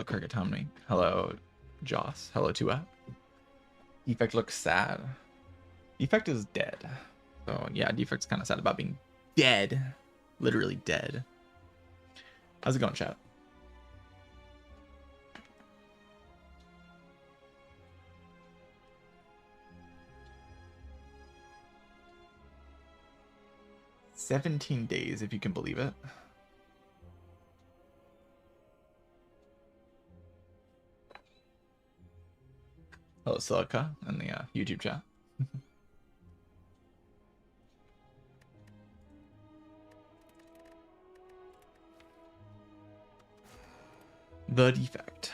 Cricket Tommy. Hello, Joss. Hello, Tua. Defect looks sad. Defect is dead. So yeah, Defect's kind of sad about being dead. Literally dead. How's it going, chat? "17 days, if you can believe it." Hello, Silica, in the YouTube chat. The Defect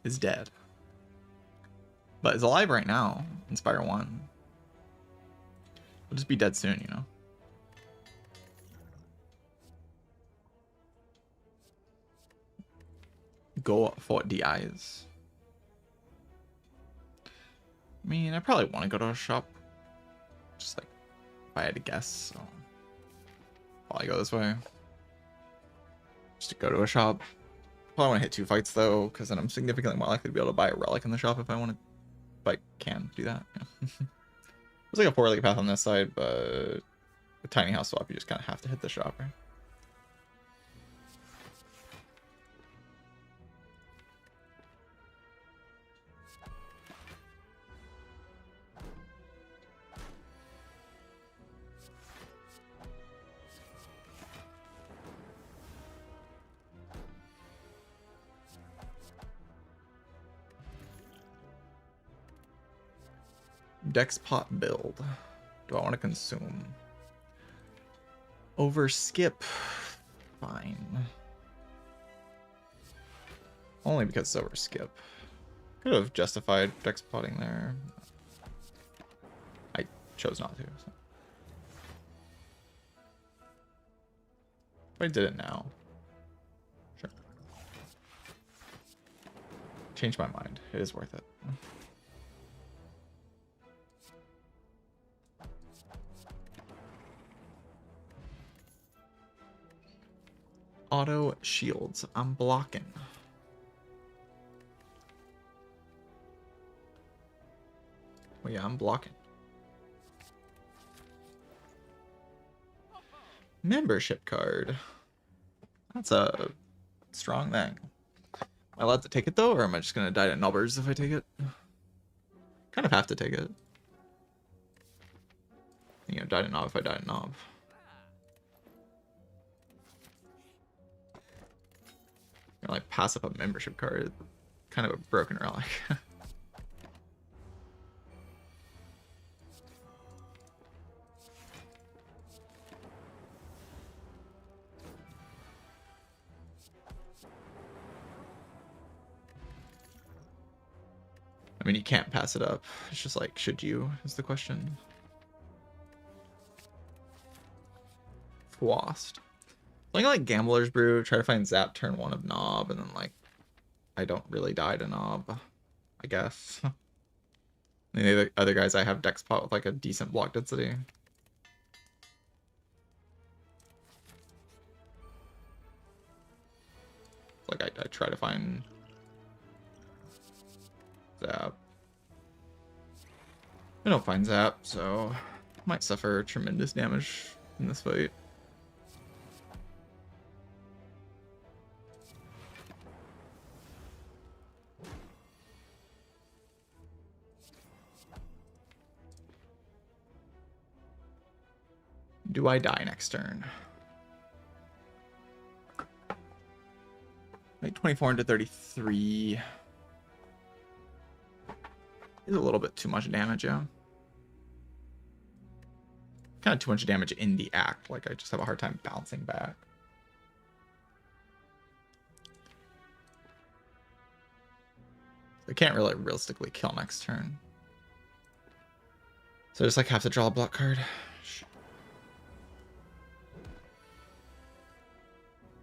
is dead, but is alive right now in Spire 1. We'll just be dead soon, you know. Go for DIs. I mean, I probably want to go to a shop. Just like, if I had to guess, so probably go this way. Just to go to a shop. Probably want to hit 2 fights though, because then I'm significantly more likely to be able to buy a relic in the shop if I want to. If I can do that. Yeah. There's like a 4 relic path on this side, but with tiny house swap, you just kind of have to hit the shop, right? Dex pot build. Do I want to consume? Over skip. Fine. Only because it's over skip. Could have justified dex potting there. I chose not to. So. If I did it now. Sure. Change my mind. It is worth it. Auto shields. I'm blocking. Well, yeah, I'm blocking. Membership card. That's a strong thing. Am I allowed to take it though, or am I just gonna die to nubbers if I take it? Kind of have to take it. You know, die to knob if I die to knob. Like pass up a membership card, kind of a broken relic. I mean, you can't pass it up. It's just like, should you, is the question. Fwast. Like Gambler's Brew, try to find Zap turn 1 of Knob, and then like, I don't really die to Knob, I guess. The other guys I have dex pot with like a decent block density. Like I try to find Zap. I don't find Zap, so I might suffer tremendous damage in this fight. Do I die next turn? Like 24 into 33 is a little bit too much damage, yeah. Kind of too much damage in the act. Like I just have a hard time bouncing back. I can't really realistically kill next turn. So I just like have to draw a block card.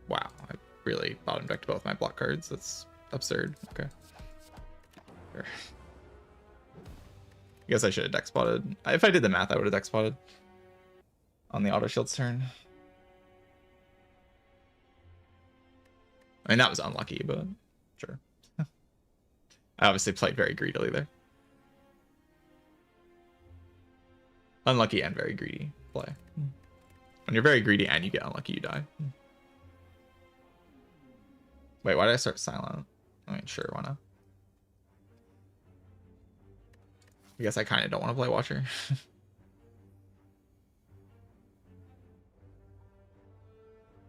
Wow, I really bottom decked both my block cards. That's absurd. Okay. Sure. I guess I should have deck spotted. If I did the math, I would have deck spotted on the auto shield's turn. I mean, that was unlucky, but sure. I obviously played very greedily there. Unlucky and very greedy play. When you're very greedy and you get unlucky, you die. Wait, why did I start silent? I mean, sure, why not? I guess I kind of don't want to play Watcher.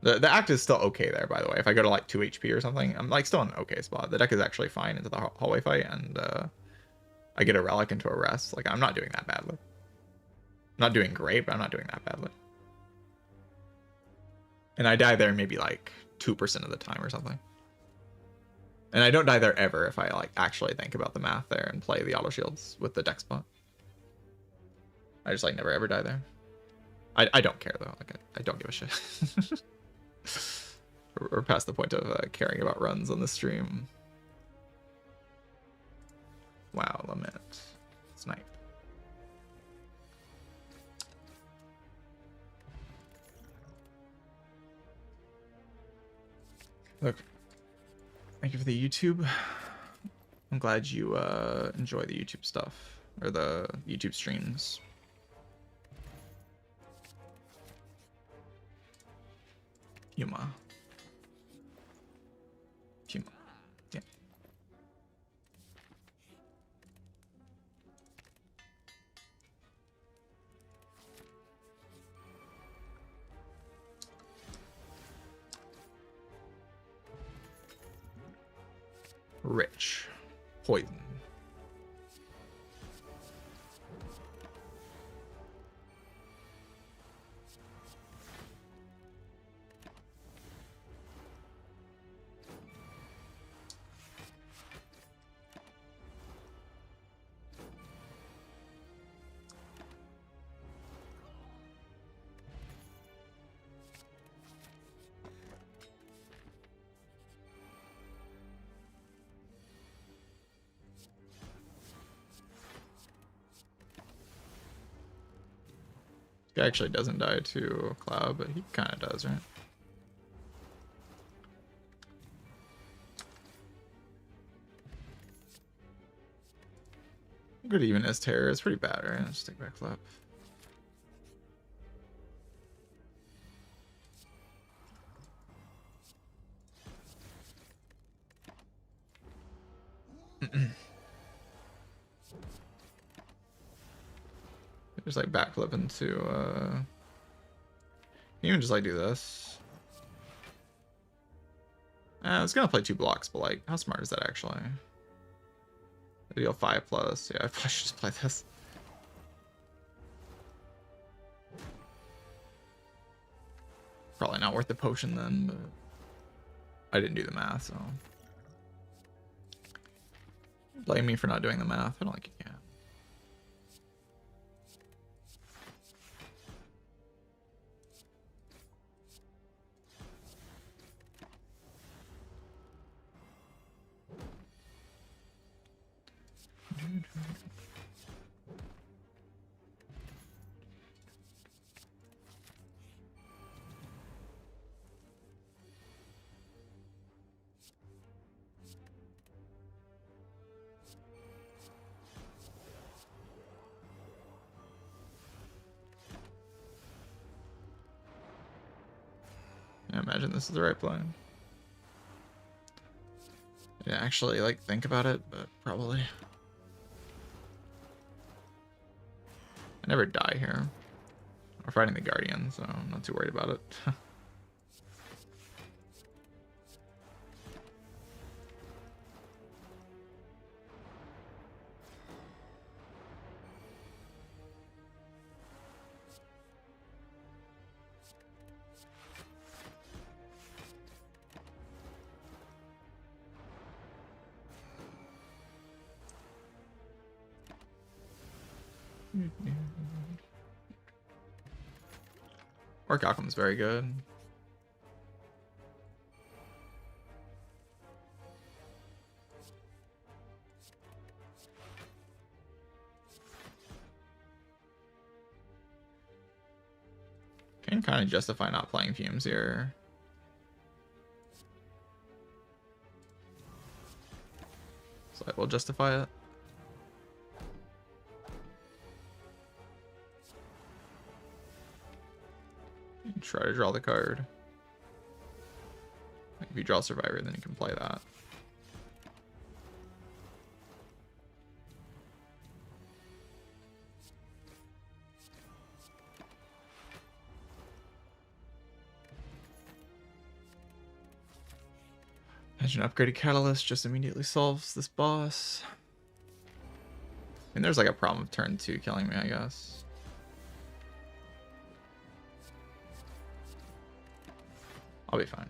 The act is still okay there, by the way. If I go to like 2 HP or something, I'm like still in an okay spot. The deck is actually fine into the hallway fight, and I get a Relic into a rest. Like, I'm not doing that badly. I'm not doing great, but I'm not doing that badly. And I die there maybe like 2% of the time or something. And I don't die there ever if I like actually think about the math there and play the auto shields with the deck spot. I just like never ever die there. I don't care though. Like I don't give a shit. We're past the point of caring about runs on the stream. Wow, Lament. Snipe. Look, thank you for the YouTube. I'm glad you enjoy the YouTube stuff, or the YouTube streams. Puma. Puma. Yeah. Rich. Poison. He actually doesn't die to Cloud, but he kind of does, right? Good even as terror. It's pretty bad, right? Let's take back flap. Just like backflip into you can just like do this. I was gonna play 2 blocks, but like how smart is that actually? I deal 5+. Yeah, I probably should just play this. Probably not worth the potion then, but I didn't do the math, so blame me for not doing the math. I don't think you can. I imagine this is the right play. Yeah, actually, like, think about it, but probably. I never die here. We're fighting the Guardian, so I'm not too worried about it. Orc Alchem's very good. Can kind of justify not playing Fumes here. That will justify it. And try to draw the card. Like if you draw Survivor, then you can play that. Imagine upgraded Catalyst just immediately solves this boss. I mean, there's like a problem of turn 2 killing me, I guess. I'll be fine.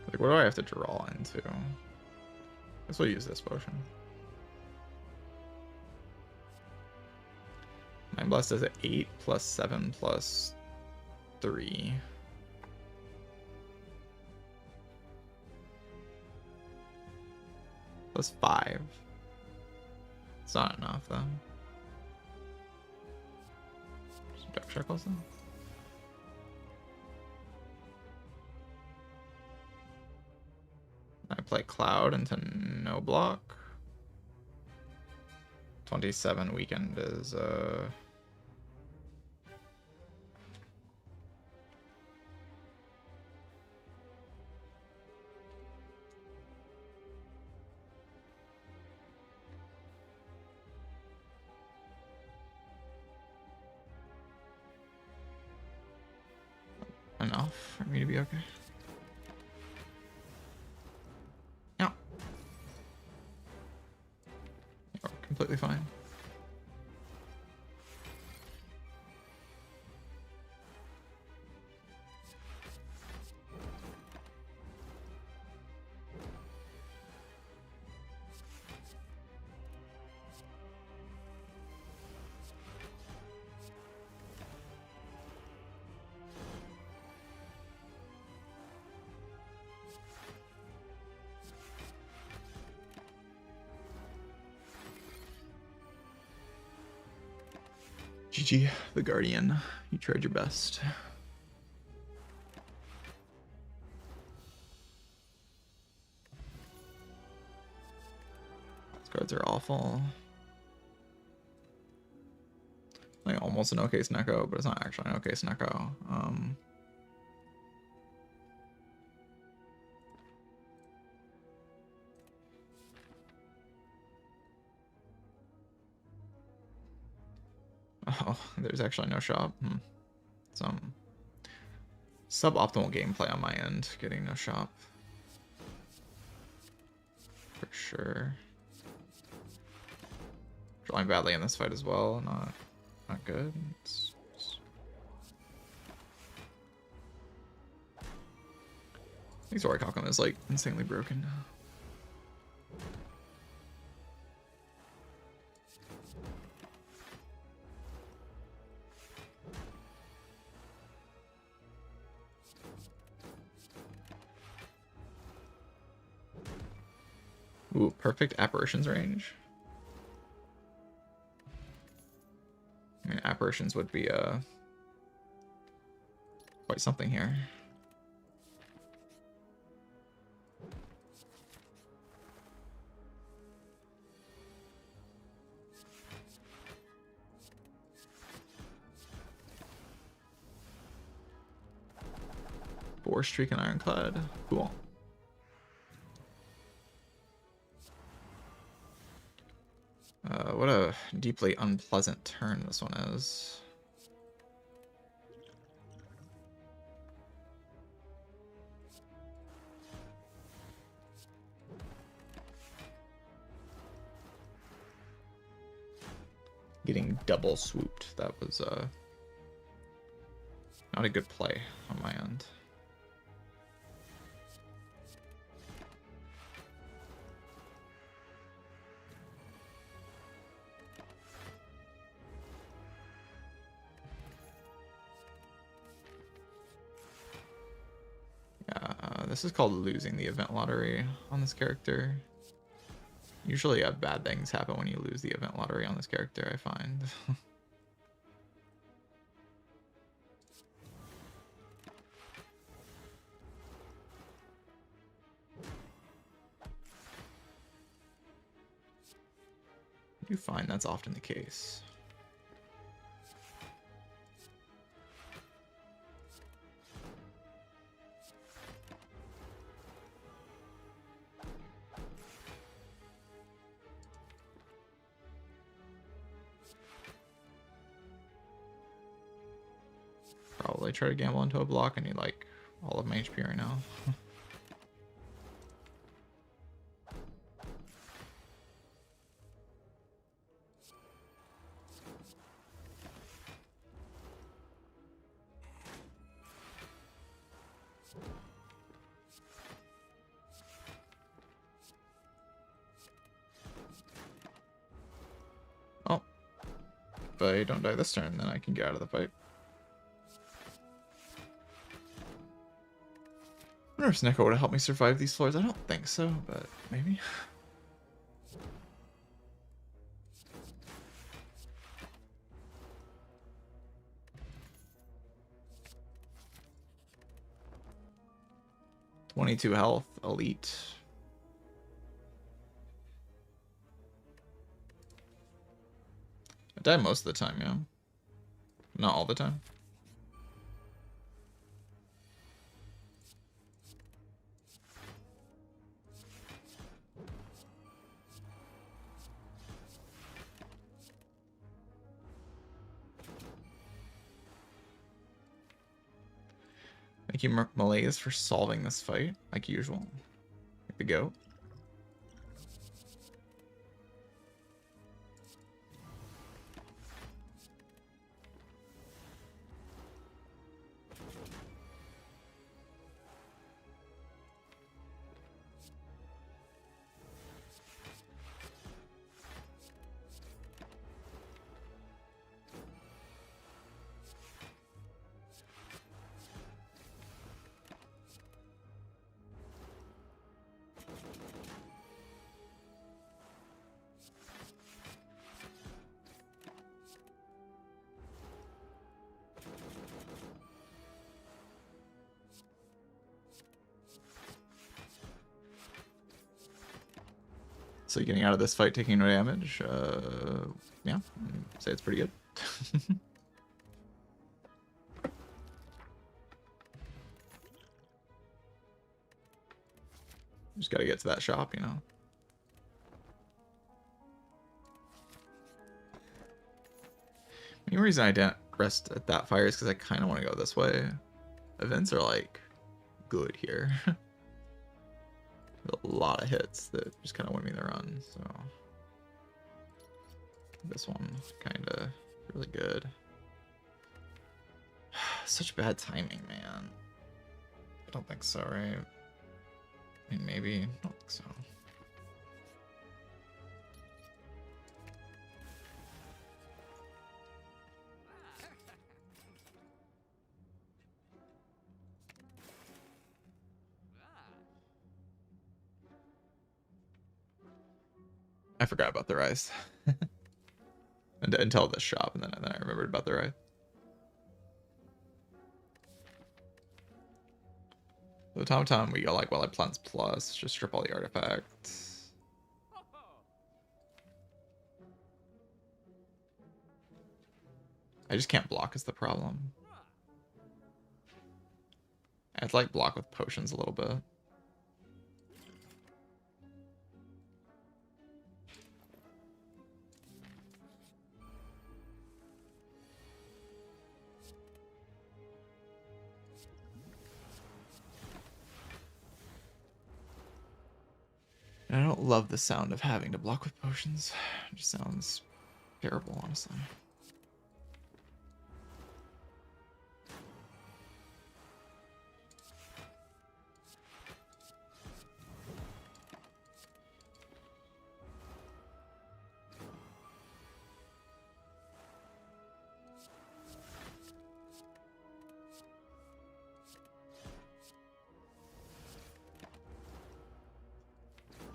Like, what do I have to draw into? I guess we'll use this potion. Mind Blast is 8 plus 7 plus 3. Plus 5. It's not enough, though. Some Dark Shackles, though. I play Cloud into no block. 27 weekend is enough for me to be okay. Yeah. You're completely fine. GG, the Guardian. You tried your best. These cards are awful. Like almost an okay Snecko, but it's not actually an okay Snecko. Oh, there's actually no shop. Some suboptimal gameplay on my end, getting no shop. For sure. Drawing badly in this fight as well, not good. I think Zorikakam is like insanely broken. Ooh, perfect apparitions range. I mean, apparitions would be quite something here. Boar Streak and Ironclad. Cool. What a deeply unpleasant turn this one is. Getting double swooped. That was not a good play on my end. This is called losing the event lottery on this character. Usually bad things happen when you lose the event lottery on this character, I find. You find that's often the case. Probably try to gamble into a block. I need like all of my HP right now. Oh, if I don't die this turn, then I can get out of the fight. I wonder if Snecko would have helped me survive these floors. I don't think so, but maybe. "22 health, elite." I die most of the time, yeah. Not all the time. Thank you, Malays, for solving this fight, like usual. Like the goat. So getting out of this fight, taking no damage, yeah, I'd say it's pretty good. Just gotta get to that shop, you know. The only reason I didn't rest at that fire is because I kind of want to go this way. Events are like good here. A lot of hits that just kind of win me the run, so this one kind of really good. Such bad timing, man. I don't think so, right? I mean, maybe. I don't think so. I forgot about the rise until this shop, and then I remembered about the rise. The Automaton, we got like Wildlife Plants Plus, just strip all the artifacts. I just can't block is the problem. I have to like block with potions a little bit. I don't love the sound of having to block with potions. It just sounds terrible, honestly.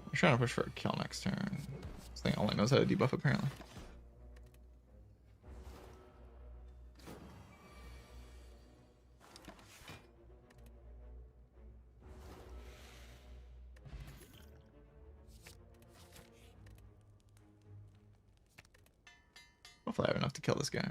I'm trying to push for a kill next turn. This thing only knows how to debuff, apparently. Hopefully I have enough to kill this guy.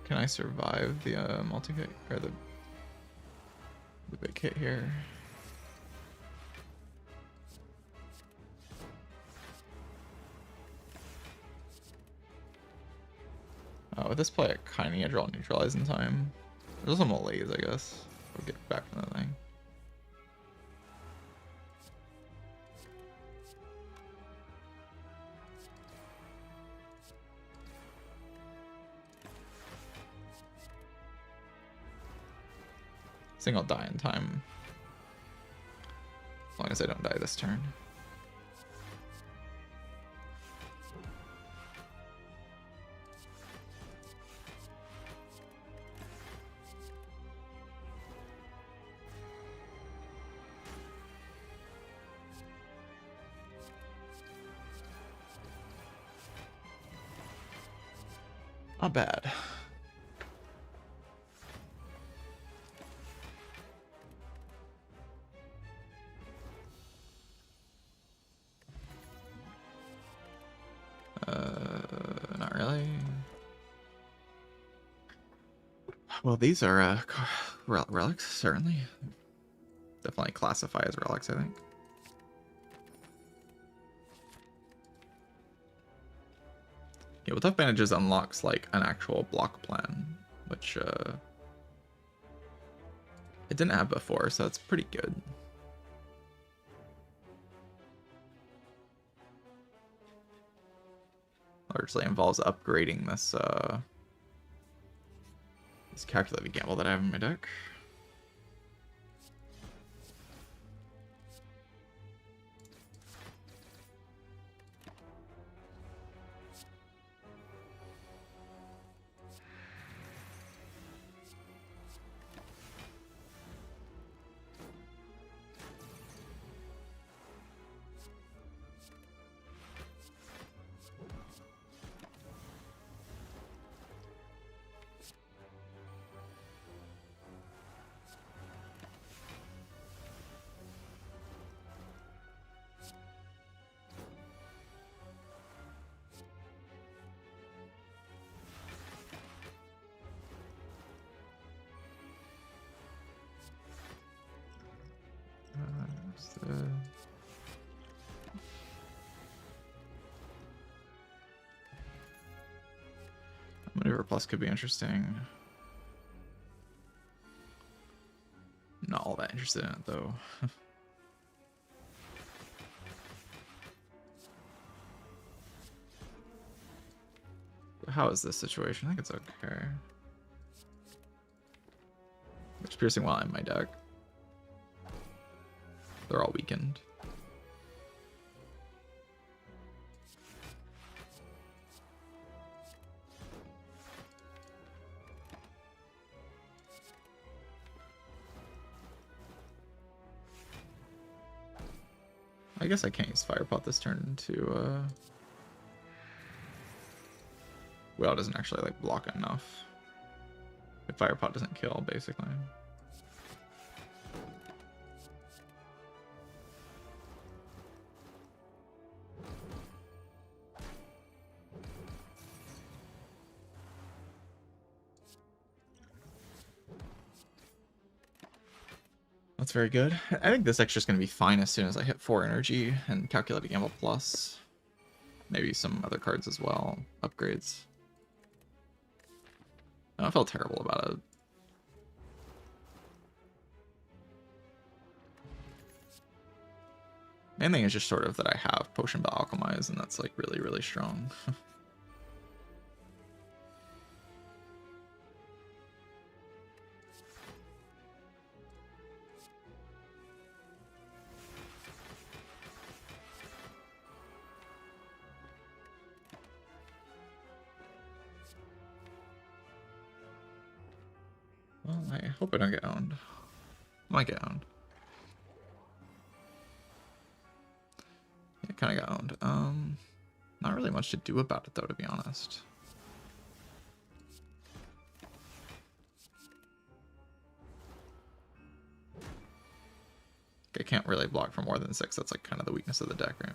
Can I survive the multi-hit or the big hit here? With this play, I kind of need to draw neutralize in time. There's also malaise, I guess. We'll get back from that thing. I think I'll die in time. As long as I don't die this turn. Not bad. Not really. Well, these are relics, certainly. Definitely classify as relics, I think. Yeah, with tough bandages unlocks like an actual block plan, which it didn't have before, so it's pretty good. Largely involves upgrading this this calculated gamble that I have in my deck. Maneuver plus could be interesting. Not all that interested in it though. How is this situation? I think it's okay. It's piercing while in my deck. They're all weakened. I guess I can't use Firepot this turn to well, it doesn't actually like block enough. If Firepot doesn't kill, basically. That's very good. I think this extra is going to be fine as soon as I hit 4 energy and calculate a gamble plus. Maybe some other cards as well. Upgrades. I felt terrible about it. Main thing is just sort of that I have Potion to Alchemize, and that's like really, really strong. Well, I hope I don't get owned. Might get owned. Yeah, kind of got owned. Not really much to do about it though, to be honest. I can't really block for more than 6. That's like kind of the weakness of the deck, right?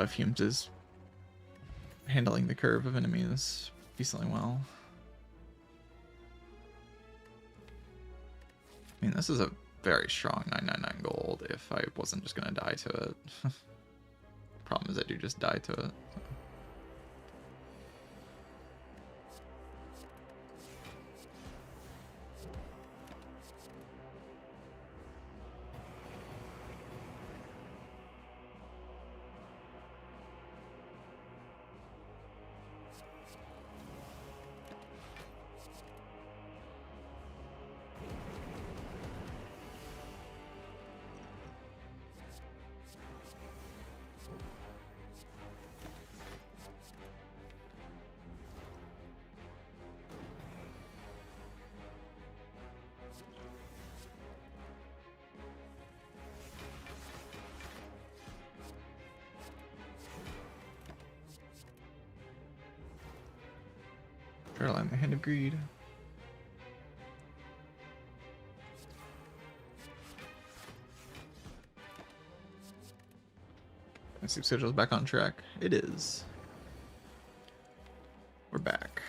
Fumes is handling the curve of enemies decently well. I mean, this is a very strong 999 gold if I wasn't just going to die to it. Problem is I do just die to it. Caroline, the Hand of Greed. My sleep schedule's back on track. It is. We're back.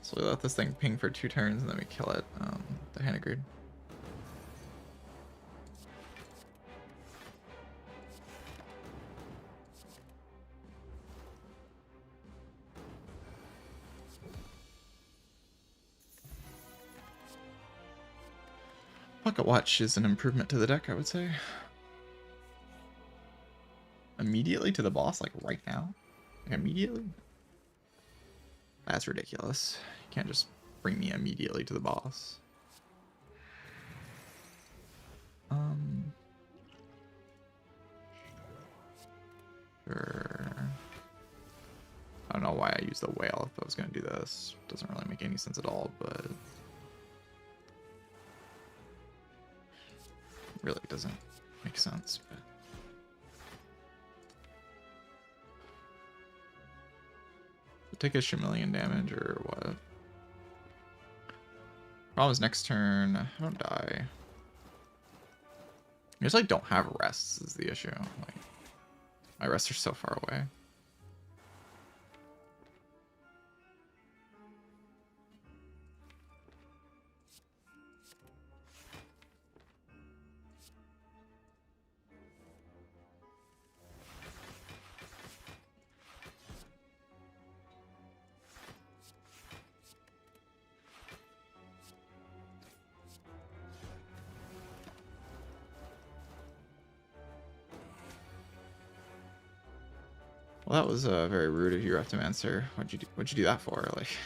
So we let this thing ping for 2 turns and then we kill it. The Hand of Greed. Pocket Watch is an improvement to the deck, I would say. Immediately to the boss, like right now? Like immediately? That's ridiculous. You can't just bring me immediately to the boss. Sure. I don't know why I used the whale if I was going to do this. Doesn't really make any sense at all, but... really doesn't make sense, but take a million damage or what? Problem is next turn I don't die. I just like don't have rests is the issue. Like my rests are so far away. Well, that was very rude of you, Optimancer. What'd you do that for? Like,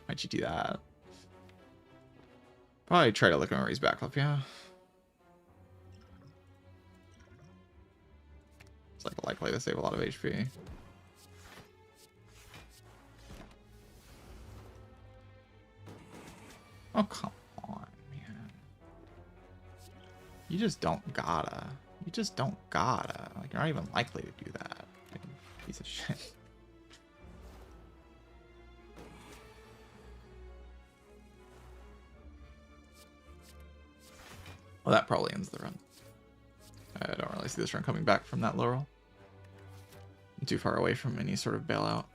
why'd you do that? Probably try to look over his back up, yeah. It's like likely to save a lot of HP. Oh, come on, man. You just don't gotta. You just don't gotta. Like, you're not even likely to do that. Piece of shit. Well, that probably ends the run. I don't really see this run coming back from that laurel. too far away from any sort of bailout.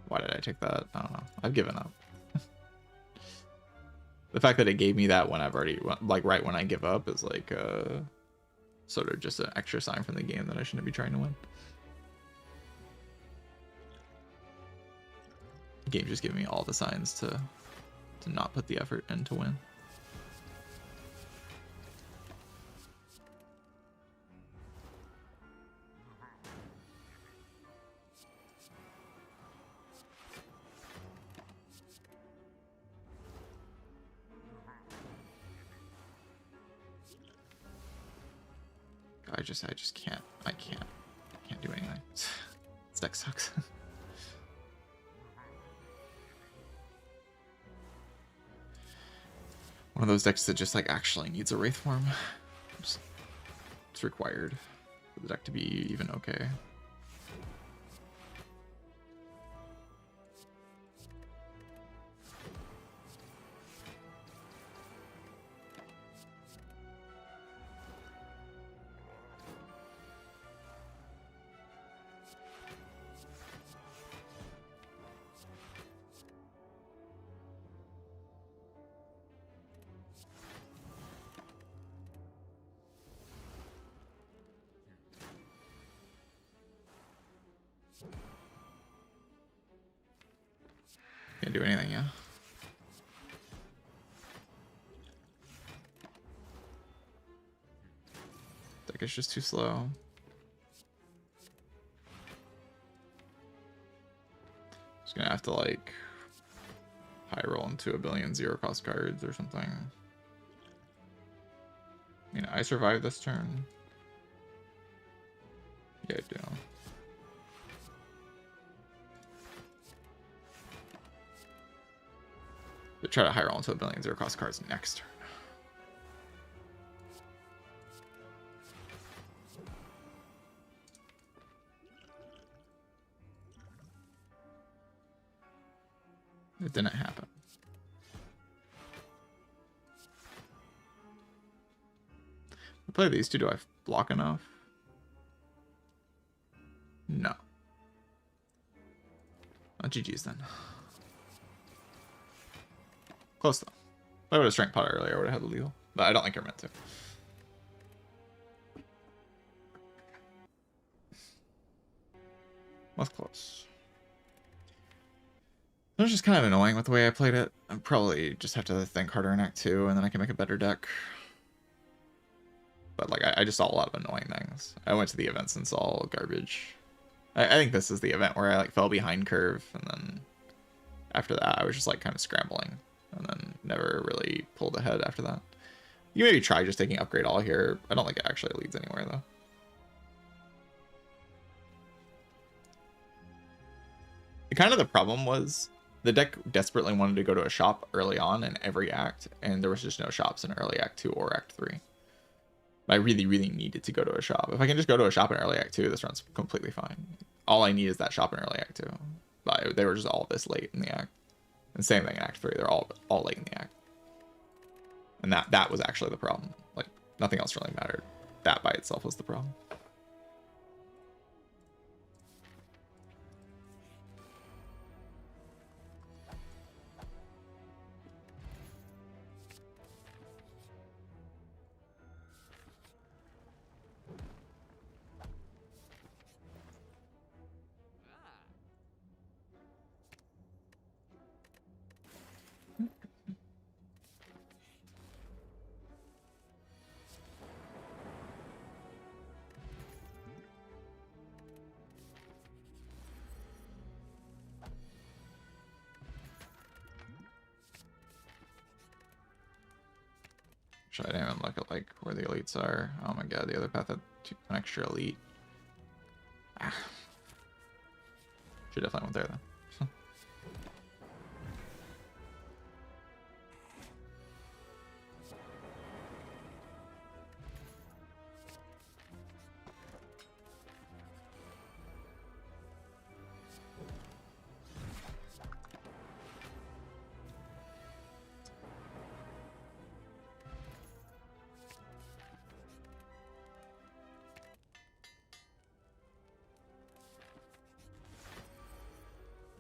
Why did I take that? I don't know. I've given up. The fact that it gave me that when I've already, like, right when I give up is like sort of just an extra sign from the game that I shouldn't be trying to win. The game just giving me all the signs to not put the effort in to win. I just can't. I can't do anything. This deck sucks. One of those decks that just like actually needs a Wraith form. It's required for the deck to be even okay. Can't do anything, yeah. Deck is just too slow. Just gonna have to like high roll into a billion 0-cost cards or something. I mean, I survived this turn. Yeah, I do. But try to high roll into a billion 0-cost cards next turn. It didn't happen. I play these two. Do I block enough? No. Oh, GG's then. Close though. If I would have strength pot earlier, I would have had the lethal. But I don't think you're meant to. Was close. It was just kind of annoying with the way I played it. I probably just have to think harder in Act 2, and then I can make a better deck. But like, I just saw a lot of annoying things. I went to the events and saw garbage. I think this is the event where I like fell behind curve, and then after that, I was just like kind of scrambling, and then never really pulled ahead after that. You maybe try just taking upgrade all here. I don't think it actually leads anywhere though. Kind of the problem was the deck desperately wanted to go to a shop early on in every act, and there was just no shops in early Act 2 or Act 3. I really, really needed to go to a shop. If I can just go to a shop in early Act 2, this run's completely fine. All I need is that shop in early Act 2. But they were just all this late in the act. And same thing in Act 3. They're all late in the act. And that was actually the problem. Like, nothing else really mattered. That by itself was the problem. Should I didn't even look at like where the elites are? Oh my god, the other path had an extra elite. Ah. Should definitely went there then.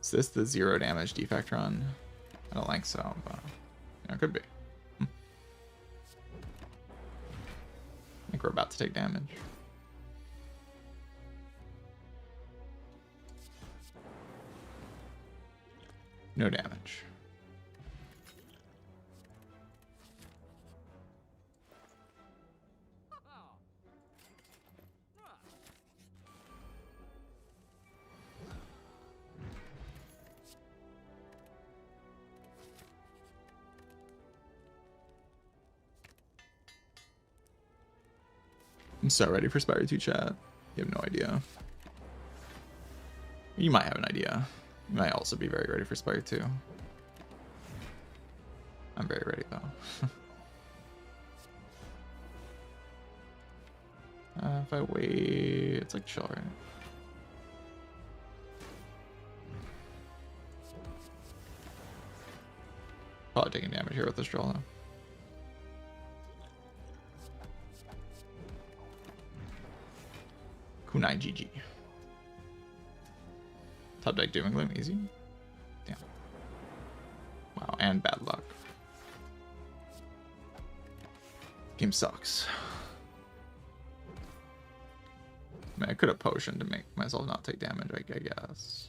Is this the 0 damage defect run? I don't think so, but it could be. I think we're about to take damage. No damage. I'm so ready for Spire 2 chat. You have no idea. You might have an idea. You might also be very ready for Spire 2. I'm very ready though. If I wait, it's like chill, right? Probably taking damage here with this draw though. Kunai GG. Top deck Doom and Gloom, easy. Damn. Wow, and bad luck. Game sucks. I mean, I could have potioned to make myself not take damage, I guess.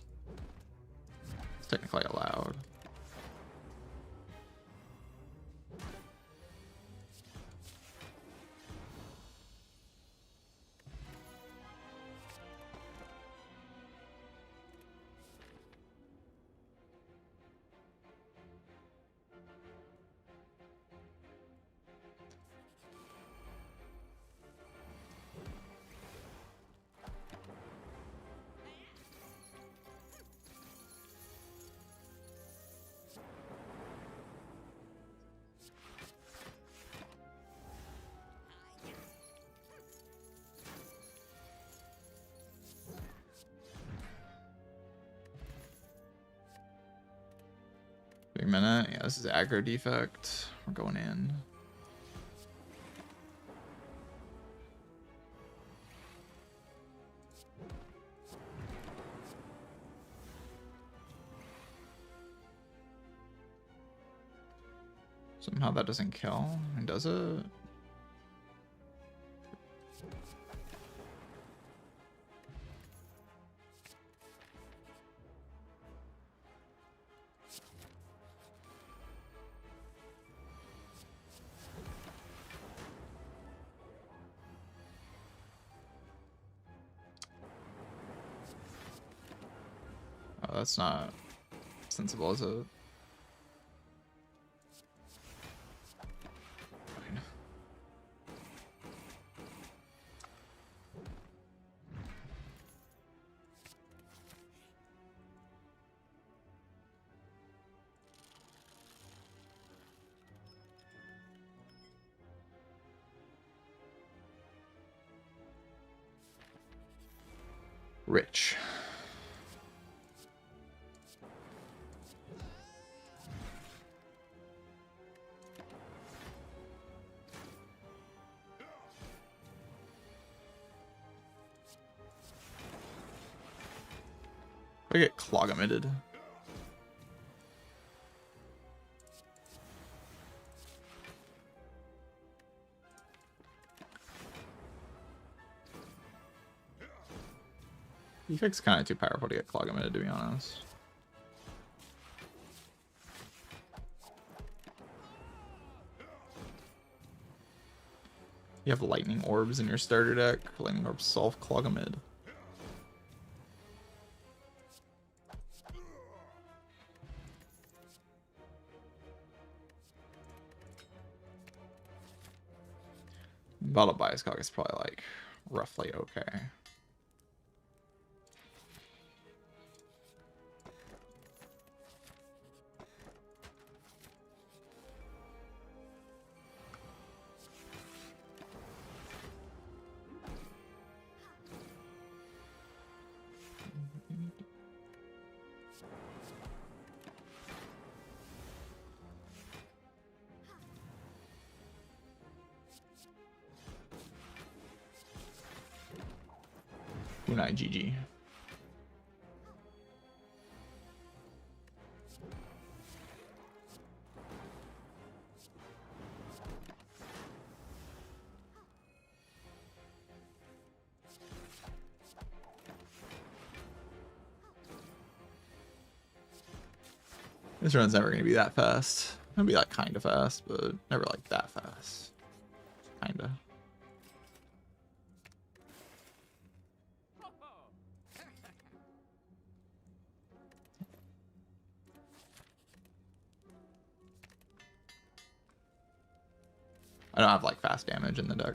It's technically allowed. Minute. Yeah, this is aggro defect. We're going in. Somehow that doesn't kill. And does it? Oh, that's not sensible, is it? Fine. Rich. I get clog-emitted. Defect's kind of too powerful to get clog-emitted, to be honest. You have lightning orbs in your starter deck. Lightning orbs solve clog-emid. Battle Bias Cog is probably like roughly okay. Unai GG. This run's never gonna be that fast. It'll be like kind of fast, but never like that fast. Kinda. I don't have like fast damage in the deck.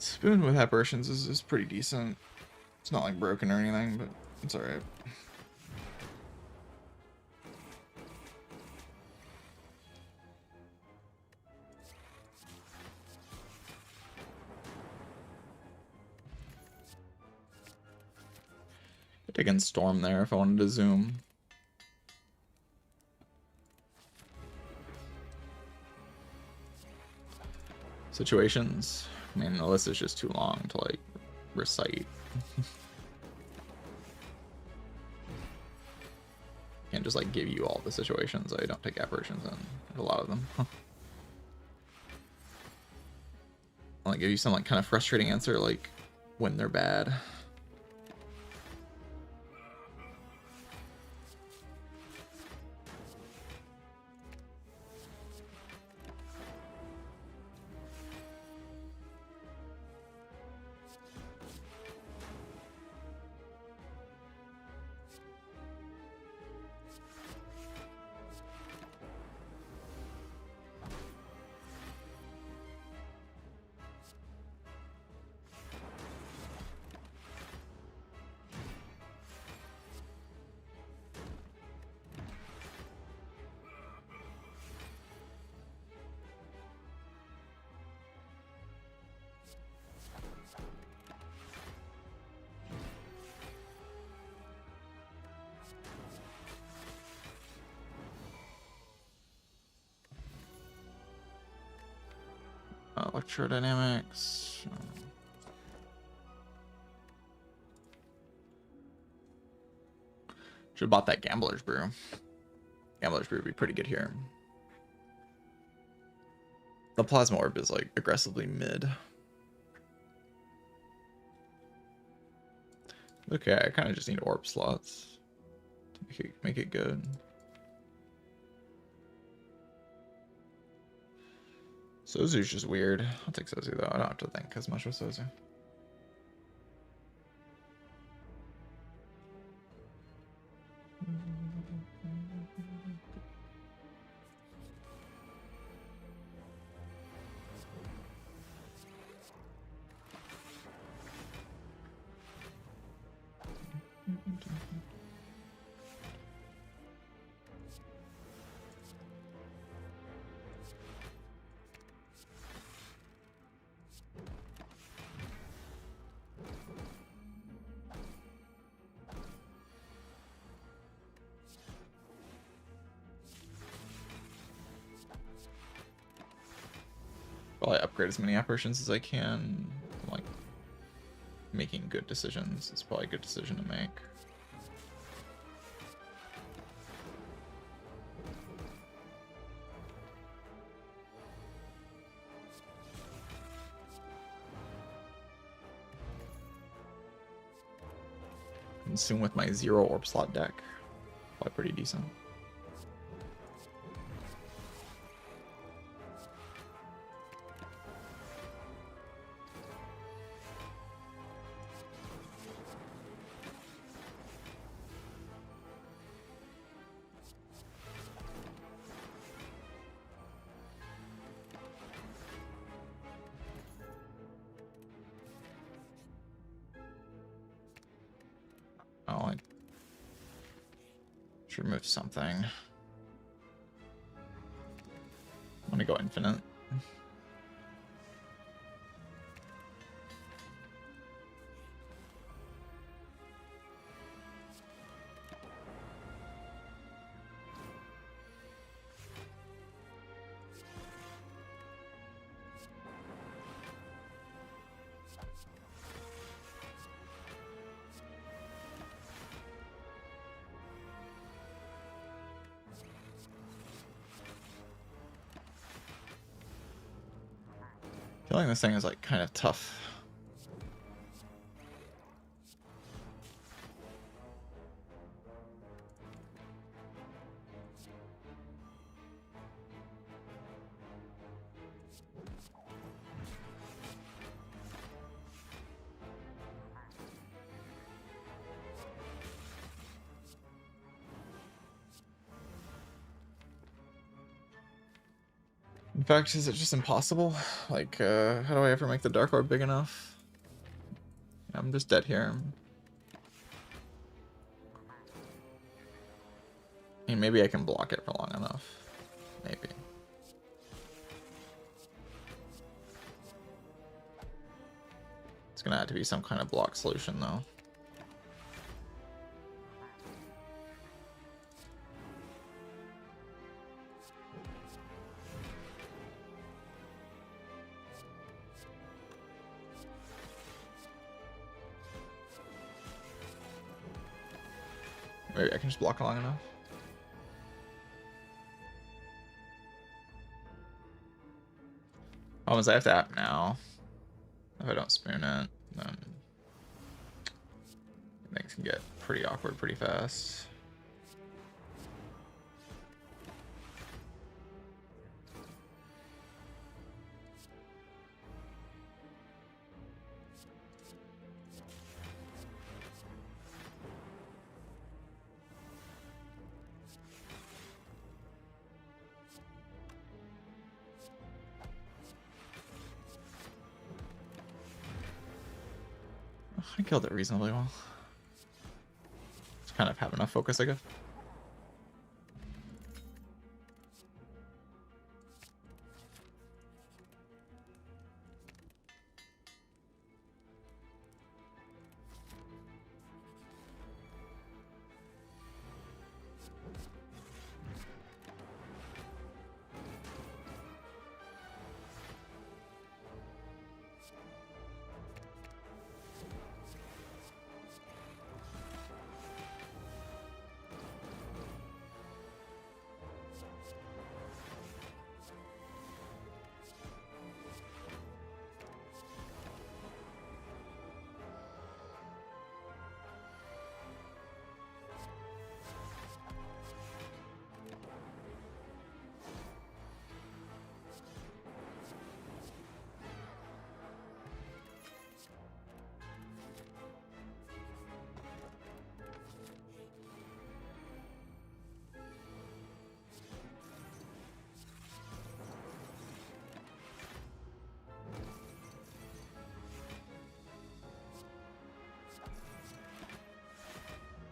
Spoon with apparitions is pretty decent. It's not like broken or anything, but it's alright. I'd take in Storm there if I wanted to zoom. Situations. I mean, the list is just too long to like recite. Can't just like give you all the situations. I don't take apparitions in. There's a lot of them. I'll like give you some like kind of frustrating answer like when they're bad. Electrodynamics. Should have bought that Gambler's Brew. Gambler's Brew would be pretty good here. The Plasma Orb is like aggressively mid. Okay, I kind of just need orb slots to make it good. Sozu's just weird. I'll take Sozu though. I don't have to think as much with Sozu. Probably upgrade as many apparitions as I can. Like making good decisions. It's probably a good decision to make. Consume with my 0 orb slot deck. Probably pretty decent. Oh, I should remove something. I'm gonna go infinite. Feeling this thing is like kind of tough. In fact, is it just impossible? Like, how do I ever make the Dark Orb big enough? I'm just dead here. I mean, maybe I can block it for long enough. Maybe. It's gonna have to be some kind of block solution, though. Maybe I can just block it long enough. Problem is I have to act now. If I don't spoon it, then things can get pretty awkward pretty fast. I killed it reasonably well. Just kind of have enough focus, I guess.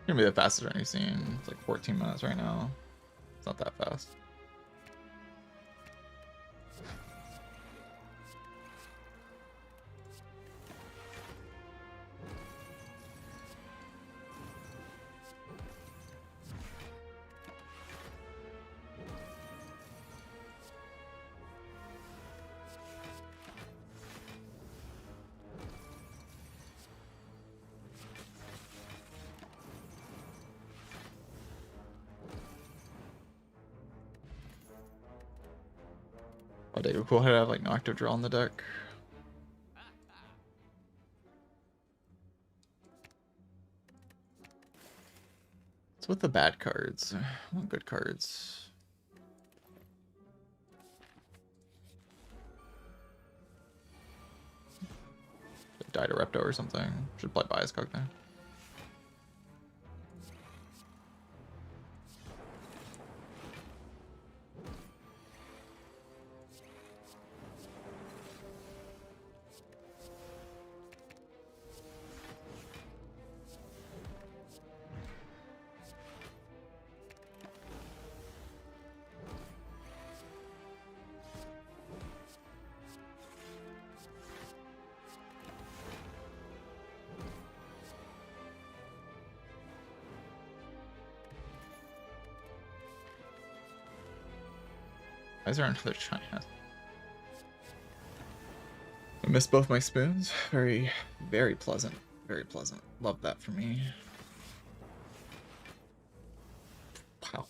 Gonna be the fastest run you've seen. It's like 14 minutes right now. It's not that fast. Oh, they would cool to have like no active draw on the deck. What's with the bad cards? I want good cards. Died a Repto or something. Should play Bias Cog there. Why is there another China? I missed both my spoons. Very, very pleasant. Very pleasant. Love that for me. Wow.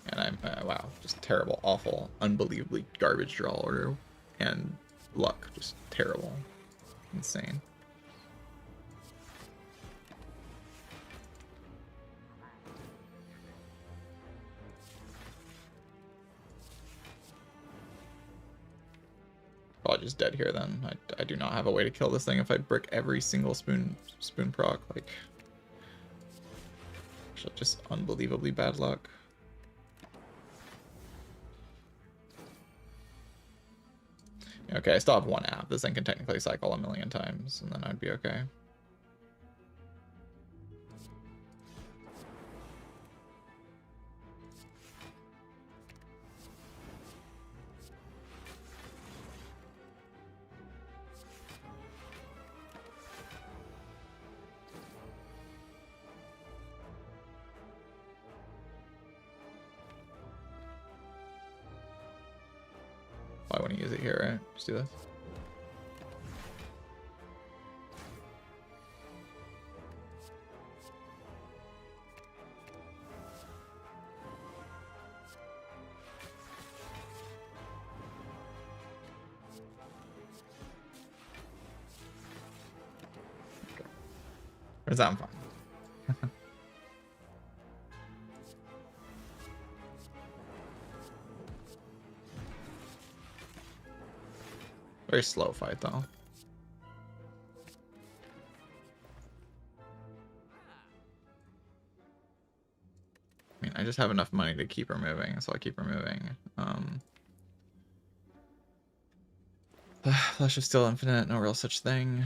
And I'm, wow, just terrible, awful, unbelievably garbage draw order. And luck, just terrible. Insane. Probably just dead here then. I do not have a way to kill this thing if I brick every single spoon proc. Like, just unbelievably bad luck. Okay, I still have one app. This thing can technically cycle a million times, and then I'd be okay. I want to use it here, right? Just do this. Okay. Or is that fine? Very slow fight, though. I mean, I just have enough money to keep her moving, so I keep her moving. Flash is still infinite, no real such thing.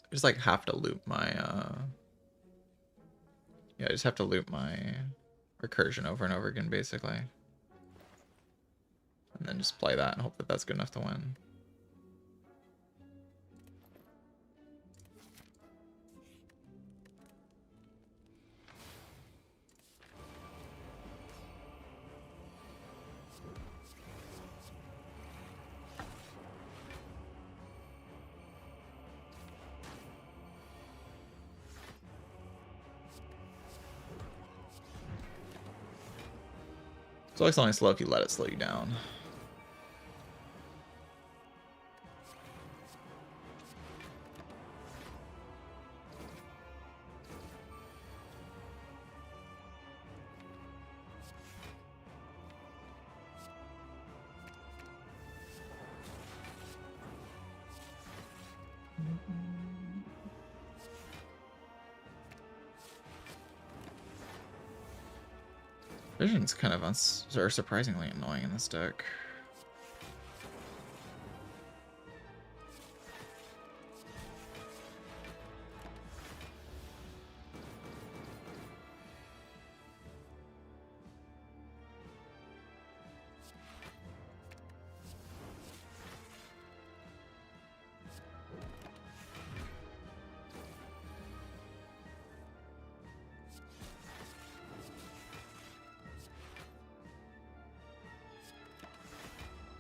I just like have to loop my yeah, I just have to loop my recursion over and over again basically, and then just play that and hope that that's good enough to win. So it's only slow if you let it slow you down. Vision's kind of are surprisingly annoying in this deck.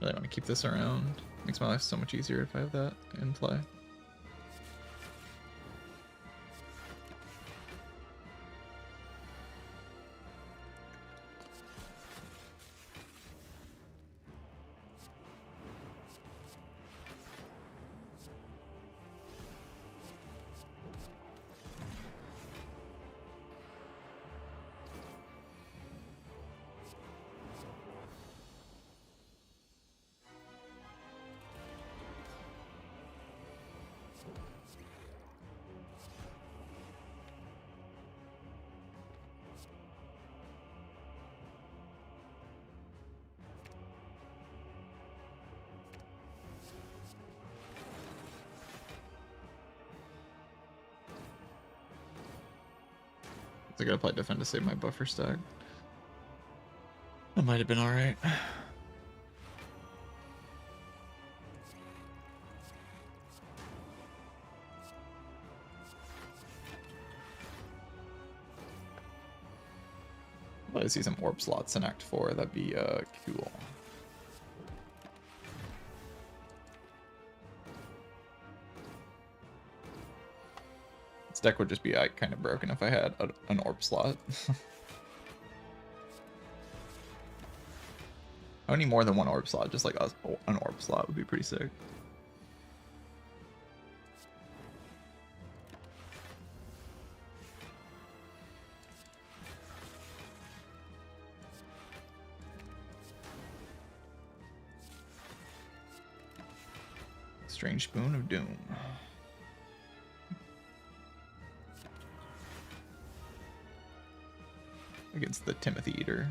Really want to keep this around. Makes my life so much easier if I have that in play. I gotta play defend to save my buffer stack. That might have been alright. I'd like to see some orb slots in Act 4, that'd be cool. This deck would just be like kind of broken if I had an orb slot. I need more than one orb slot, just like an orb slot would be pretty sick. Strange Spoon of Doom. Against the Timothy Eater.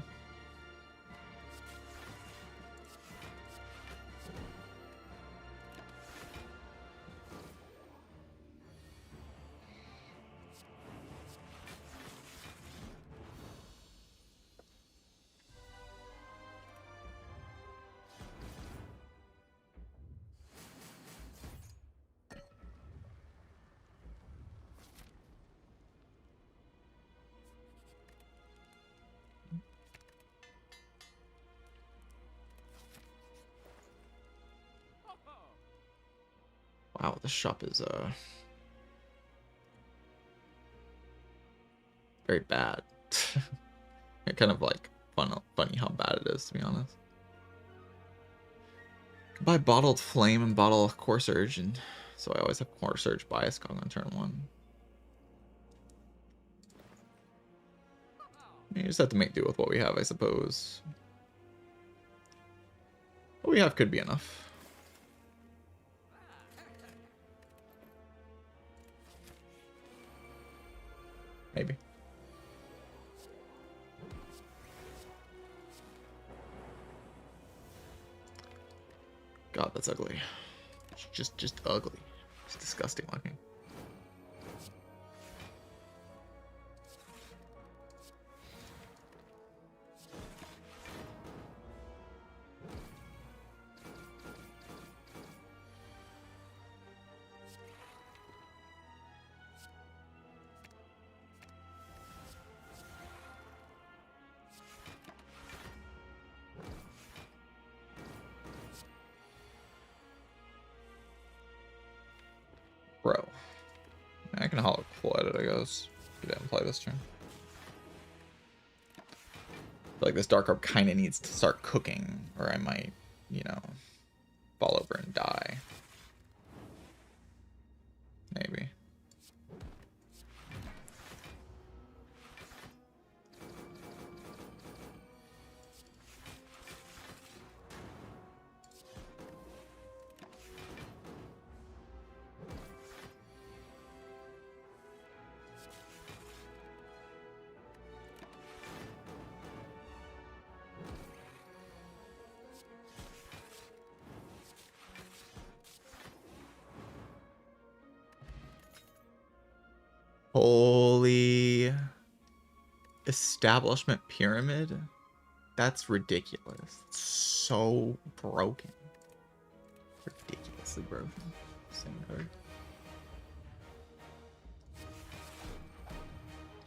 Wow, this shop is very bad. It's kind of like funny how bad it is, to be honest. Could buy Bottled Flame and bottle Core Surge, and so I always have Core Surge Bias Gong on turn 1. You just have to make do with what we have, I suppose. What we have could be enough. Maybe. God, that's ugly. It's just ugly. It's disgusting looking. Bro. I can Hollow Claw it, I guess. He didn't play this turn. I feel like this Dark Orb kind of needs to start cooking, or I might, you know, fall over and die. Maybe. Holy Establishment Pyramid? That's ridiculous. It's so broken. Ridiculously broken. Same card.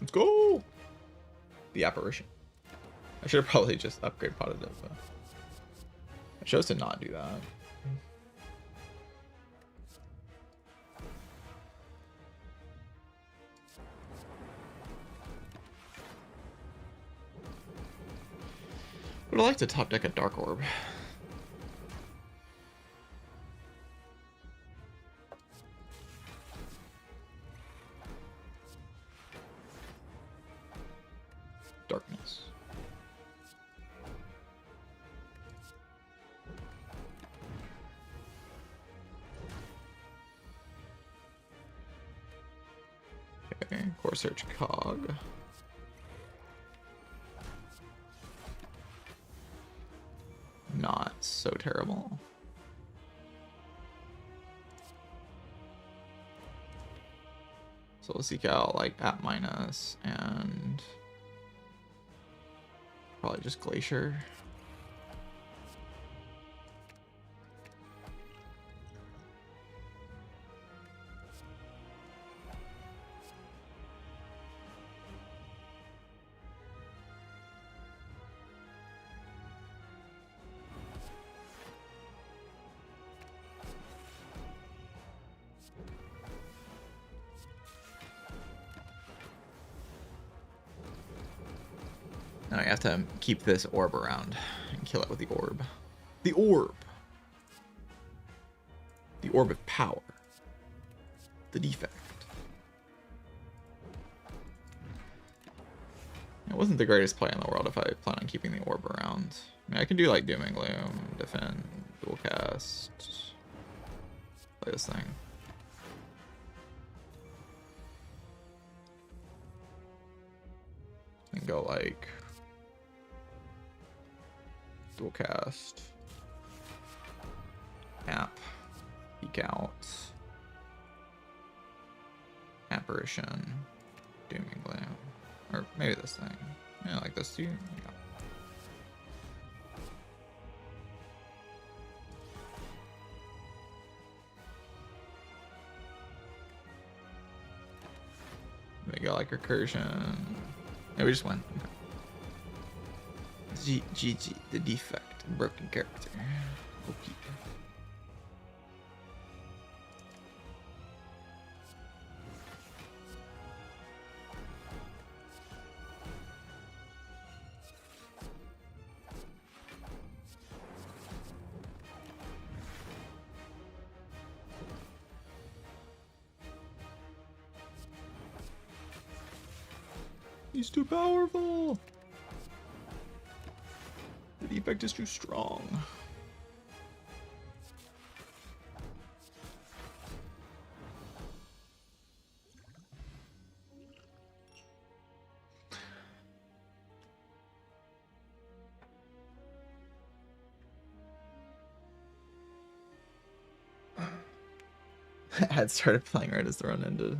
Let's go! The Apparition. I should have probably just upgrade potted it, but I chose to not do that. Would I like to top deck a Dark Orb? Darkness. Okay, Core Search Cog. Not so terrible. So we'll seek out like at minus and probably just Glacier. Now I have to keep this orb around and kill it with the orb. The orb! The orb of power. The defect. It wasn't the greatest play in the world if I plan on keeping the orb around. I mean, I can do like Doom and Gloom, defend, dual cast, play this thing. And go like dual cast, app, peek out, apparition, Doom and Gloom. Or maybe this thing. Yeah, like this too. Yeah. We got like recursion. Yeah, we just went. Okay. GG, the defect, broken character. OP. He's too powerful. The defect is too strong. I had started playing right as the run ended.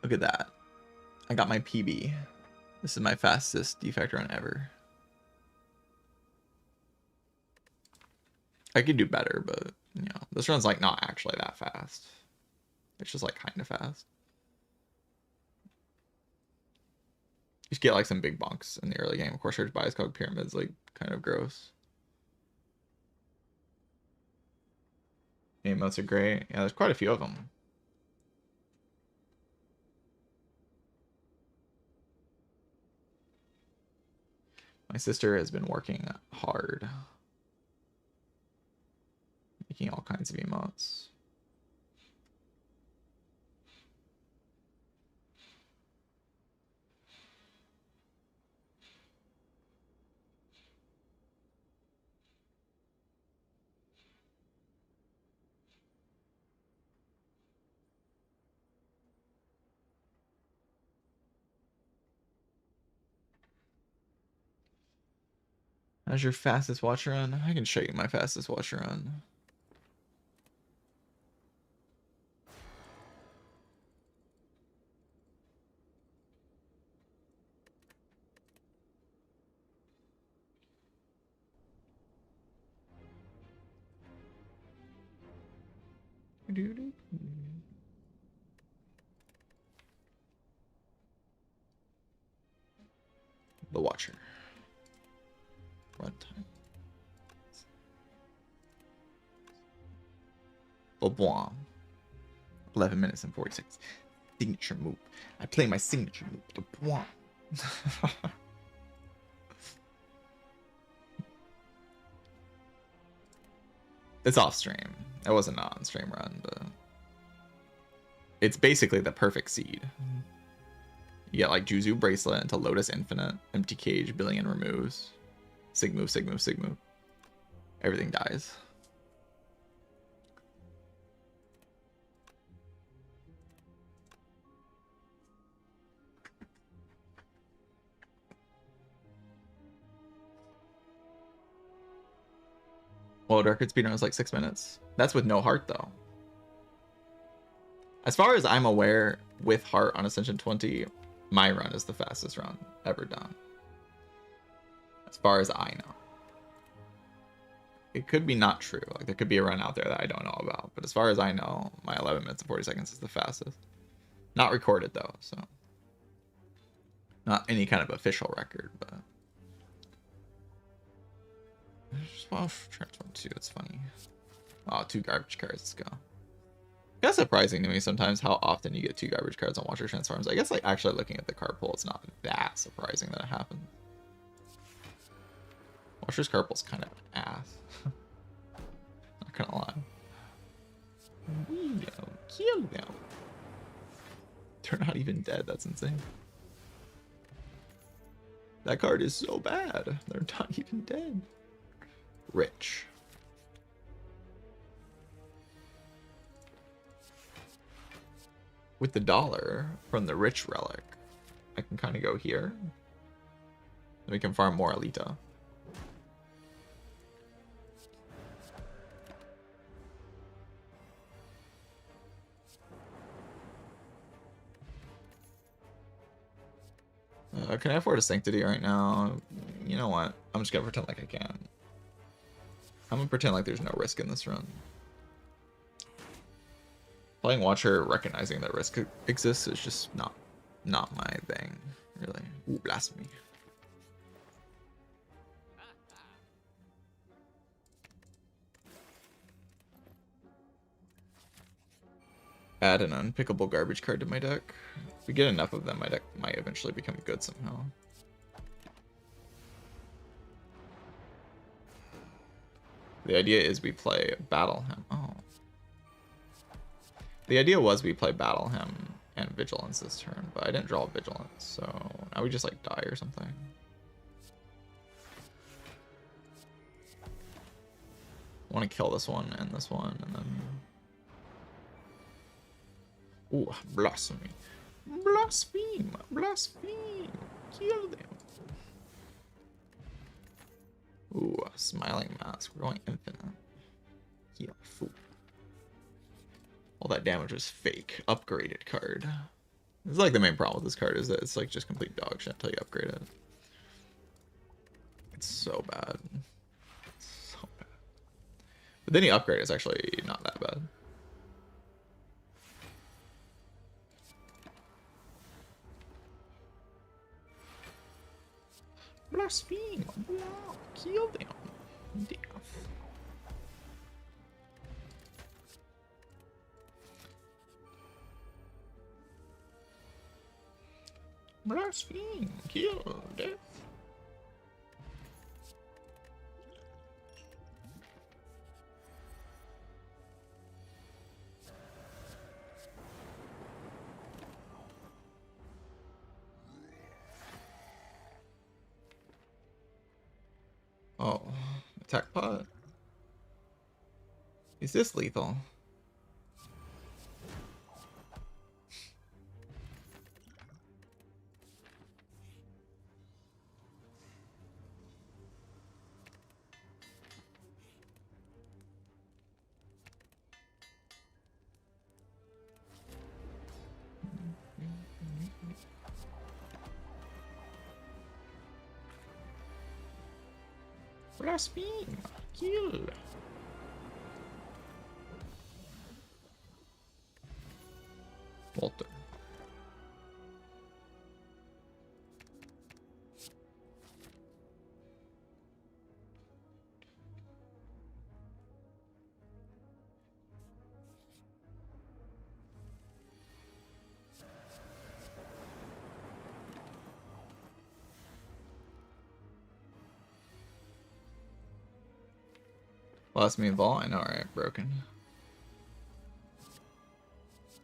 Look at that. I got my PB. This is my fastest defect run ever. I could do better, but you know, this run's like not actually that fast. It's just like kind of fast. You just get like some big bunks in the early game. Of course, Search Bias Cog Pyramid's like kind of gross. Emotes are great. Yeah, there's quite a few of them. My sister has been working hard. Making all kinds of emotes. How's your fastest watch run? I can show you my fastest watch run. The Watcher. Runtime. Boom. 11 minutes and 46. Signature move. I play my signature move. The boom. It's off stream. It wasn't an on stream run, but it's basically the perfect seed. You get like Juzu Bracelet into Lotus Infinite, Empty Cage, Billion removes, Sig move, Sig move, Sig move. Everything dies. World record speedrun was like 6 minutes. That's with no heart though. As far as I'm aware, with heart on Ascension 20, my run is the fastest run ever done. As far as I know. It could be not true. Like there could be a run out there that I don't know about. But as far as I know, my 11 minutes and 40 seconds is the fastest. Not recorded though, so. Not any kind of official record, but. Just transform 2, it's funny. Oh, 2 garbage cards, let's go. That's surprising to me sometimes how often you get 2 garbage cards on Watcher Transforms. I guess like actually looking at the card pool, it's not that surprising that it happens. Watcher's card pool's kind of ass. Not gonna lie. We don't kill them. They're not even dead, that's insane. That card is so bad. They're not even dead. Rich. With the dollar from the rich relic, I can kind of go here. And we can farm more Alita. Can I afford a Sanctity right now? You know what? I'm just gonna pretend like I can. I'm gonna pretend like there's no risk in this run. Playing Watcher, recognizing that risk exists is just not my thing, really. Ooh, blasphemy. Add an unpickable garbage card to my deck. If we get enough of them, my deck might eventually become good somehow. The idea is we play Battle Him. Oh. The idea was we play Battle Him and Vigilance this turn, but I didn't draw Vigilance, so now we just like die or something. I want to kill this one and this one, and then... Ooh, blasphemy. Blaspheme! Blaspheme! Kill them! Ooh, Smiling Mask. We're going infinite. Heal, fool. All that damage was fake. Upgraded card. This is like the main problem with this card is that it's like just complete dog shit until you upgrade it. It's so bad. It's so bad. But then you upgrade it's actually not that bad. Blaspheme! Kill them! Death. Blaspheme! Kill! Death! Oh, attack pot. Is this lethal? Blaspheme! Kill! Walter. Lost me involved? I know, right? Broken.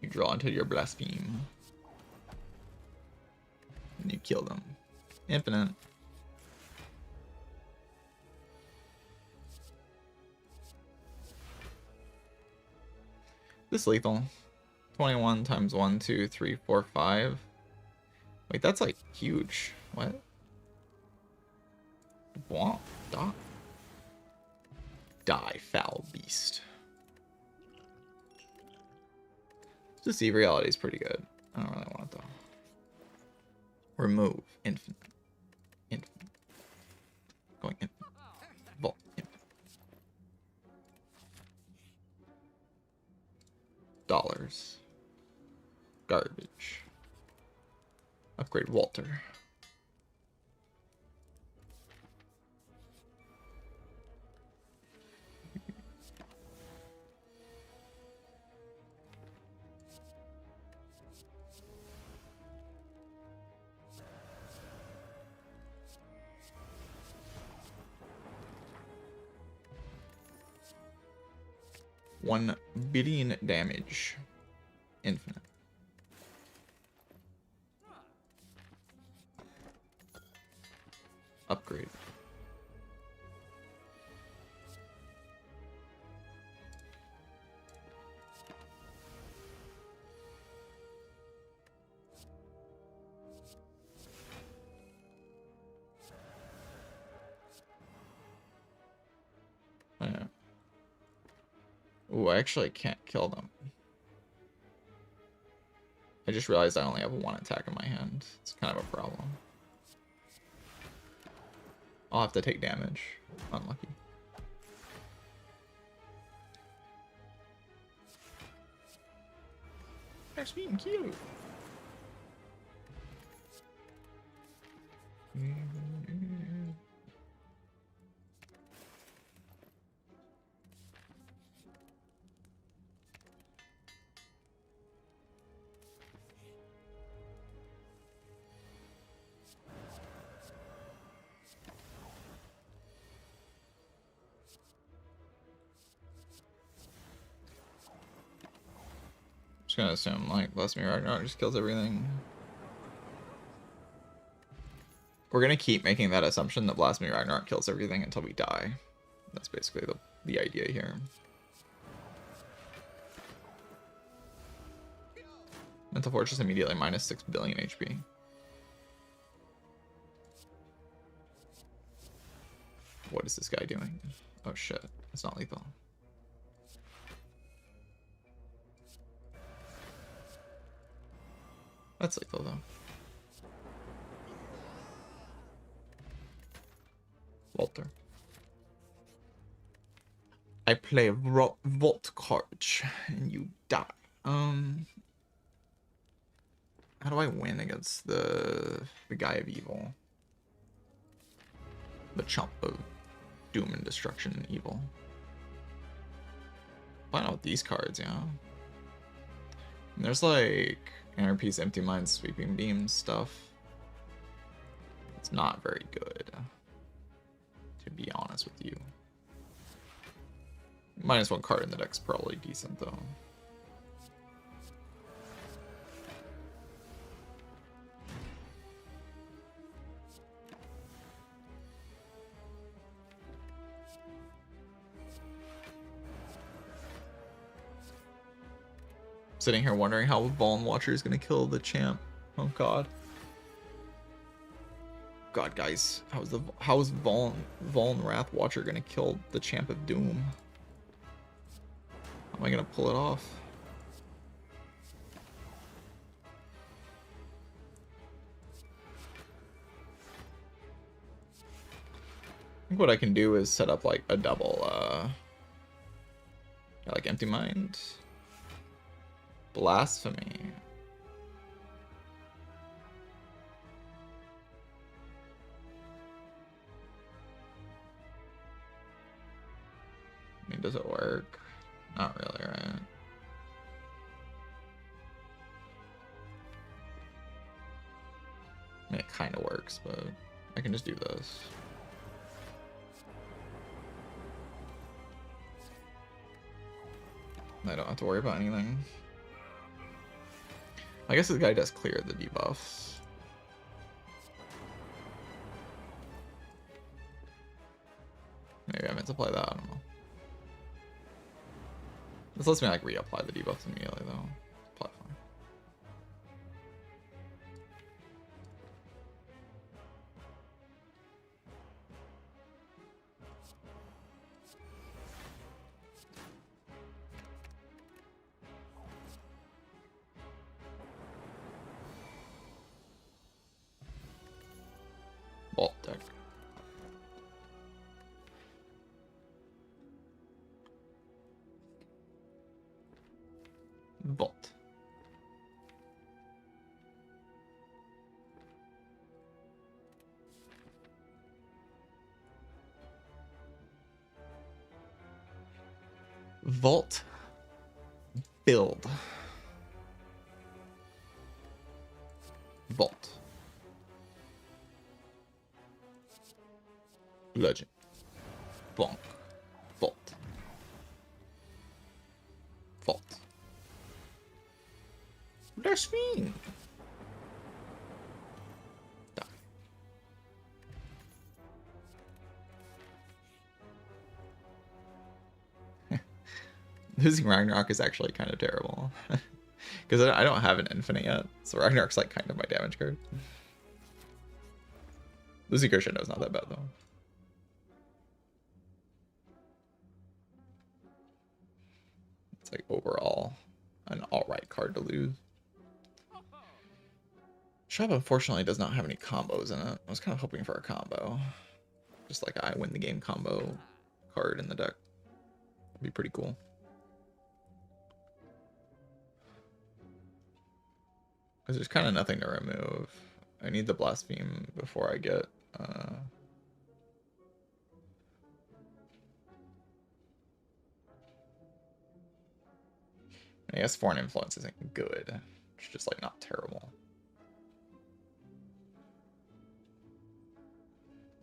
You draw until you're blaspheme. And you kill them. Infinite. This lethal. 21 times 1, 2, 3, 4, 5. Wait, that's like huge. What? Wow. Die. Die, foul beast. Deceive reality is pretty good. I don't really want it though. Remove. Infinite. Infinite. Going infinite. Vault. Infinite. Dollars. Garbage. Upgrade Walter. 1 billion damage. Infinite. Upgrade. Yeah. Ooh, I actually can't kill them. I just realized I only have 1 attack in my hand. It's kind of a problem. I'll have to take damage. Unlucky. That's being cute. Just gonna assume like Bless Me Ragnarok just kills everything. We're gonna keep making that assumption that Blast Me Ragnarok kills everything until we die. That's basically the idea here. Mental Fortress immediately minus 6 billion HP. What is this guy doing? Oh shit, it's not lethal. That's lethal though. Walter. I play Vault Cards and you die. How do I win against the guy of evil? The chump of doom and destruction and evil. Find out with these cards, yeah. And there's like Inner Peace, Empty Mind, Sweeping Beam stuff. It's not very good, to be honest with you. -1 card in the deck's probably decent though. Sitting here wondering how Vaughn Watcher is gonna kill the champ. Oh god. God, guys, how is Vaughn Wrath Watcher gonna kill the champ of Doom? How am I gonna pull it off? I think what I can do is set up like a double like Empty Mind. Blasphemy. I mean, does it work? Not really, right? I mean, it kind of works, but I can just do this. I don't have to worry about anything. I guess this guy does clear the debuffs. Maybe I meant to apply that, I don't know. This lets me like reapply the debuffs immediately though. Apply fine. Vault deck. Vault. Vault. Build. Vault. Legend. Bonk. Vault. That's mean. Die. Losing Ragnarok is actually kind of terrible. Because I don't have an infinite yet, so Ragnarok's like kind of my damage card. Losing Crescendo is not that bad though. It's like overall an alright card to lose. Shop unfortunately does not have any combos in it. I was kind of hoping for a combo. Just like I win the game combo card in the deck. That'd be pretty cool. Because there's kind of nothing to remove. I need the Blaspheme before I get... I guess Foreign Influence isn't good. It's just like not terrible.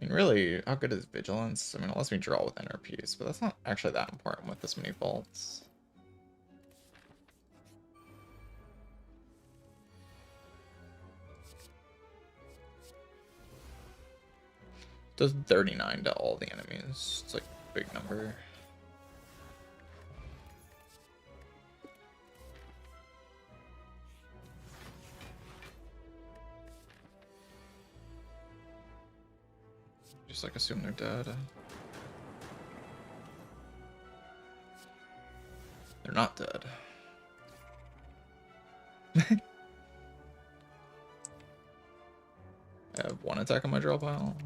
I mean, really, how good is Vigilance? I mean, it lets me draw with Inner Peace, but that's not actually that important with this many vaults. Does 39 to all the enemies. It's like a big number. Just like assume they're dead. They're not dead. I have one attack on my draw pile.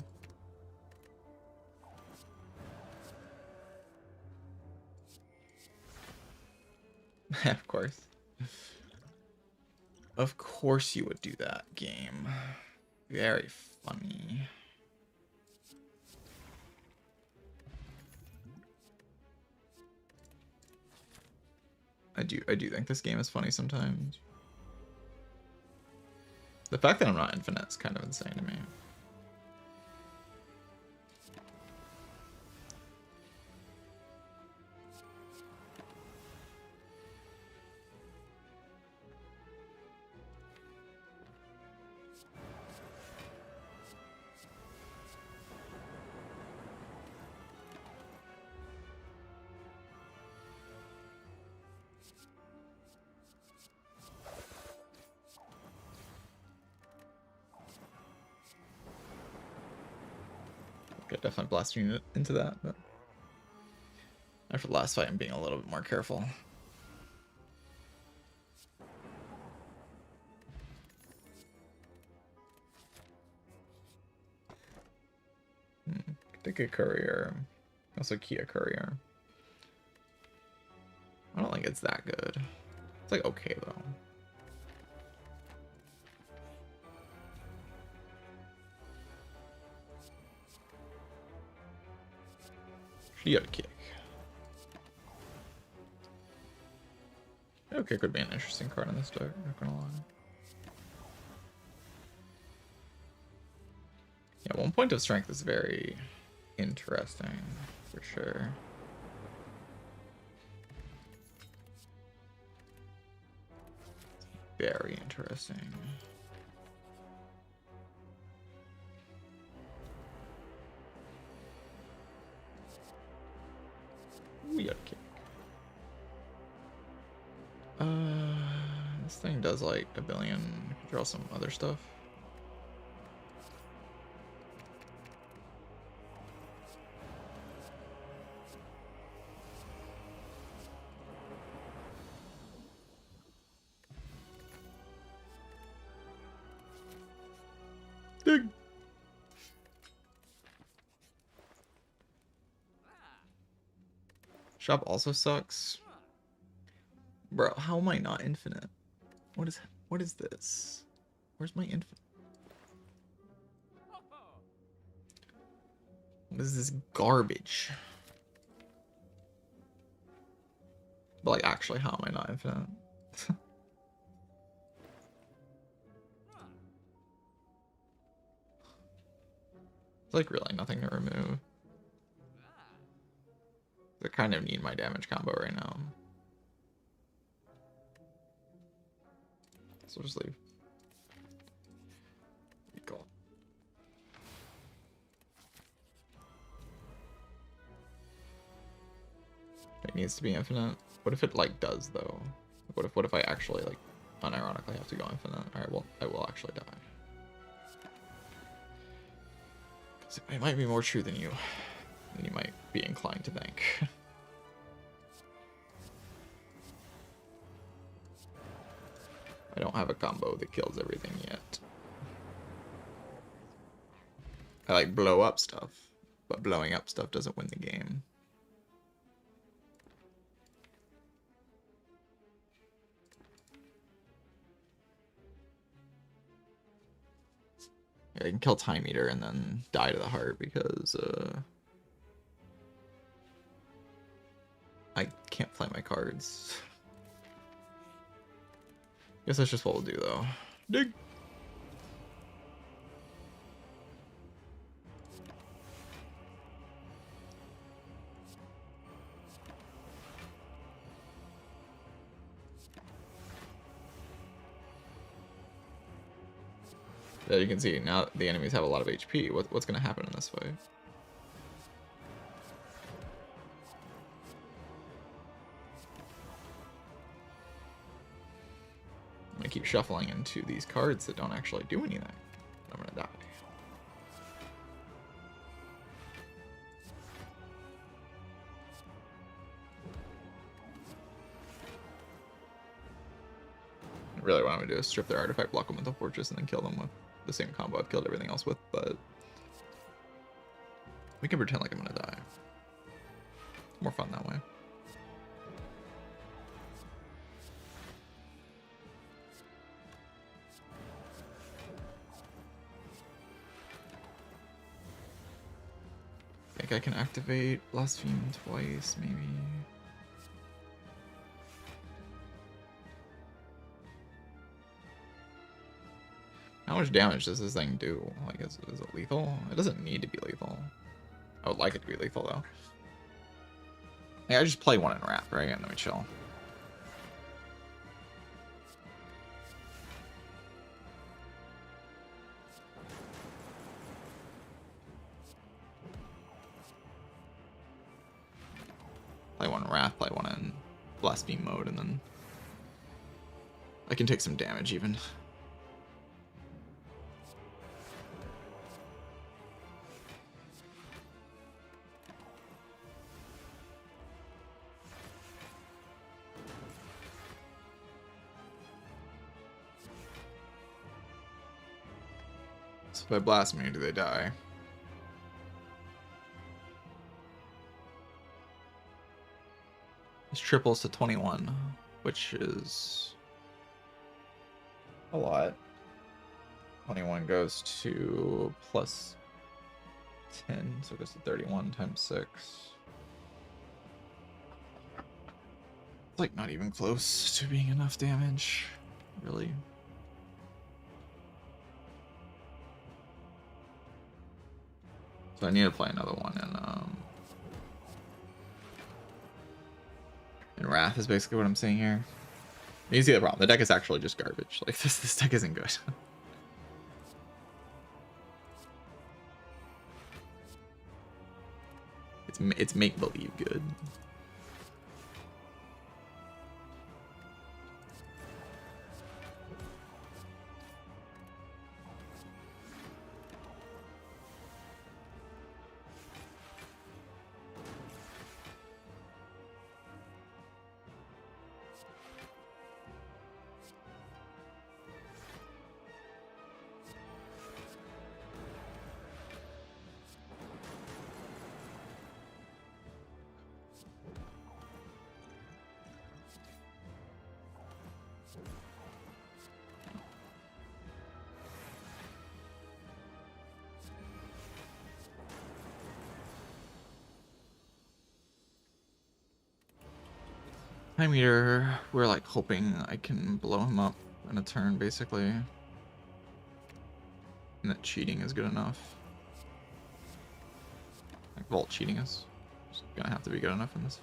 Of course. Of course you would do that, game. Very funny. I do think this game is funny sometimes. The fact that I'm not infinite is kind of insane to me. Okay, definitely blasting it into that, but after the last fight I'm being a little bit more careful. Take a courier. Also Kia courier. I don't think it's that good. It's like okay though. She got a kick. Okay, could be an interesting card in this deck, not gonna lie. Yeah, 1 point of strength is very interesting, for sure. Very interesting. We got a kick. This thing does like a billion. Draw some other stuff. Dig. Shop also sucks. Bro, how am I not infinite? What is this? Where's my infinite? What is this garbage? But like actually, how am I not infinite? It's like really nothing to remove. I kind of need my damage combo right now. So just leave. Cool. It needs to be infinite. What if it like does though? What if I actually like unironically have to go infinite? Alright, well I will actually die. Because it might be more true than you might be inclined to think. I don't have a combo that kills everything yet. I like blow up stuff, but blowing up stuff doesn't win the game. Yeah, I can kill Time Eater and then die to the heart because I can't play my cards. Guess that's just what we'll do though. Dig! Yeah, you can see now the enemies have a lot of HP. What's going to happen in this fight? I'm going to keep shuffling into these cards that don't actually do anything. I'm going to die. Really what I'm going to do is strip their artifact, block them with the fortress, and then kill them with the same combo I've killed everything else with, but we can pretend like I'm gonna die. It's more fun that way. I think I can activate Blaspheme twice, maybe. How much damage does this thing do? Like, is it lethal? It doesn't need to be lethal. I would like it to be lethal, though. Yeah, I just play one in Wrath, right? And then we chill. Play one in Wrath, play one in Blaspheme mode, and then I can take some damage, even. If I blast me, do they die? This triples to 21, which is a lot. 21 goes to plus 10, so it goes to 31 times 6. It's like not even close to being enough damage, really. So I need to play another one, and Wrath is basically what I'm saying here. You see the problem. The deck is actually just garbage. Like this deck isn't good. it's make believe good. Time Eater, we're like hoping I can blow him up in a turn, basically. And that cheating is good enough. Like Vault cheating is gonna have to be good enough in this.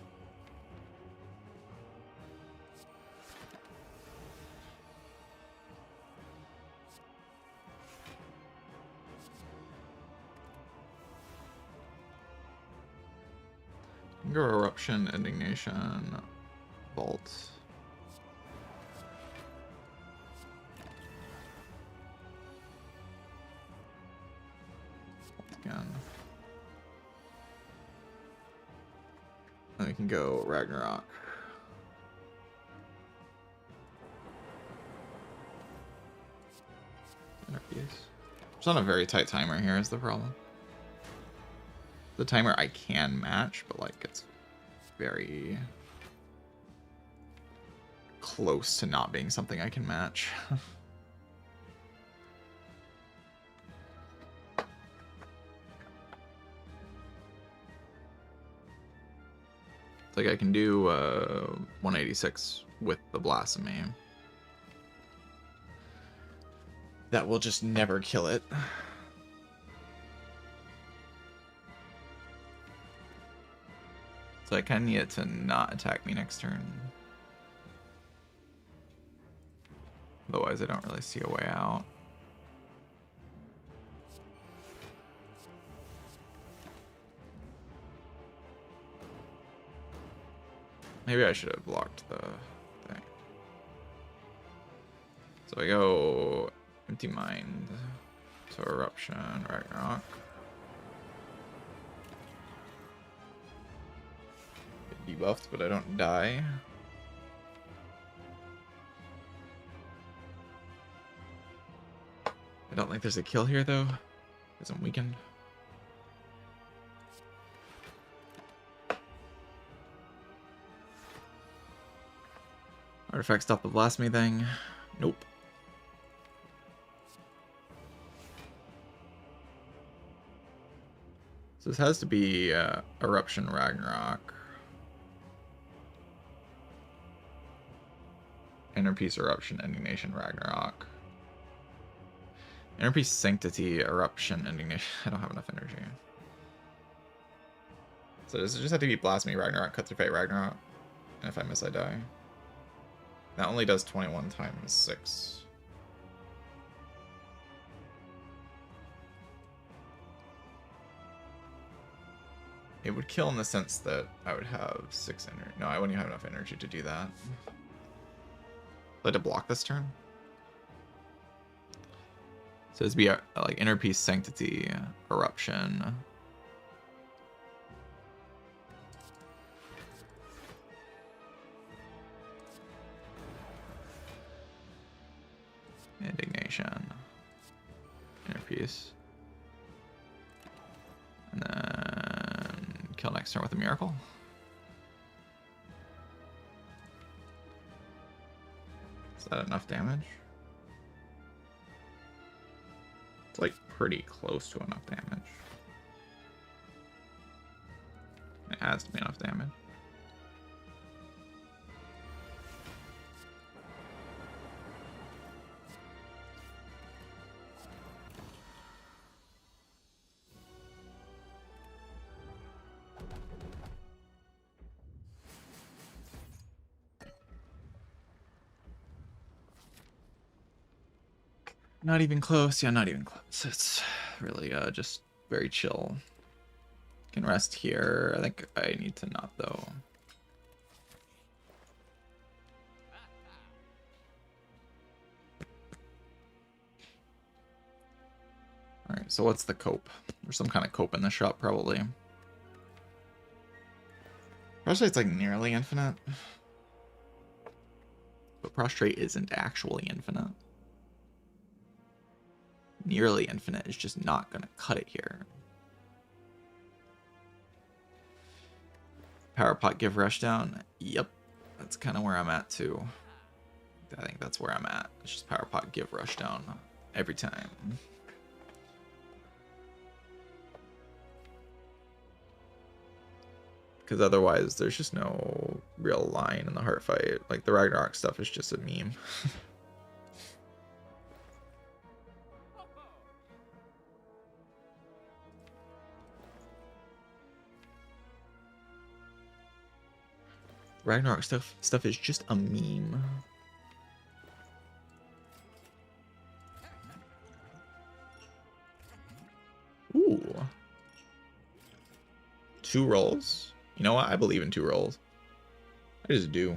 Go Eruption, Indignation, Vault. Again. Then we can go Ragnarok. It's on a very tight timer here is the problem. The timer I can match, but like it's very close to not being something I can match. It's like I can do 186 with the Blasphemy. That will just never kill it. So I kind of need it to not attack me next turn. Otherwise, I don't really see a way out. Maybe I should have blocked the thing. So I go Empty Mind to Eruption, Ragnarok. Get debuffed, but I don't die. I don't think there's a kill here though, because I'm weakened. Artifact stop the Blasphemy thing. Nope. So this has to be Eruption Ragnarok. Inner Peace Eruption Indignation Ragnarok. Inner Peace Sanctity Eruption Indignation. I don't have enough energy. So does it just have to be Blasphemy Ragnarok, Cut Through Fate Ragnarok? And if I miss, I die. That only does 21 times 6. It would kill in the sense that I would have 6 energy. No, I wouldn't even have enough energy to do that. Let to block this turn. So this would be like Inner Peace Sanctity Eruption. Indignation. Inner Peace. And then kill next turn with a Miracle. Is that enough damage? It's like pretty close to enough damage. It has to be enough damage. Not even close. Yeah, not even close. It's really just very chill. Can rest here. I think I need to not though. Alright, so what's the cope? There's some kind of cope in the shop probably. Prostrate's like nearly infinite. But Prostrate isn't actually infinite. Nearly infinite is just not going to cut it here. Power Pot give Rushdown. Yep. That's kind of where I'm at too. I think that's where I'm at. It's just Power Pot give Rushdown every time. Because otherwise there's just no real line in the heart fight. Like the Ragnarok stuff is just a meme. Ragnarok stuff is just a meme. Ooh. 2 rolls? You know what? I believe in 2 rolls. I just do.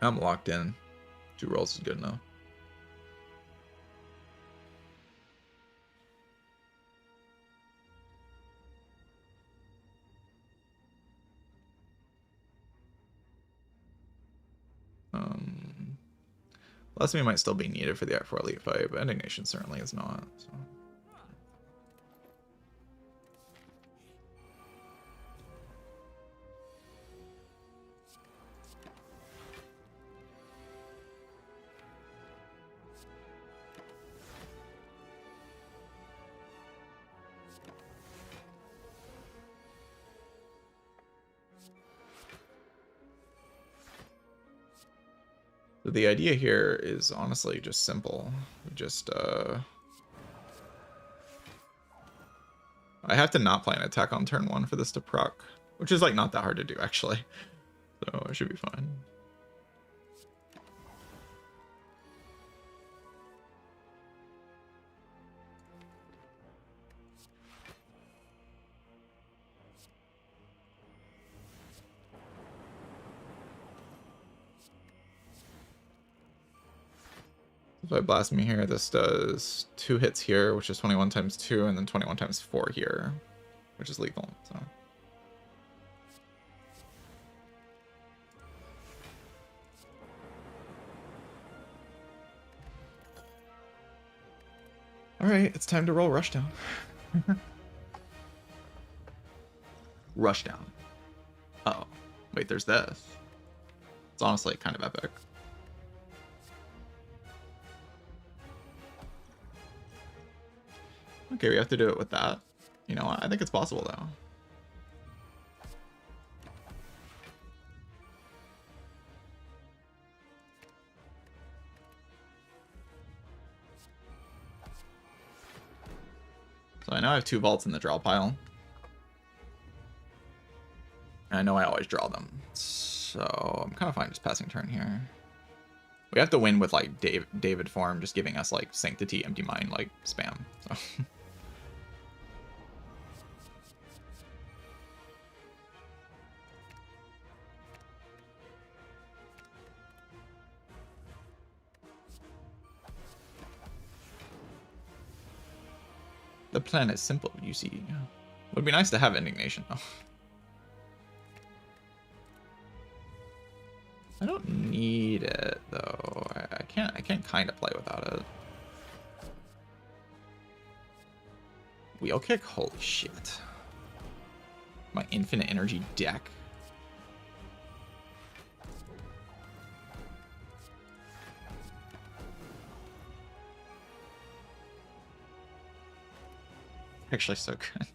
I'm locked in. 2 rolls is good enough. Blasphemy might still be needed for the Act 4 Elite fight, but Indignation certainly is not. So. So the idea here is honestly just simple. Just, I have to not play an attack on turn 1 for this to proc, which is like not that hard to do actually. So it should be fine. If I blast me here, this does 2 hits here, which is 21 times 2, and then 21 times 4 here, which is lethal. So. All right, it's time to roll Rushdown. Rushdown. Uh-oh. Wait, there's this. It's honestly kind of epic. Okay, we have to do it with that. You know, I think it's possible though. So I know I have 2 vaults in the draw pile. And I know I always draw them. So I'm kind of fine just passing turn here. We have to win with like David form just giving us like Sanctity, Empty Mind, like spam. So. The plan is simple, you see. Would be nice to have Indignation though. I don't need it though. I can't kind of play without it. Wheel kick? Holy shit. My infinite energy deck. Actually so good.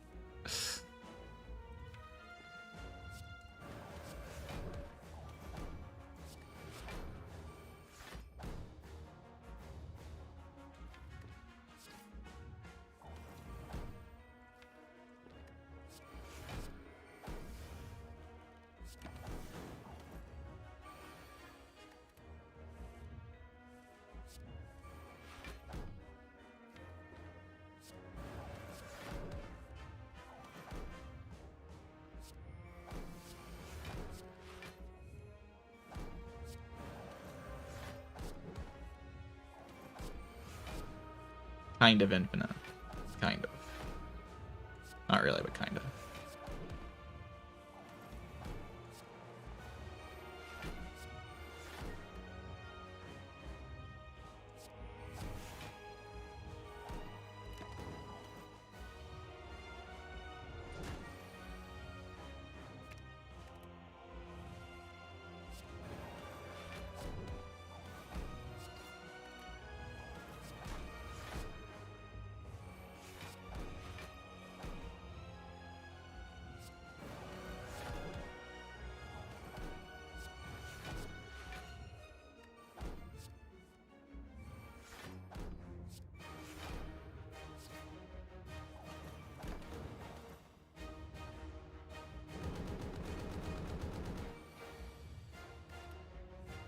Kind of infinite. Kind of. Not really, but kind of.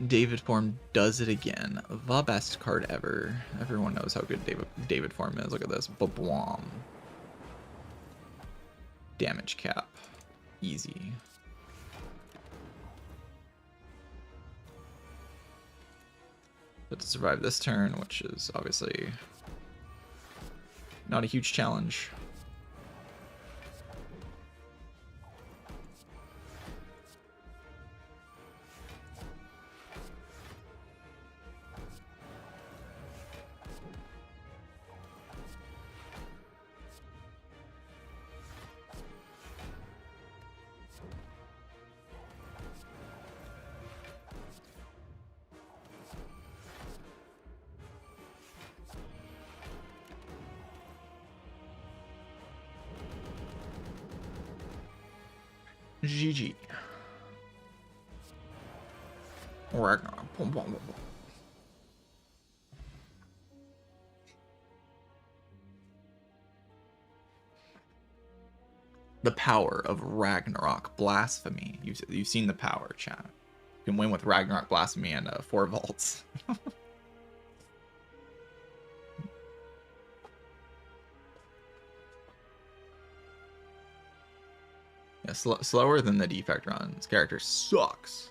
David form does it again. The best card ever. Everyone knows how good David form is. Look at this. Ba-bwom. Damage cap. easy. But to survive this turn, which is obviously not a huge challenge. GG. Ragnarok. The power of Ragnarok Blasphemy. You've seen the power, chat. You can win with Ragnarok Blasphemy and 4 vaults. Yeah, slower than the Defect run. This character sucks.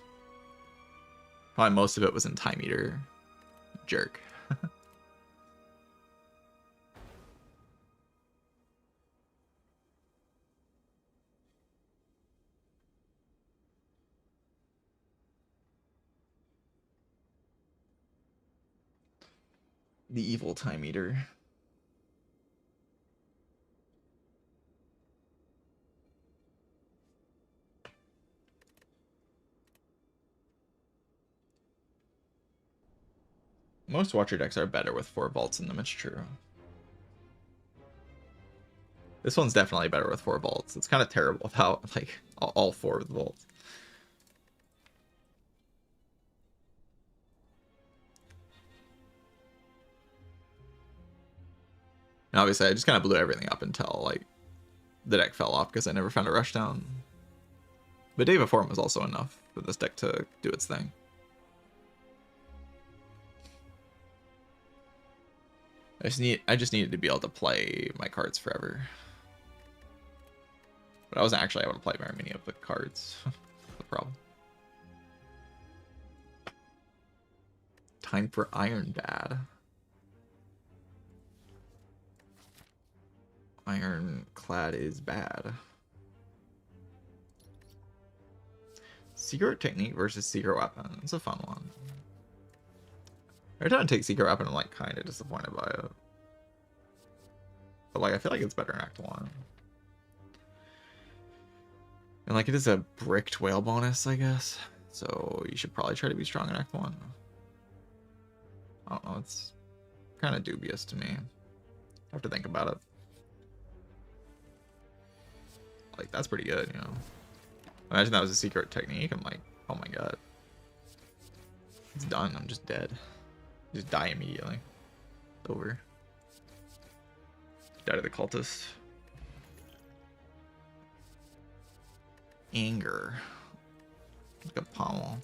Probably most of it was in Time Eater. Jerk. The evil Time Eater. Most Watcher decks are better with 4 vaults in them, it's true. This one's definitely better with 4 vaults. It's kind of terrible without, like, all 4 of the vaults. And obviously, I just kind of blew everything up until, like, the deck fell off because I never found a rushdown. But Day Before was also enough for this deck to do its thing. I just needed to be able to play my cards forever. But I wasn't actually able to play very many of the cards. The problem. Time for Ironclad. Ironclad is bad. Secret Technique versus Secret Weapon. It's a fun one. Every time I take Secret Weapon, I'm like kind of disappointed by it. But like I feel like it's better in Act 1. And like it is a bricked whale bonus, I guess. So you should probably try to be strong in Act 1. I don't know, it's kind of dubious to me. I have to think about it. Like that's pretty good, you know. Imagine that was a Secret Technique. I'm like, oh my god. It's done, I'm just dead. Just die immediately. It's over. Die to the cultist. Anger. Like a pommel.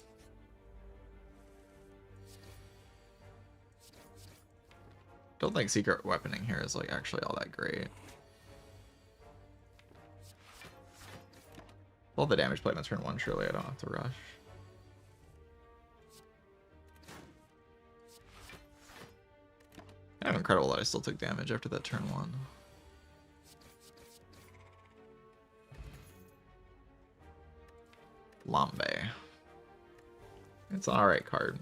Don't think Secret Weaponing here is like actually all that great. All the damage played on turn 1, surely I don't have to rush. Kind of incredible that I still took damage after that turn 1. Lambe. It's an alright card.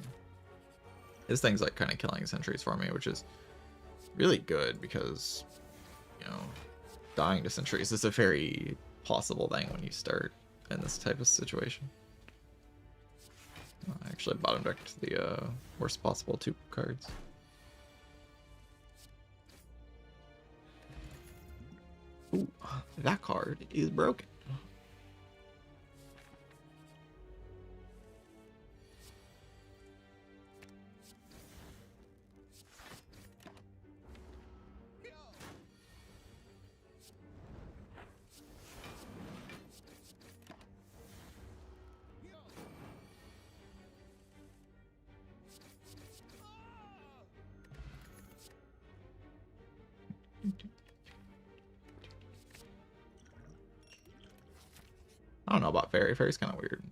This thing's like kind of killing sentries for me, which is really good because, you know, dying to sentries is a very possible thing when you start in this type of situation. I actually bottom decked the worst possible 2 cards. Ooh, that card is broken. know about Fairy. Fairy's kind of weird.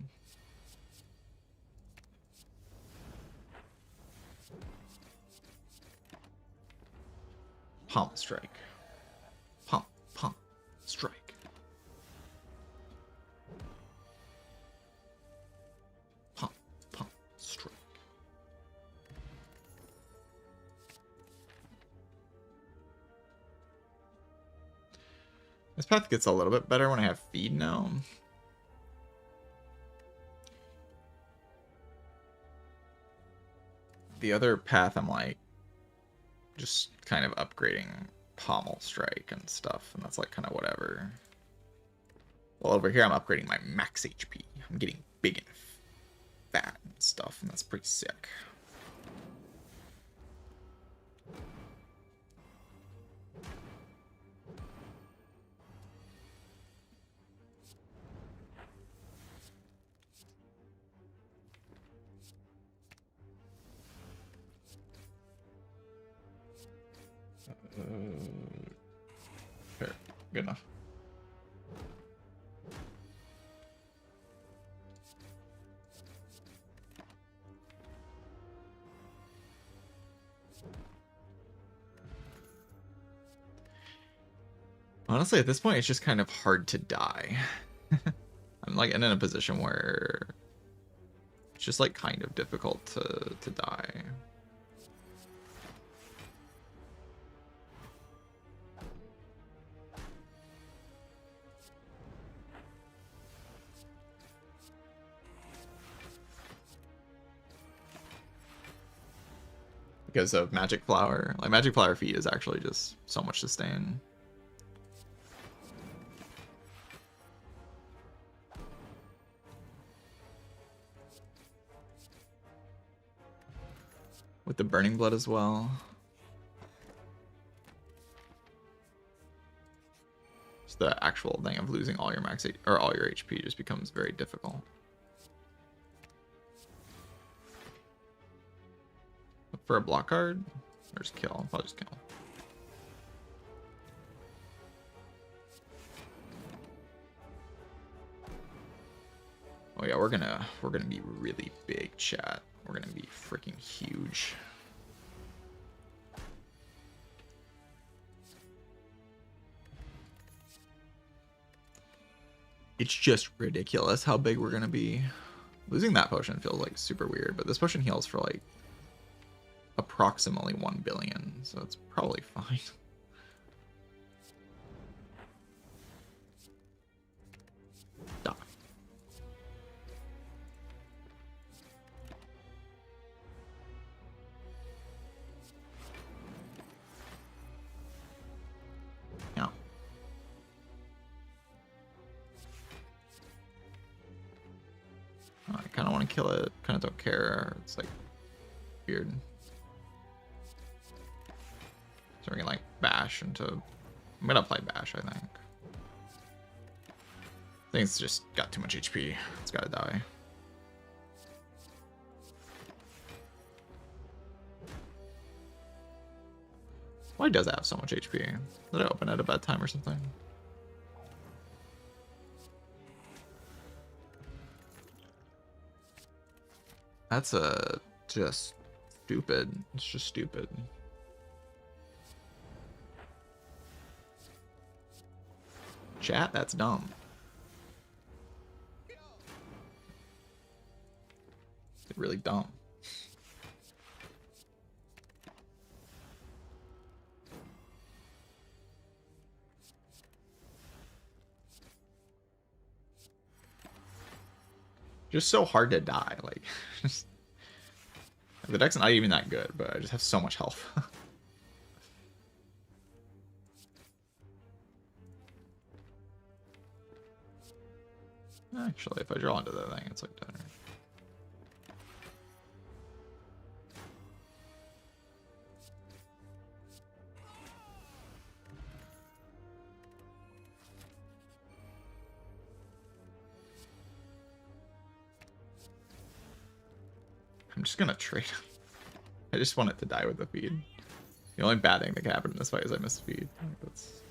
Pump strike. Pump strike. Pump strike. This path gets a little bit better when I have feed now. The other path I'm like just kind of upgrading pommel strike and stuff, and that's like kind of whatever. Well, over here I'm upgrading my max HP. I'm getting big and fat and stuff, and that's pretty sick. Fair. Good enough. Honestly, at this point, it's just kind of hard to die. I'm like in a position where it's just like kind of difficult to die. Because of Magic Flower. Like, Magic Flower feed is actually just so much sustain. With the Burning Blood as well. Just the actual thing of losing all your max or all your HP just becomes very difficult. For a block card? Or just kill? I'll just kill. Oh yeah, we're gonna be really big, chat. We're gonna be freaking huge. It's just ridiculous how big we're gonna be. Losing that potion feels like super weird, but this potion heals for like approximately 1 billion, so it's probably fine. Die. Yeah. I kind of want to kill it, kind of don't care. It's like weird. So we're gonna like bash into. I'm gonna play bash, I think. I think it's just got too much HP. It's gotta die. Why does it have so much HP? Did I open at a bad time or something? That's just stupid. It's just stupid. Chat, that's dumb. It's really dumb. Just so hard to die. Like, just, the deck's not even that good, but I just have so much health. Actually, if I draw into that thing, it's like better. I'm just gonna trade. I just want it to die with the feed. The only bad thing that can happen in this fight is I miss feed. That's...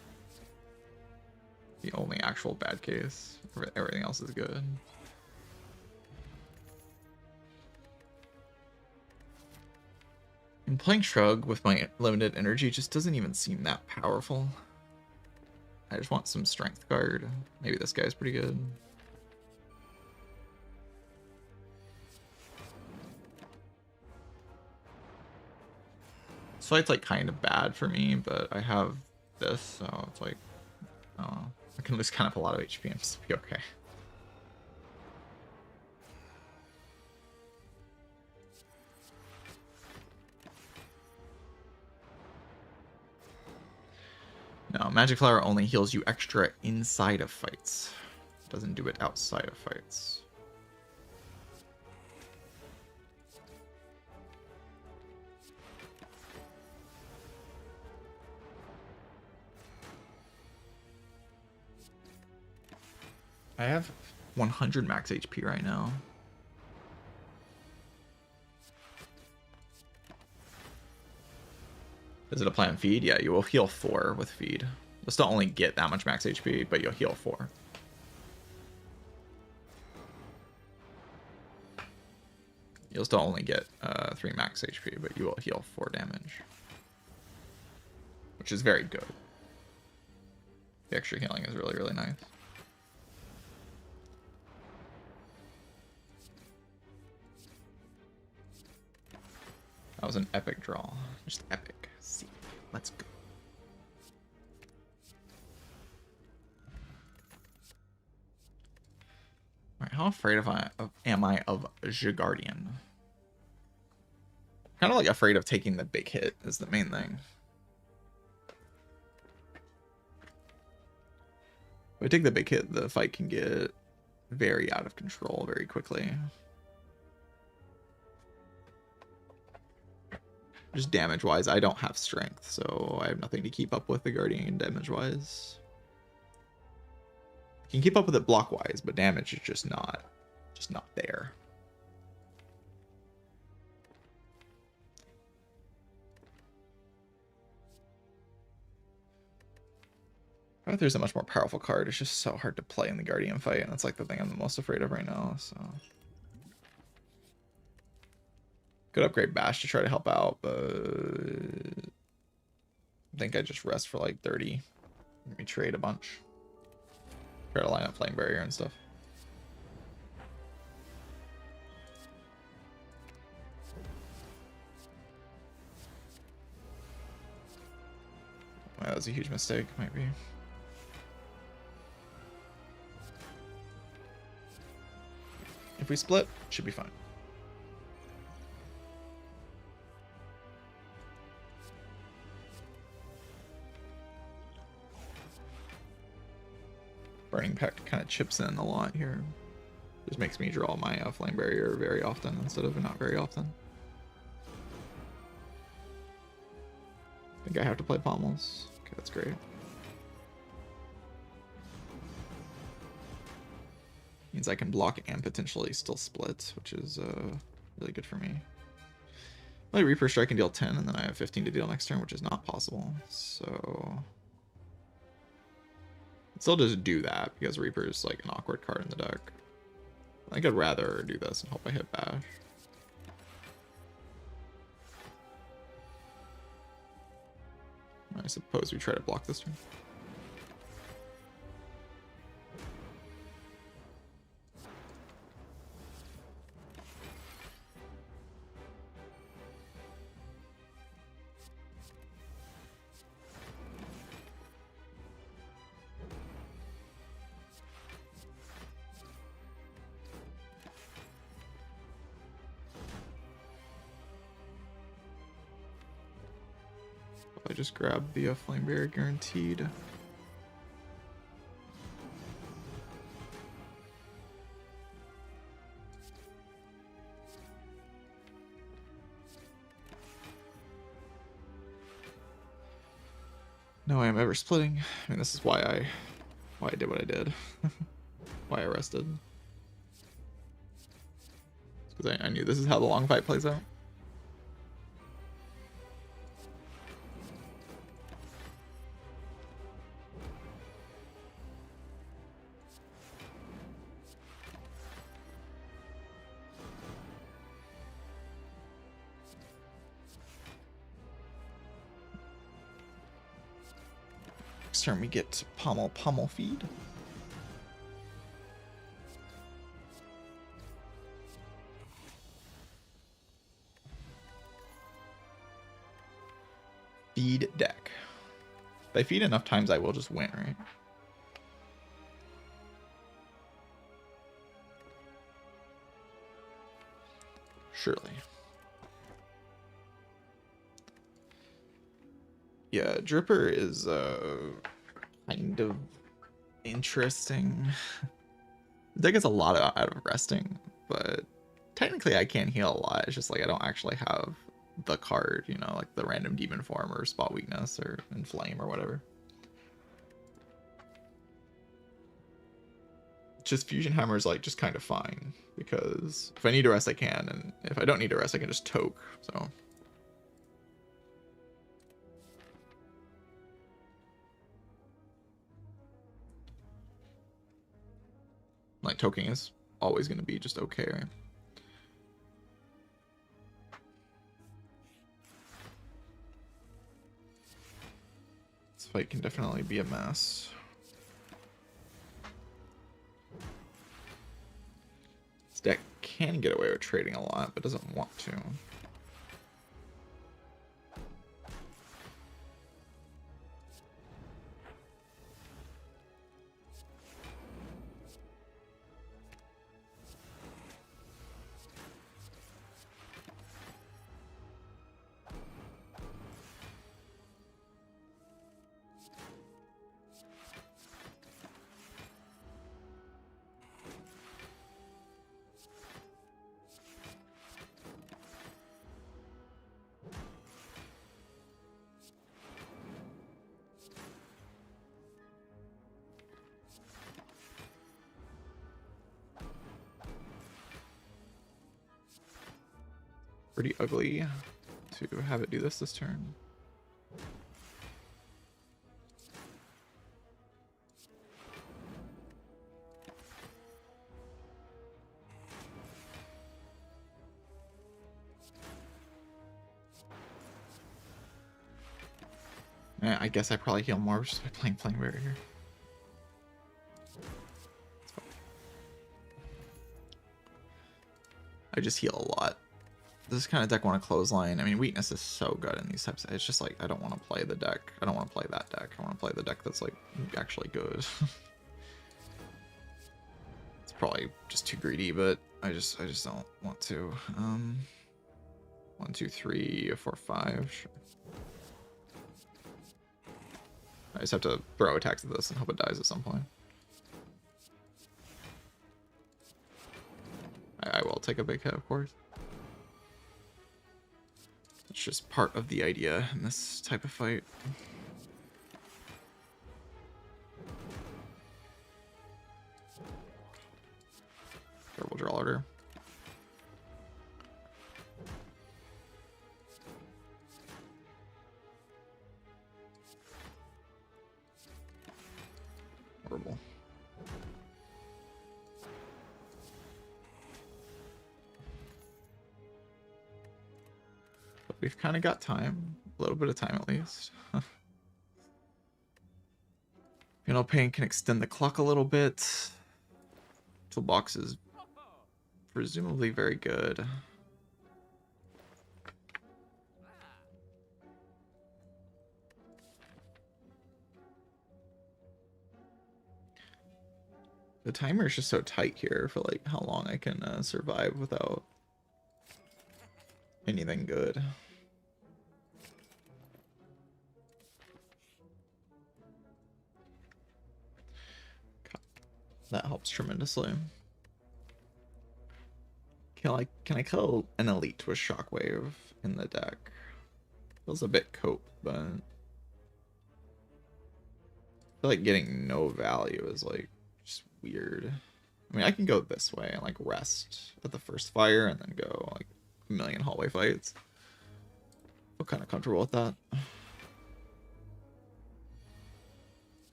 The only actual bad case. Everything else is good. And playing Shrug with my limited energy just doesn't even seem that powerful. I just want some strength guard. Maybe this guy's pretty good. So it's like kind of bad for me, but I have this, so it's like, I don't know. I can lose kind of a lot of HP and just be okay. No, Magic Flower only heals you extra inside of fights. Doesn't do it outside of fights. I have 100 max HP right now. Is it a planned feed? Yeah, you will heal 4 with feed. You'll still only get that much max HP, but you'll heal 4. You'll still only get 3 max HP, but you will heal 4 damage. Which is very good. The extra healing is really, really nice. That was an epic draw. Just epic. See, let's go. Alright, how afraid am I of Jagardian? Kind of like afraid of taking the big hit is the main thing. If I take the big hit, the fight can get very out of control very quickly. Just damage-wise, I don't have strength, so I have nothing to keep up with the Guardian damage-wise. I can keep up with it block-wise, but damage is just not there. Arthur's a much more powerful card. It's just so hard to play in the Guardian fight, and that's like the thing I'm the most afraid of right now, so... Could upgrade Bash to try to help out, but I think I just rest for like 30. Maybe trade a bunch. Try to line up Flame Barrier and stuff. Wow, that was a huge mistake, might be. If we split, should be fine. Burning Pact kind of chips in a lot here. Just makes me draw my Flame Barrier very often instead of not very often. I think I have to play Pommels. Okay, that's great. Means I can block and potentially still split, which is really good for me. My Reaper Strike can deal 10, and then I have 15 to deal next turn, which is not possible. So... still just do that because Reaper is like an awkward card in the deck. I think I'd rather do this and hope I hit Bash. I suppose we try to block this turn. I just grabbed the Flame Barrier guaranteed. No way I'm ever splitting. I mean, this is why I did what I did. Why I rested. Because I knew this is how the long fight plays out. Next turn we get Pummel Feed. Feed deck. If I feed enough times, I will just win, right? Surely. Yeah, Dripper is kind of interesting. The deck gets a lot out of resting, but technically I can heal a lot. It's just like I don't actually have the card, you know, like the random demon form or spot weakness or inflame or whatever. Just fusion hammer is like just kind of fine because if I need to rest I can, and if I don't need to rest I can just toke. So like toking is always going to be just okay, right? This fight can definitely be a mess. This deck can get away with trading a lot, but doesn't want to. Pretty ugly to have it do this turn. I guess I probably heal more just by playing Flame Barrier. I just heal a lot. This kind of deck want to clothesline. I mean, weakness is so good in these types. It's just like I don't want to play the deck. I don't want to play that deck. I want to play the deck that's like actually good. It's probably just too greedy, but I just don't want to. 1, 2, 3, 4, 5. Sure. I just have to throw attacks at this and hope it dies at some point. I will take a big hit, of course. It's just part of the idea in this type of fight. Terrible draw order. Horrible. But we've kind of got time. A little bit of time at least. Penal Pain can extend the clock a little bit. Toolbox is presumably very good. The timer is just so tight here for like how long I can survive without anything good. That helps tremendously. Can I kill an elite with Shockwave in the deck? Feels a bit cope, but I feel like getting no value is like just weird. I mean, I can go this way and like rest at the first fire and then go like a million hallway fights. Feel kind of comfortable with that.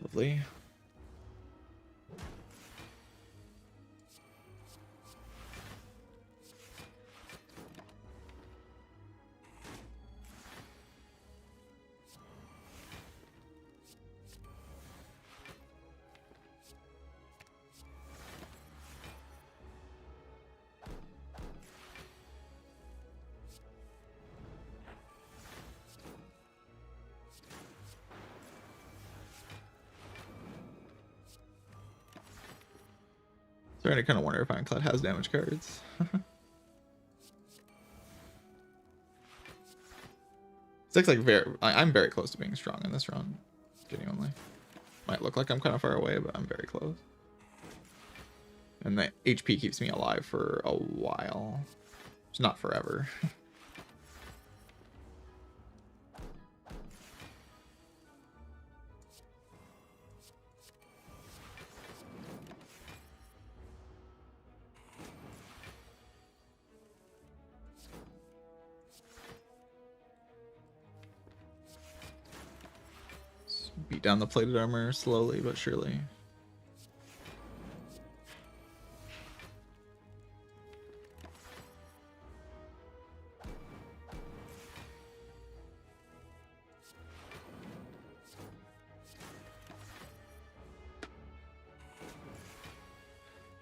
Lovely. Starting to kind of wonder if Ironclad has damage cards. It's like I'm very close to being strong in this run. Genuinely. Might look like I'm kind of far away, but I'm very close. And the HP keeps me alive for a while. It's not forever. Beat down the plated armor slowly but surely.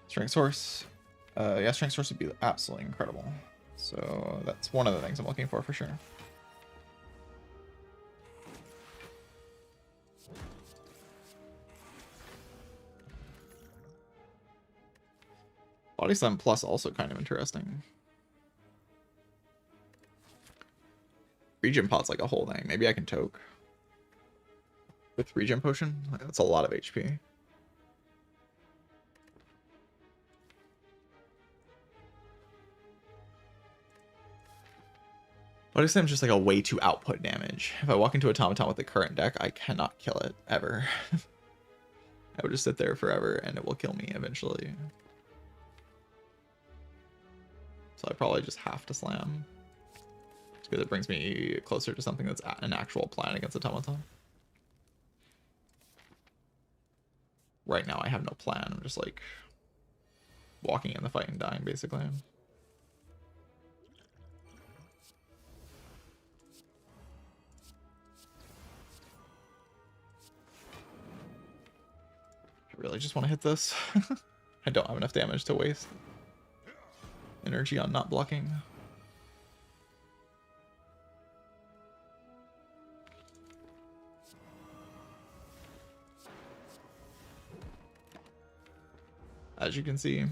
Strength source. Yeah, strength source would be absolutely incredible. So that's one of the things I'm looking for sure. Body Slam Plus also kind of interesting. Regen Pot's like a whole thing. Maybe I can toke. With Regen Potion? Like, that's a lot of HP. Body Slam's just like a way to output damage. If I walk into Automaton with the current deck, I cannot kill it, ever. I would just sit there forever and it will kill me eventually. So I probably just have to slam. Because it brings me closer to something that's an actual plan against Automaton. Right now I have no plan. I'm just like walking in the fight and dying basically. I really just want to hit this. I don't have enough damage to waste energy on not blocking. As you can see.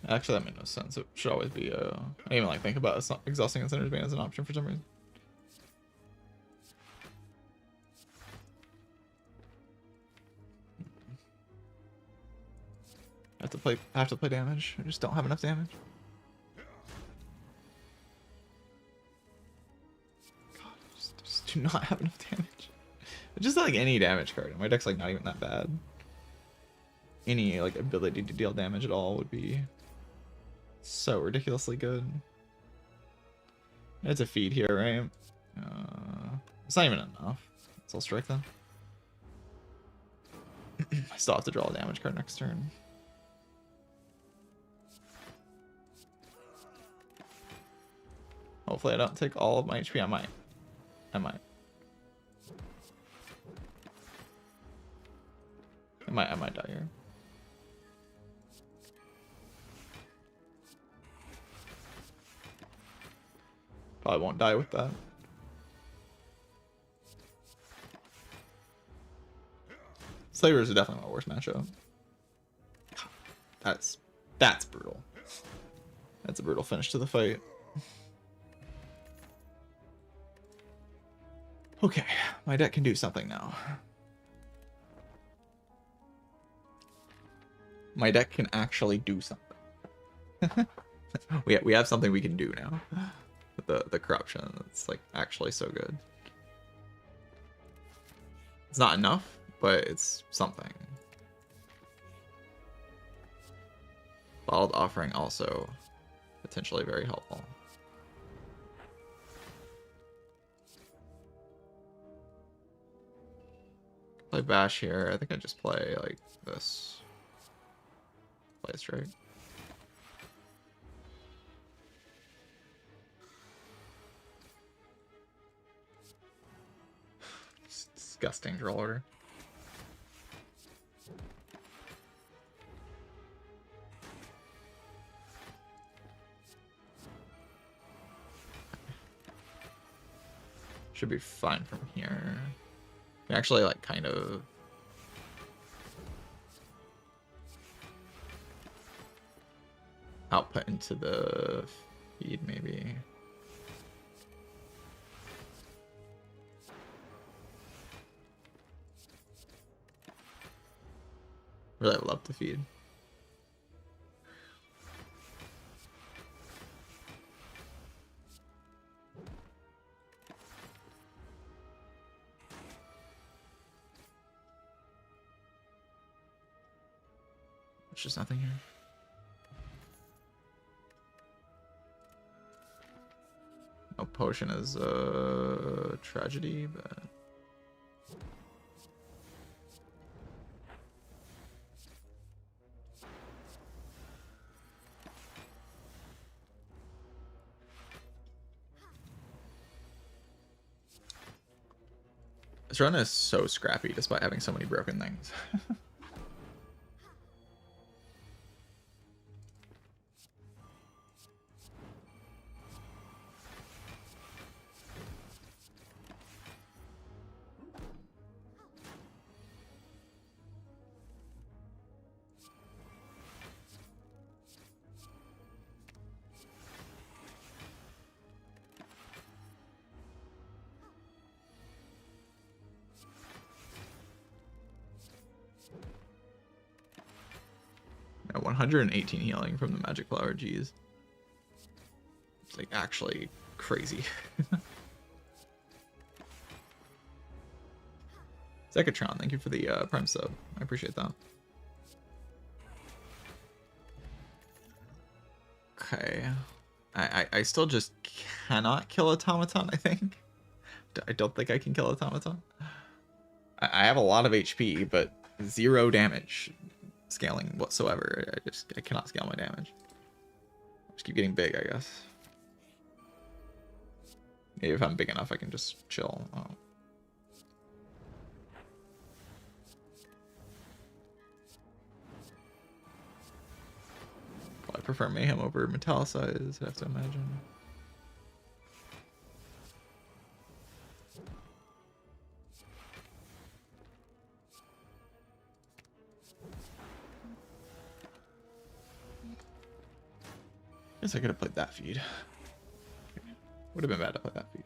Actually, that made no sense. It should always be, I didn't even like think about exhausting its energy as an option for some reason. I have to play damage. I just don't have enough damage. God, I just do not have enough damage. Just like any damage card. My deck's like not even that bad. Any like ability to deal damage at all would be so ridiculously good. It's a feed here, right? It's not even enough. So I'll strike then. I still have to draw a damage card next turn. Hopefully I don't take all of my HP. I might. I might die here. Probably won't die with that. Slavers are definitely my worst matchup. That's brutal. That's a brutal finish to the fight. Okay, my deck can do something now. My deck can actually do something. we have something we can do now. The corruption, it's like actually so good. It's not enough, but it's something. Bottled Offering also potentially very helpful. Play Bash here. I think I just play like this. play a strike. It's disgusting draw order. Should be fine from here. Can actually like kind of output into the feed maybe. Really love the feed. There's just nothing here. No potion is a tragedy, but this run is so scrappy despite having so many broken things. Yeah, 118 healing from the magic flower, geez. It's like actually crazy. Zekatron, thank you for the prime sub. I appreciate that. Okay. I still just cannot kill Automaton, I think. I don't think I can kill Automaton. I have a lot of HP, but 0 damage scaling whatsoever. I cannot scale my damage. Just keep getting big, I guess. Maybe if I'm big enough, I can just chill. Oh. I prefer Mayhem over Metallicize, I have to imagine. Guess I could have played that feed. Would have been bad to play that feed.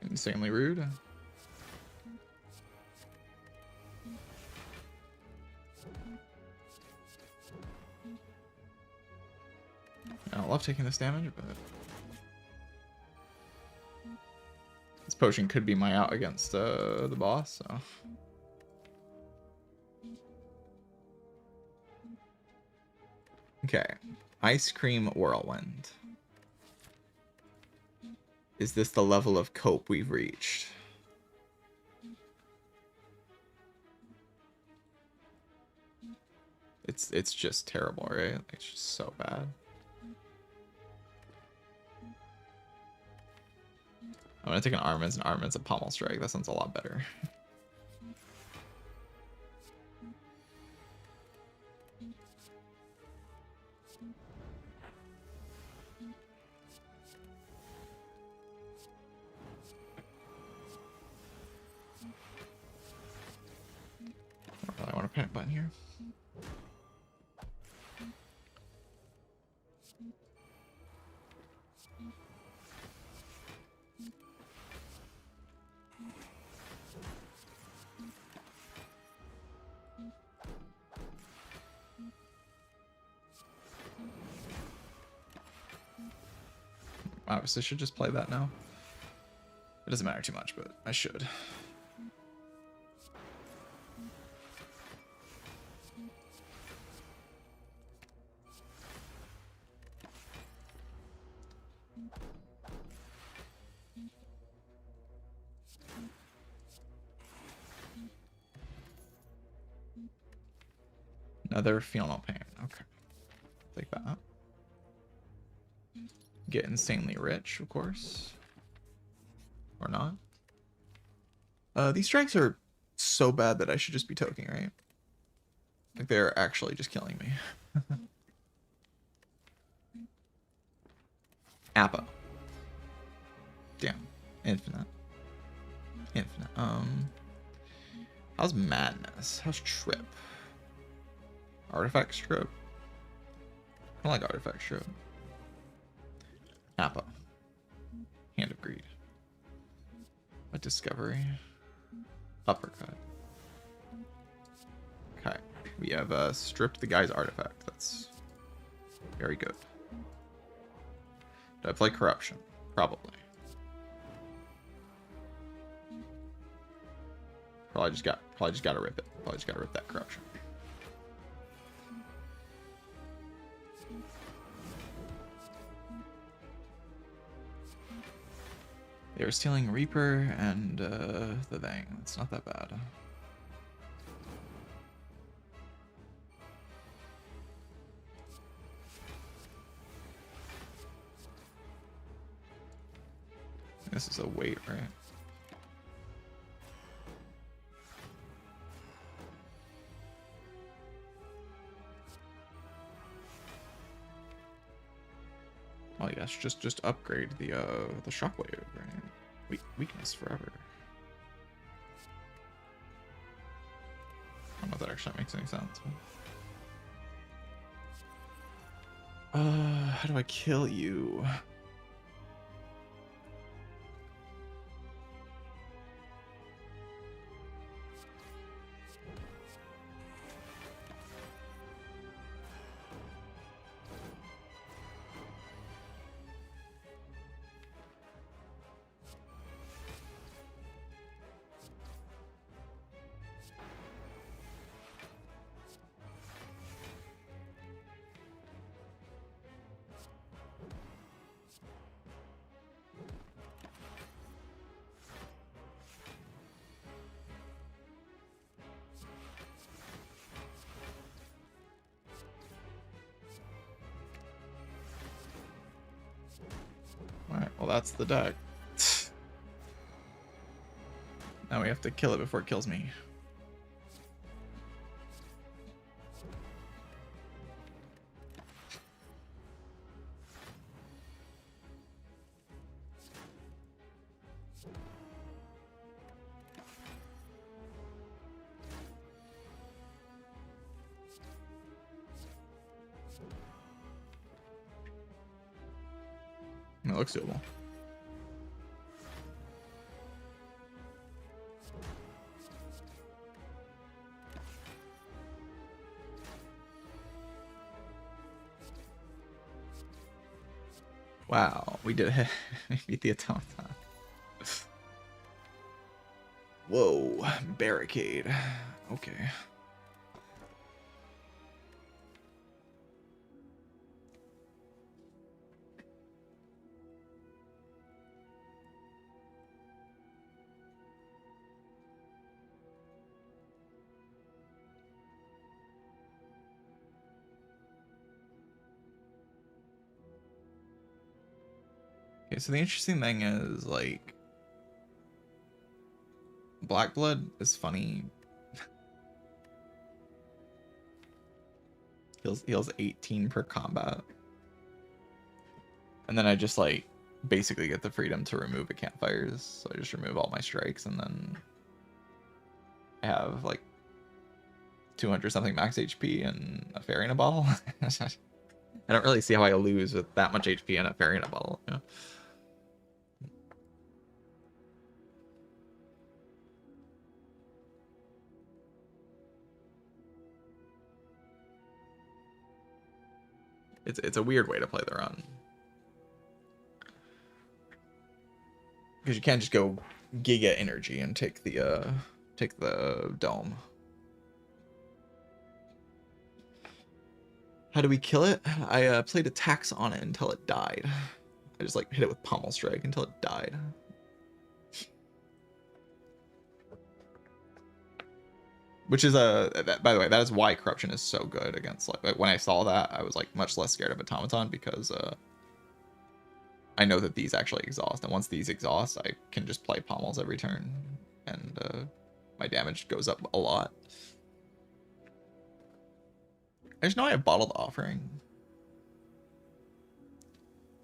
Insanely rude. I don't love taking this damage, but this potion could be my out against the boss, so. Okay, Ice Cream Whirlwind. Is this the level of cope we've reached? It's just terrible, right? It's just so bad. I'm gonna take an Armin's, and Armin's a Pommel Strike. That sounds a lot better. I want a panic button here. Obviously, should just play that now. It doesn't matter too much, but I should. Another Feel No Pain. Okay. Take that. Get insanely rich, of course. Or not. These strikes are so bad that I should just be toking, right? Like they're actually just killing me. Appa. Damn. Infinite. Infinite. How's Madness? How's Trip? Artifact Strip? I don't like Artifact Strip. Appa. Hand of Greed. A Discovery. Uppercut. Okay. We have stripped the guy's artifact. That's very good. Did I play Corruption? Probably. Probably just gotta rip it. Probably just gotta rip that Corruption. They were stealing Reaper and the thing. It's not that bad. This is a wait, right? Oh yes, just upgrade the shockwave, right? Weakness forever. I don't know if that actually makes any sense. But... how do I kill you? Alright, well that's the deck. Now we have to kill it before it kills me. It looks doable. Wow, we did it. We beat the Automaton. Whoa, barricade. Okay. Okay, so the interesting thing is, like, Black Blood is funny. heals 18 per combat. And then I just, like, basically get the freedom to remove the campfires. So I just remove all my strikes, and then I have, like, 200 something max HP and a fairy in a bottle. I don't really see how I lose with that much HP and a fairy in a bottle. You know? It's a weird way to play the run. Because you can't just go Giga Energy and take the dome. How do we kill it? I played attacks on it until it died. I just like hit it with Pommel Strike until it died. Which is by the way, that is why corruption is so good against like when I saw that, I was like much less scared of Automaton because I know that these actually exhaust, and once these exhaust, I can just play pommels every turn, and my damage goes up a lot. I just know I have Bottled Offering,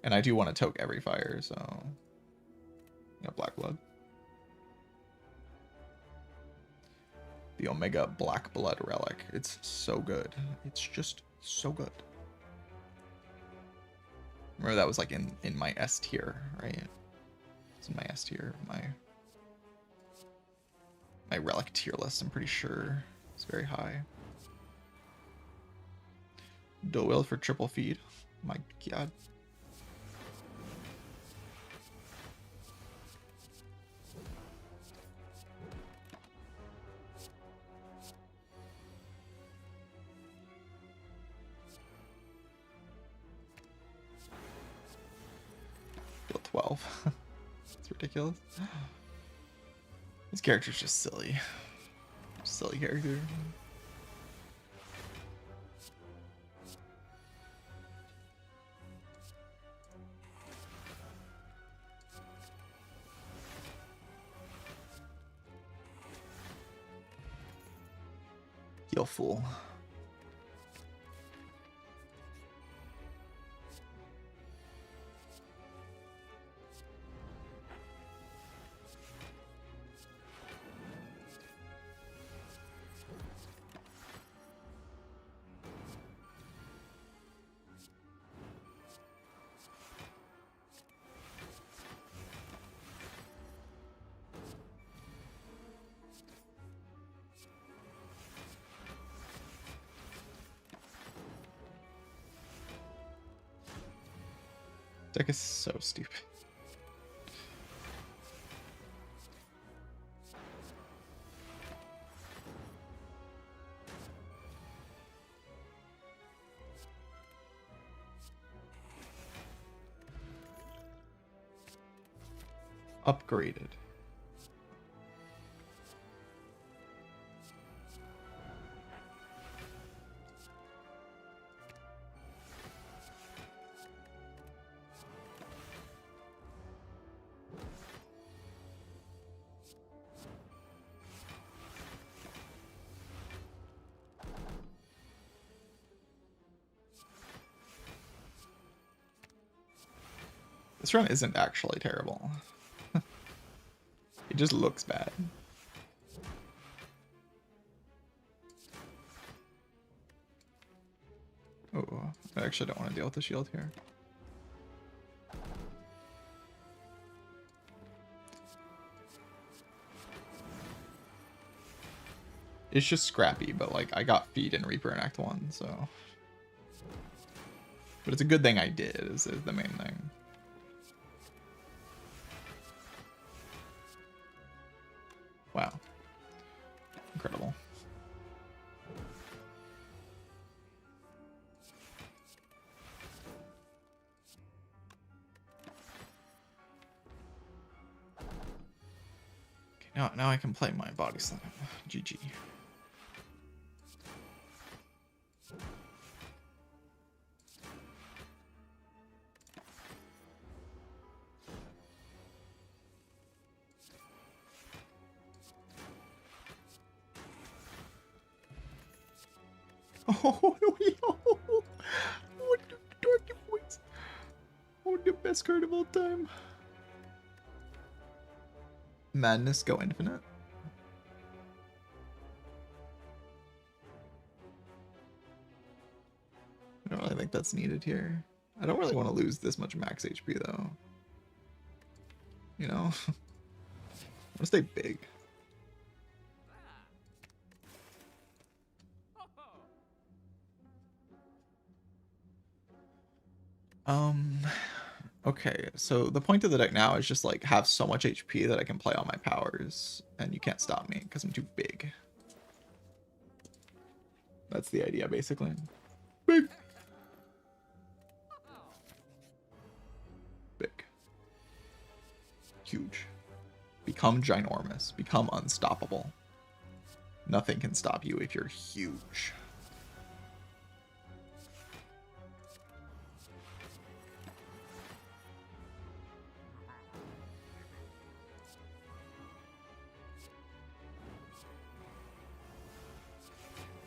and I do want to toke every fire, so yeah, Black Blood. The Omega Black Blood Relic. It's so good. It's just so good. Remember that was like in my S tier, right? It's in my S tier. My Relic tier list, I'm pretty sure. It's very high. Dual Wield for triple feed. My god. Deal 12. It's ridiculous. This character's just silly. Silly character. Heal Fool. Deck is so stupid. Upgraded. This run isn't actually terrible. It just looks bad. Oh, I actually don't want to deal with the shield here. It's just scrappy, but like I got feed in Reaper in Act 1, so. But it's a good thing I did, is the main thing. Wow. Incredible. Okay, now I can play my body slam. GG. Oh, what the dark voice? Oh, the best card of all time. Madness go infinite. I don't really think that's needed here. I don't really want to lose this much max HP though. You know? I want to stay big. Okay, so the point of the deck now is just like have so much HP that I can play all my powers and you can't stop me because I'm too big. That's the idea basically. Big. Big. Huge. Become ginormous. Become unstoppable. Nothing can stop you if you're huge.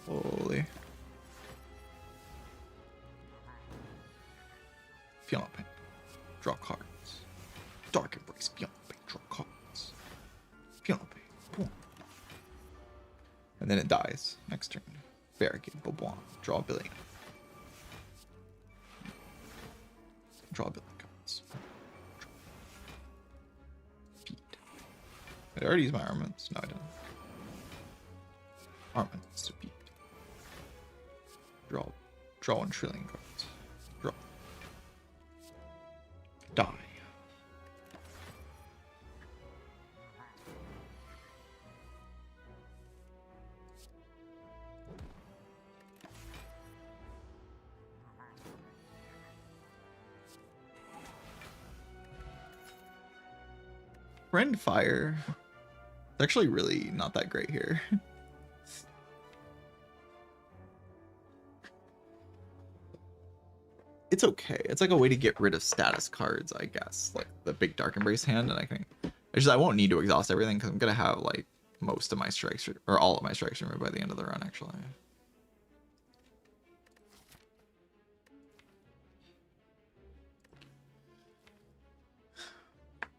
Holy. Feel no pain. Draw cards. Dark Embrace. Feel no pain. Draw cards. Feel no pain. Boom. And then it dies. Next turn. Barricade. Boboin. Draw a billion. Draw a billion cards. Feed. Did I already use my armaments? No, I didn't. Armaments to feed. Draw 1 trillion cards. Draw. Die. Friend Fire. It's actually really not that great here. It's okay. It's like a way to get rid of status cards, I guess. Like the big Dark Embrace hand, and I think I won't need to exhaust everything because I'm gonna have like most of my strikes or all of my strikes removed by the end of the run, actually.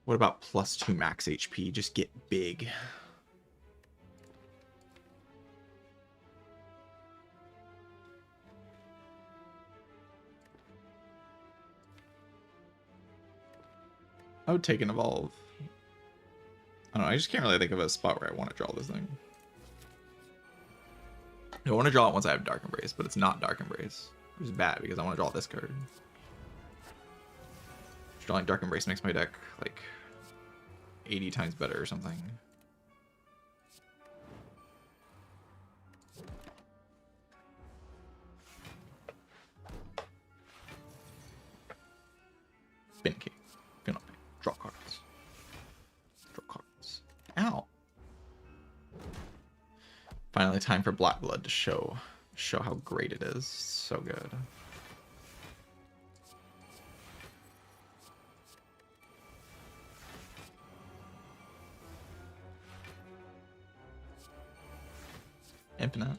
What about +2 max HP? Just get big. I would take an evolve. I don't know, I just can't really think of a spot where I want to draw this thing. I want to draw it once I have Dark Embrace, but it's not Dark Embrace. Which is bad because I want to draw this card. Drawing Dark Embrace makes my deck like 80 times better or something. Spin key. Draw cards. Draw cards. Ow. Finally time for Black Blood to show how great it is. So good. Infinite.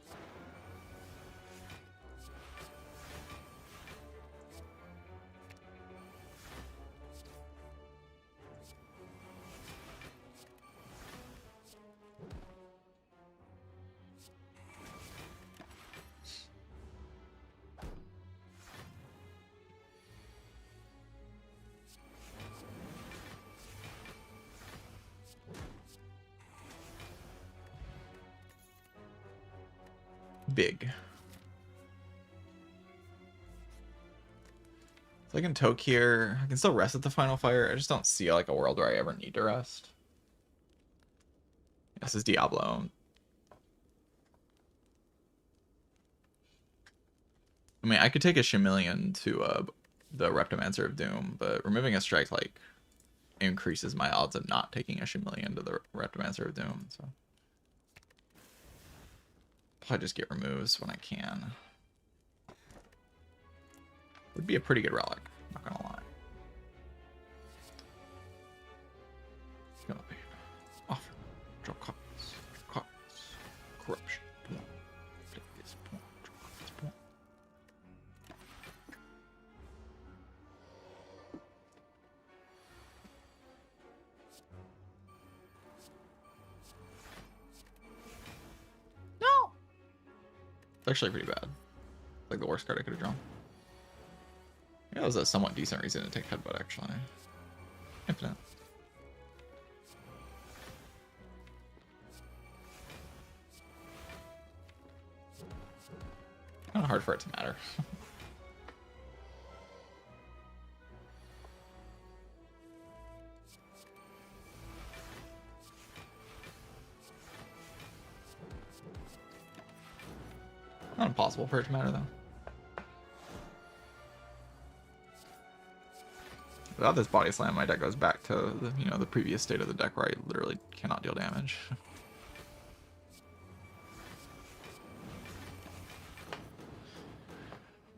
Big. So I can toke here. I can still rest at the final fire. I just don't see like a world where I ever need to rest. This is Diablo. I mean, I could take a Chameleon to the Reptomancer of Doom, but removing a strike like increases my odds of not taking a Chameleon to the Reptomancer of Doom. So I just get removes when I can. Would be a pretty good relic, not gonna lie. Offer. Draw cards. Cards. Corruption. Play this pawn. Draw this pawn. No! It's actually pretty bad. Like the worst card I could have drawn. Yeah, that was a somewhat decent reason to take Headbutt, actually. Infinite. Kind of hard for it to matter. Not impossible for it to matter, though. Without this body slam, my deck goes back to the, the previous state of the deck where I literally cannot deal damage.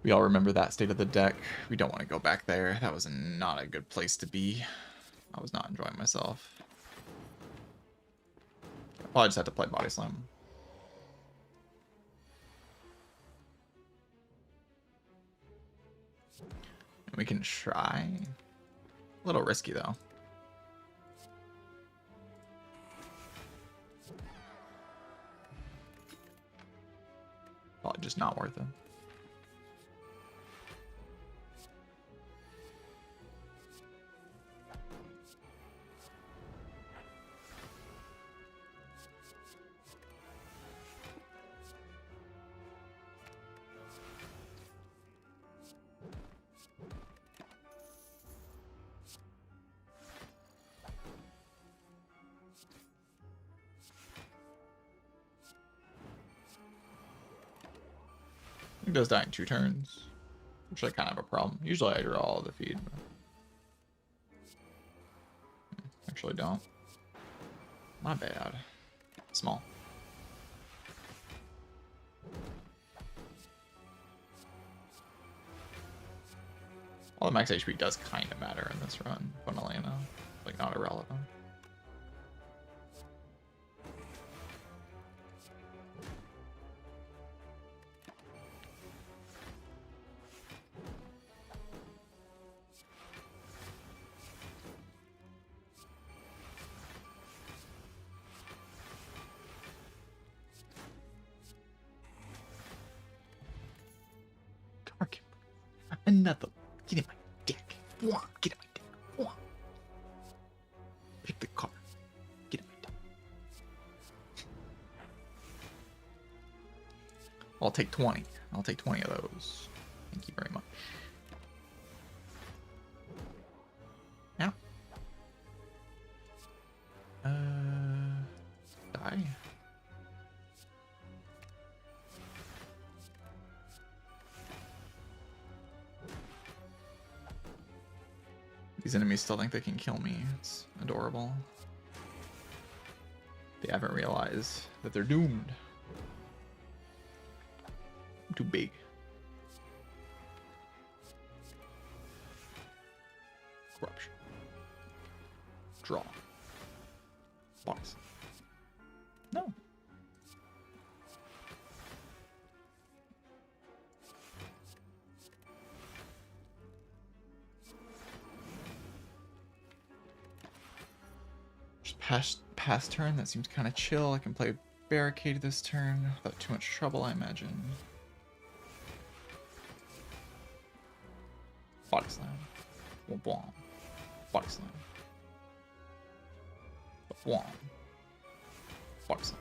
We all remember that state of the deck. We don't want to go back there. That was not a good place to be. I was not enjoying myself. I probably just had to play Body Slam. We can try. A little risky though. Probably just not worth it. It does die in 2 turns, which I kind of have a problem. Usually I draw all the feed, but actually don't. My bad. Small. All the max HP does kind of matter in this run, funnily enough. Like, not irrelevant. Another. Get in my deck. Get in my deck. Pick the card. Get in my deck. I'll take 20. I'll take 20 of those. Thank you very much. Yeah. Die. These enemies still think they can kill me. It's adorable. They haven't realized that they're doomed. I'm too big. Corruption. Draw. Box. No. Past turn, that seems kind of chill. I can play Barricade this turn without too much trouble, I imagine. Body Slam. Womp. Body Slam. Womp. Body Slam.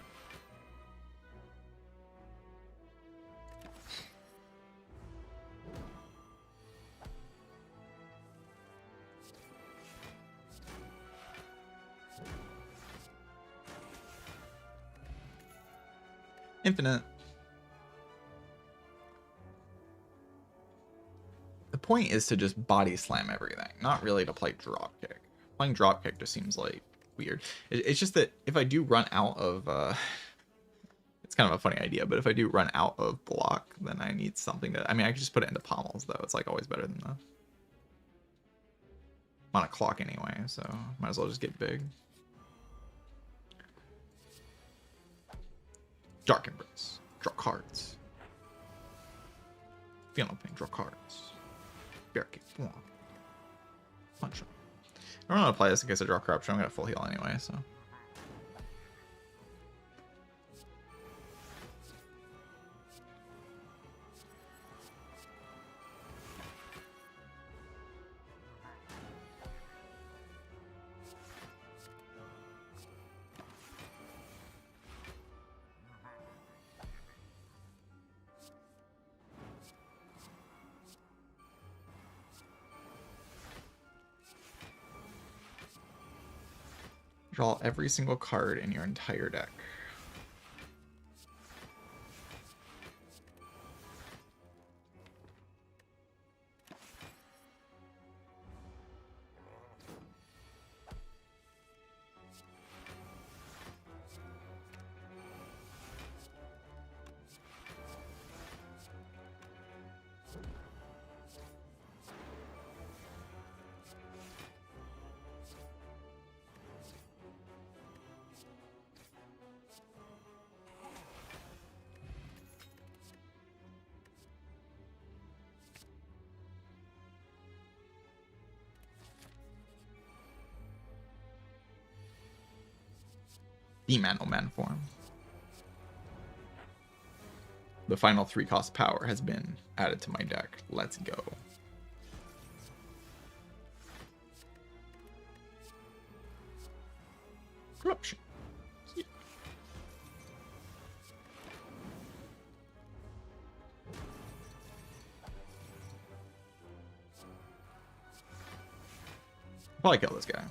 Infinite. The point is to just body slam everything, not really to play dropkick. Playing dropkick just seems like weird. It's just that if I do run out of, it's kind of a funny idea, but if I do run out of block, then I need something to, I mean, I could just put it into pommels though. It's like always better than this. I'm on a clock anyway, so might as well just get big. Dark Embrace. Draw cards. Feel no pain. Draw cards. Barricade. Punch him. I don't want to play this in case I draw Corruption. I'm going to full heal anyway, so. Draw every single card in your entire deck. the Man form. The final 3-cost power has been added to my deck. Let's go. Corruption. Yeah. Probably kill this guy.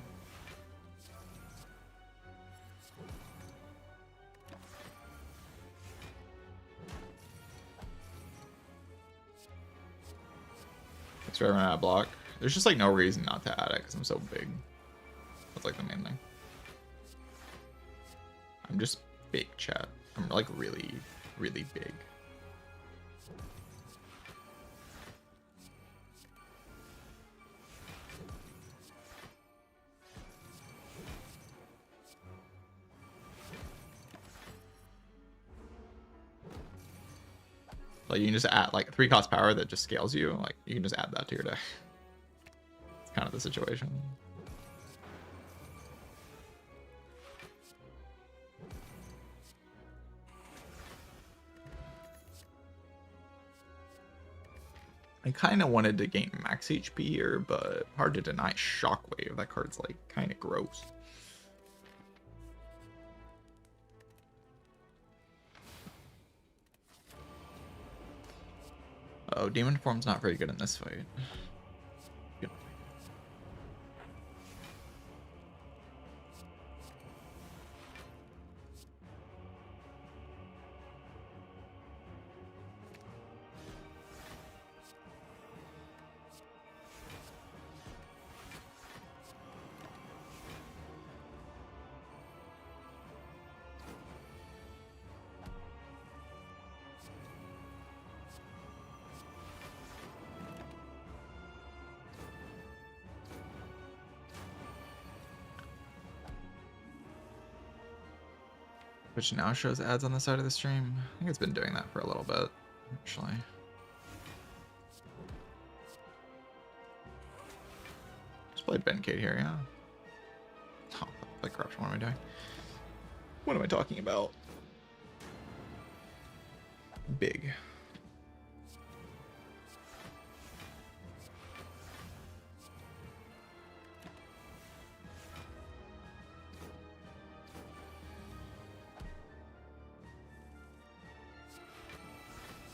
Thanks for having that block. There's just like no reason not to add it because I'm so big. That's like the main thing. I'm just big, chat. I'm like really, really big. Like you can just add like 3-cost power that just scales you. Like you can just add that to your deck. It's kind of the situation. I kind of wanted to gain max HP here, but hard to deny Shockwave. That card's like kind of gross. Oh, Demon Form's not very good in this fight. Good. Which now shows ads on the side of the stream. I think it's been doing that for a little bit, actually. Just play Benkate here, yeah. Oh, play Corruption. What am I doing? What am I talking about? Big.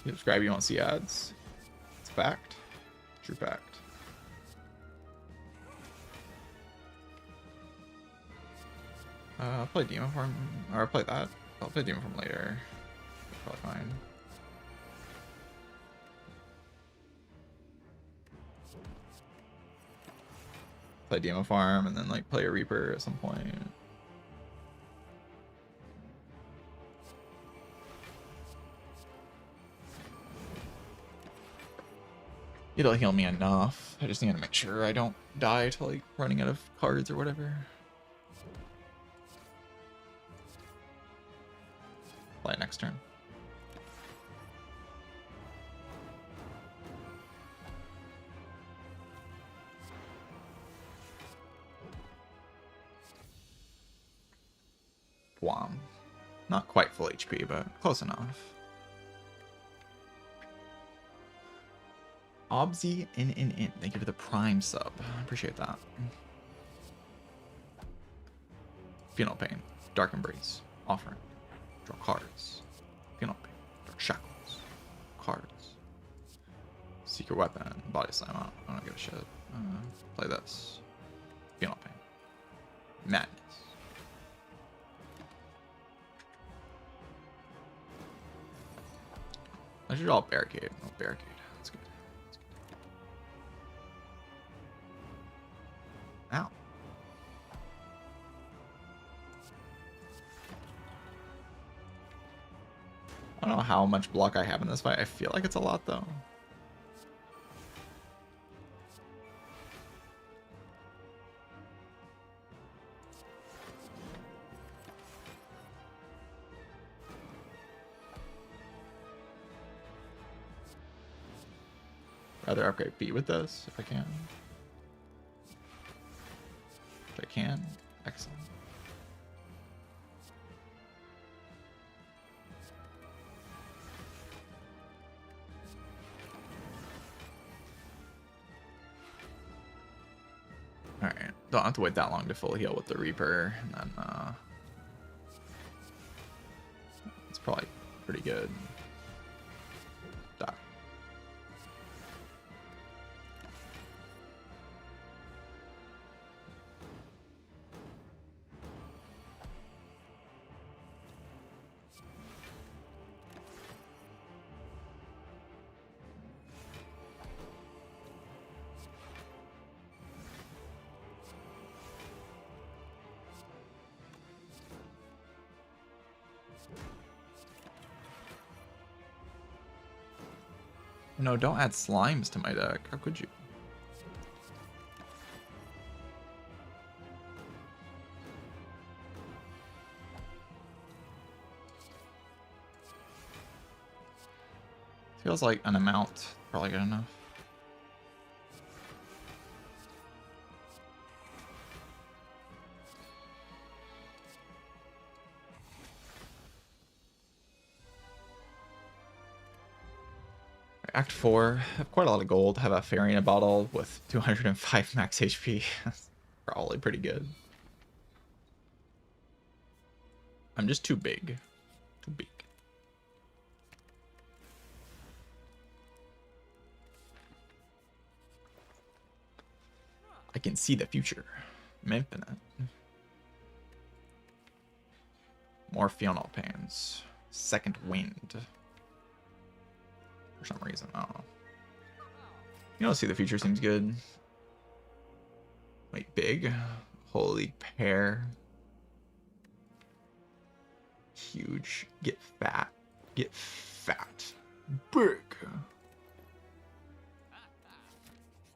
You subscribe, you won't see ads. It's a fact. True fact. I'll play Demon Form, or I'll play that. I'll play Demon Form later. That's probably fine. Play Demon Farm and then like play a Reaper at some point. It'll heal me enough. I just need to make sure I don't die to like running out of cards or whatever. Play next turn. Wham. Not quite full HP, but close enough. Obzy in. Thank you for the Prime sub. I appreciate that. Penal Pain. Dark Embrace. Offering. Draw cards. Penal Pain. Dark Shackles. Cards. Secret Weapon. Body Slam. I don't give a shit. Play this. Penal Pain. Madness. I should draw Barricade. No Barricade. That's good. Ow. I don't know how much block I have in this fight. I feel like it's a lot though. Rather upgrade B with this if I can. If I can, excellent. don't have to wait that long to full heal with the Reaper, and then it's probably pretty good. Die. No, don't add slimes to my deck. How could you? Feels like an amount. Probably good enough. Act 4, have quite a lot of gold, have a fairy in a bottle with 205 max HP. Probably pretty good. I'm just too big. Too big. I can see the future. I'm infinite. More Fional Pains. Second Wind. For some reason, I don't know. You don't see the future seems good. Wait, big? Holy pear. Huge. Get fat. Get fat. Big.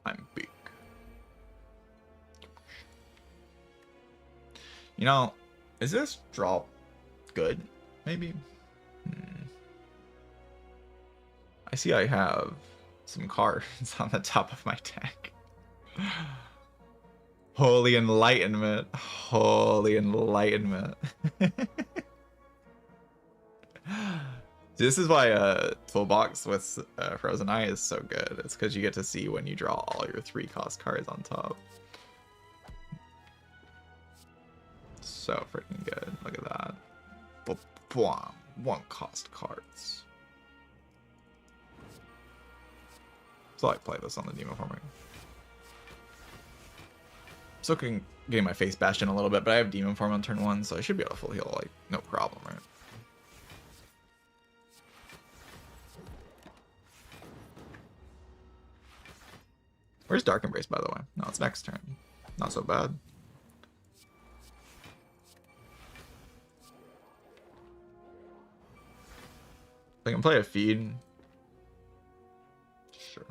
I'm big. You know, is this draw good? Maybe? I see I have some cards on the top of my deck. Holy Enlightenment. Holy Enlightenment. This is why Toolbox with Frozen Eye is so good. It's because you get to see when you draw all your 3-cost cards on top. So freaking good. Look at that. 1-cost cards. So I play this on the Demon Forming. Still getting my face bashed in a little bit, but I have Demon Form on turn 1, so I should be able to full heal, like, no problem, right? Where's Dark Embrace, by the way? No, it's next turn. Not so bad. I can play a feed. Sure.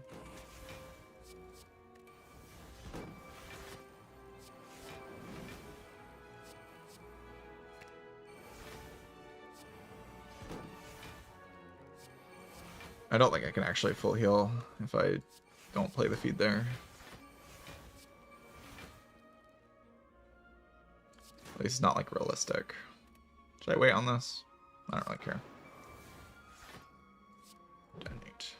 I don't think I can actually full heal if I don't play the feed there. At least it's not like realistic. Should I wait on this? I don't really care. Detonate.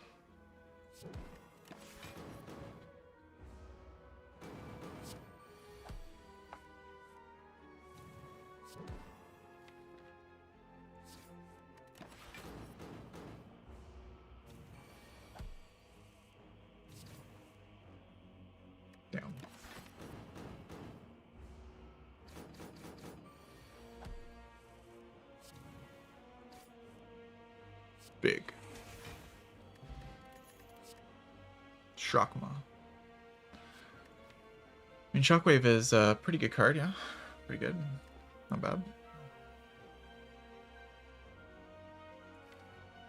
Damn. Big. Shockma. I mean, Shockwave is a pretty good card, yeah. Pretty good. Not bad.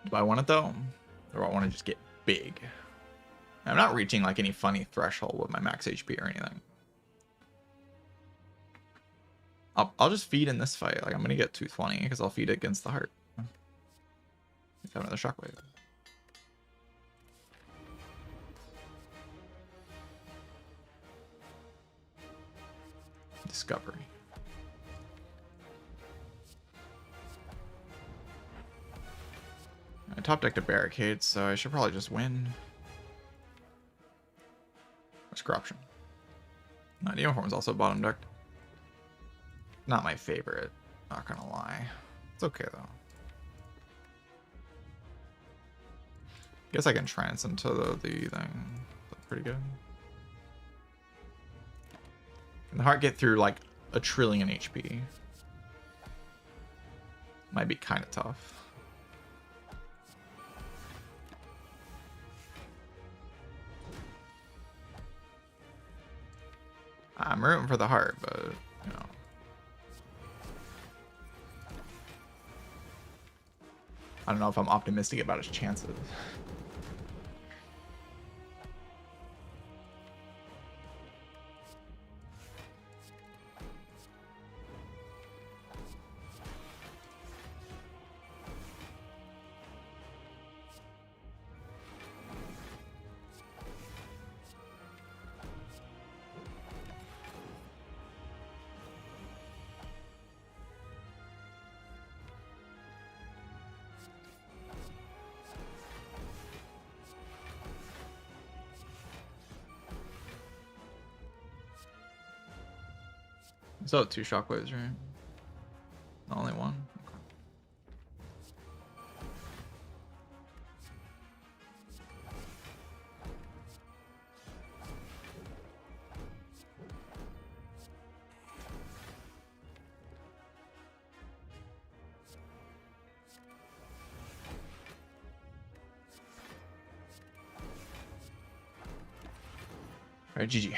Do I want it though? Or do I want to just get big? I'm not reaching like any funny threshold with my max HP or anything. I'll just feed in this fight. Like I'm gonna get 220 because I'll feed it against the heart. Let's have another Shockwave. Discovery. I top decked a barricade, so I should probably just win. What's corruption? Neoform's also bottom deck. Not my favorite, not gonna lie. It's okay though. Guess I can trance into the thing. That's pretty good. Can the heart get through like a trillion HP? Might be kind of tough. I'm rooting for the heart, but you know. I don't know if I'm optimistic about his chances. So 2 shockwaves, right? Only one. All right, GG.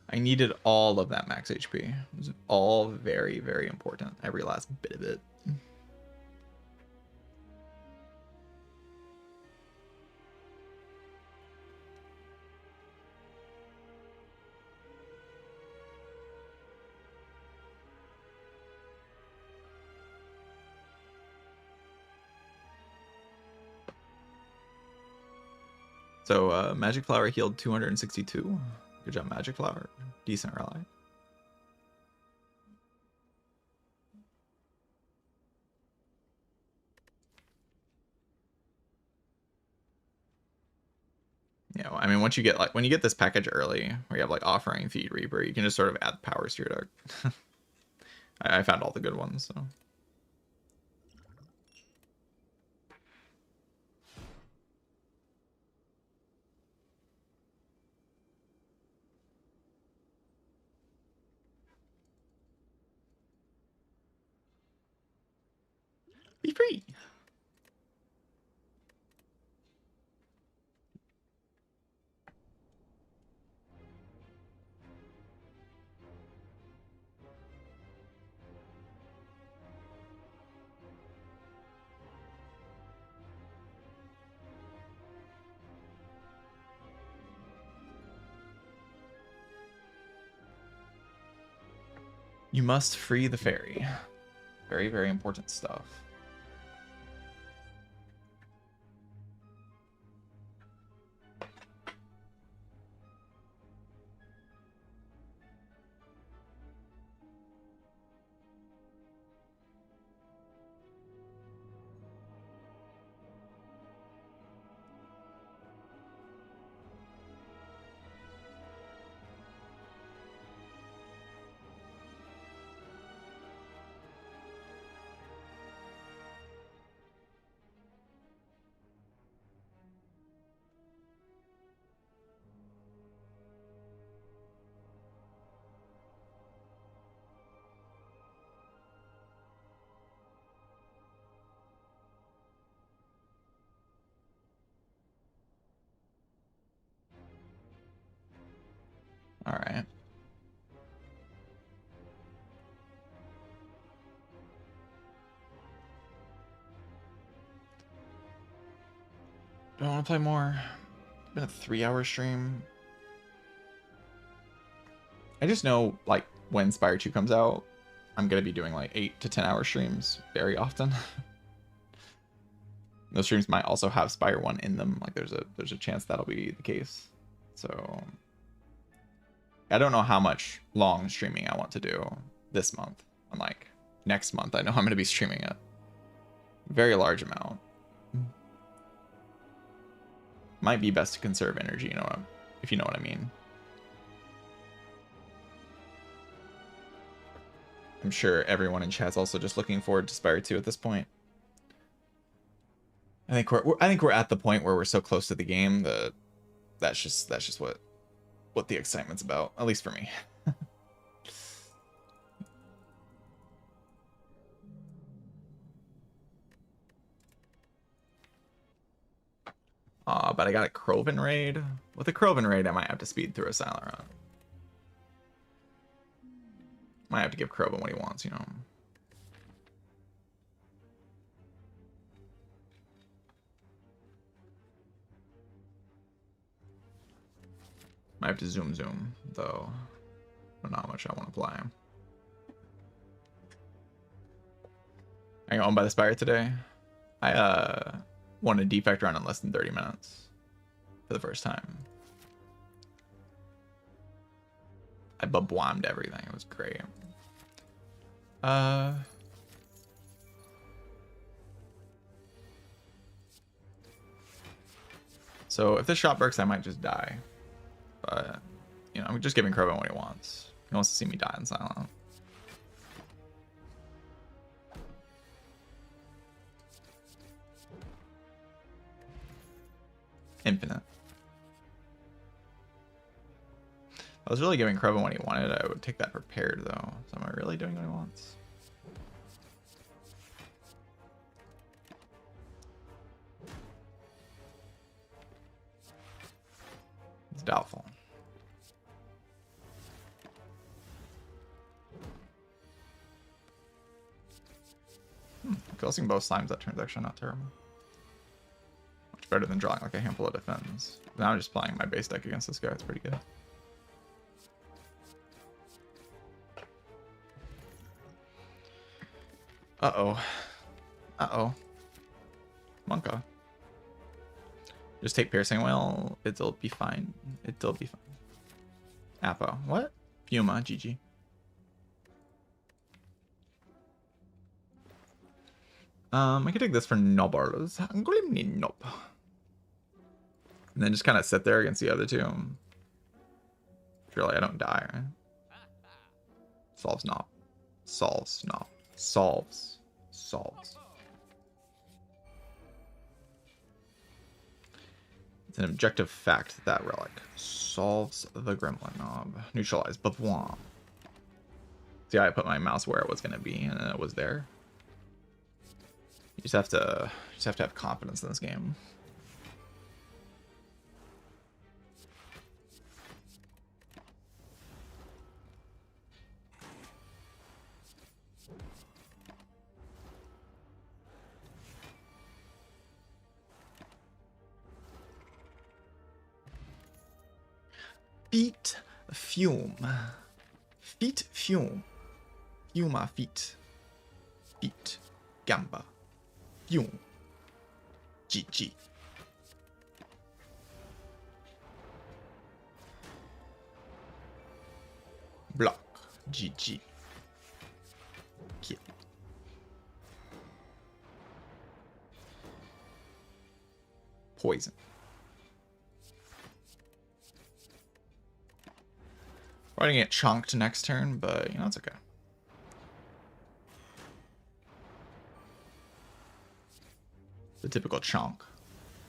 I needed all of that max HP. It was all very, very important. Every last bit of it. So Magic Flower healed 262. Good job, Magic Flower. Decent rally. You know, I mean, once you get like when you get this package early, where you have like Offering, Feed, Reaper, you can just sort of add powers to your deck. I found all the good ones, so. Be free. You must free the fairy. Very, very important stuff. want to play more. It's been a 3-hour stream. I just know, like, when Spire 2 comes out, I'm going to be doing, like, 8 to 10-hour streams very often. Those streams might also have Spire 1 in them. Like, there's a chance that'll be the case. So, I don't know how much long streaming I want to do this month. Unlike next month, I know I'm going to be streaming a very large amount. Might be best to conserve energy, you know, if you know what I mean. I'm sure everyone in chat's also just looking forward to Spire 2 at this point. I think we're at the point where we're so close to the game that that's just what the excitement's about, at least for me. But I got a Krovan raid. With a Krovan raid, I might have to speed through a silent run. Might have to give Krovan what he wants, you know. Might have to zoom, though. I don't know how much I want to play. I got owned by the Spire today. I won a Defect run in less than 30 minutes for the first time. I babwammed everything. It was great. So if this shot works, I might just die. But, you know, I'm just giving Krovan what he wants. He wants to see me die in silent. Infinite. If I was really giving Krovan what he wanted, I would take that prepared, though. So am I really doing what he wants? It's doubtful. Closing both slimes that turn's actually not terrible. Much better than drawing like a handful of defense. Now I'm just playing my base deck against this guy. It's pretty good. Uh-oh. Monka. Just take Piercing Whale. It'll be fine. It'll be fine. Apo. What? Puma. GG. I could take this for Nobbers. Glimny Nob. And then just kind of sit there against the other two. Surely I don't die, right? Solves not. Solves not. Solves. It's an objective fact that Relic solves the Gremlin Knob. Neutralize. Bavwam. See, I put my mouse where it was going to be, and it was there. You just have to have confidence in this game. Feet fume. Feet fume. Fuma feet. Feet. Gamba. Fume. GG. Block. GG. Kill. Poison. Probably gonna get chonked next turn, but you know, it's okay. The typical chonk.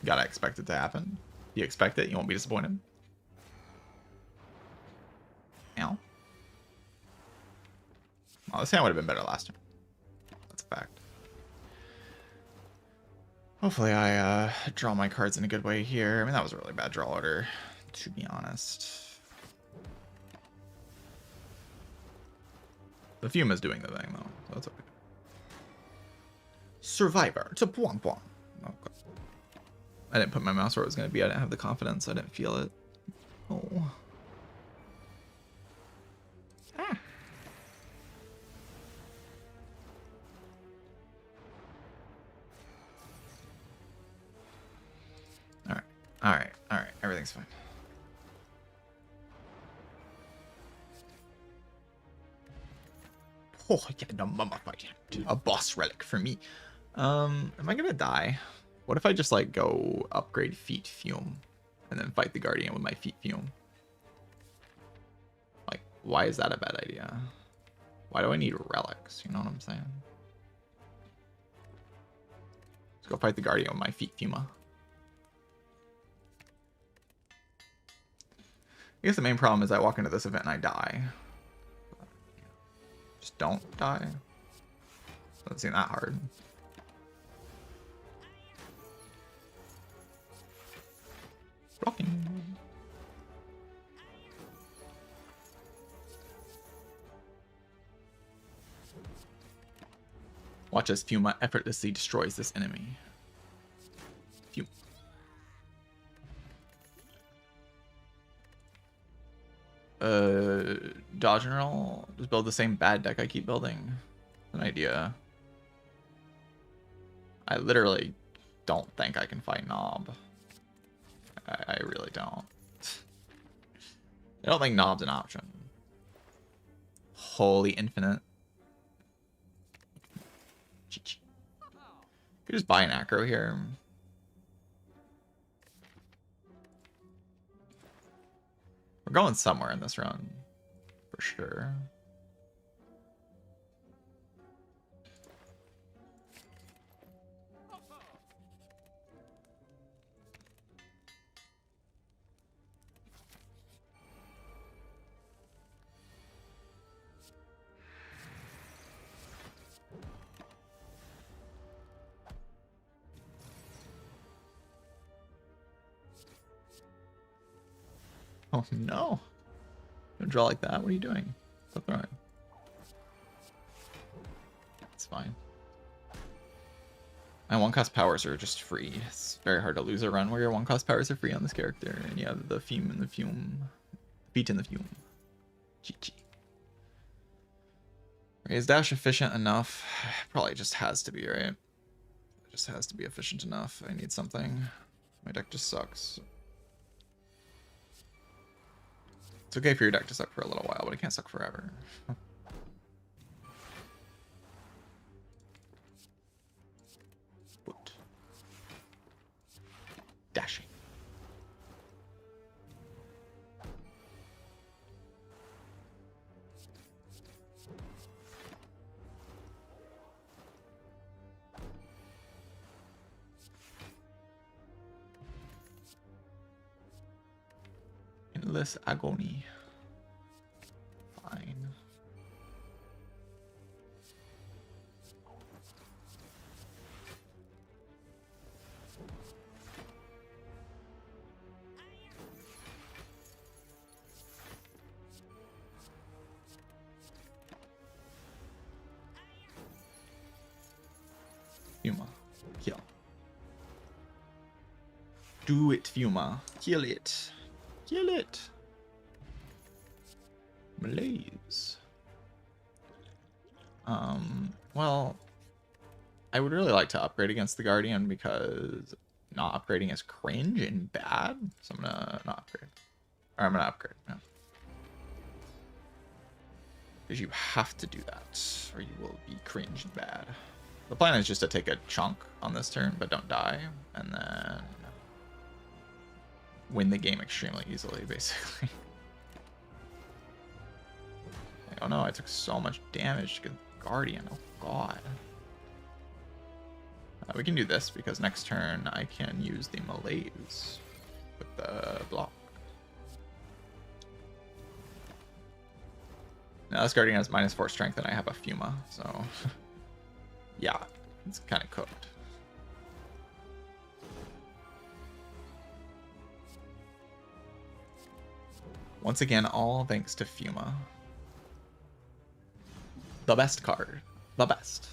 You gotta expect it to happen. You expect it, you won't be disappointed. Ow. Well, this hand would have been better last turn. That's a fact. Hopefully I draw my cards in a good way here. I mean, that was a really bad draw order, to be honest. The Fume is doing the thing, though, so that's okay. Survivor to Buang Buang. Okay. I didn't put my mouse where it was going to be. I didn't have the confidence. I didn't feel it. Oh. Ah. All right. All right. All right. Everything's fine. Oh, yeah, no, mama, a boss relic for me. Am I gonna die? What if I just like go upgrade feet fume and then fight the guardian with my feet fume? Like, why is that a bad idea? Why do I need relics? You know what I'm saying? Let's go fight the guardian with my feet fume. I guess the main problem is I walk into this event and I die. Just don't die. Doesn't seem that hard. Blocking. Watch as Fuma effortlessly destroys this enemy. Fume. Dodge and roll. Just build the same bad deck I keep building. An idea. I literally don't think I can fight Knob. I really don't. I don't think Knob's an option. Holy infinite. Could just buy an acro here. We're going somewhere in this run, for sure. Oh no. Don't draw like that. What are you doing? Stop throwing. It's fine. My 1-cost powers are just free. It's very hard to lose a run where your 1-cost powers are free on this character. And you have the fume and the fume. Feet in the fume. GG. Is dash efficient enough? Probably just has to be, right? It just has to be efficient enough. I need something. My deck just sucks. It's okay for your deck to suck for a little while, but it can't suck forever. Foot. Dashing. Endless agony. Fine. Fuma. Kill. Do it, Fuma. Kill it. Kill it. Malaise. Well, I would really like to upgrade against the Guardian because not upgrading is cringe and bad. So I'm gonna not upgrade. Or I'm gonna upgrade. No. Because you have to do that, or you will be cringe and bad. The plan is just to take a chunk on this turn, but don't die, and then win the game extremely easily, basically. Like, oh no, I took so much damage to get Guardian. Oh god. We can do this because next turn I can use the Malaise with the block. Now this Guardian has -4 strength and I have a Fuma, so yeah, it's kind of cooked. Once again, all thanks to Fuma. The best card. The best.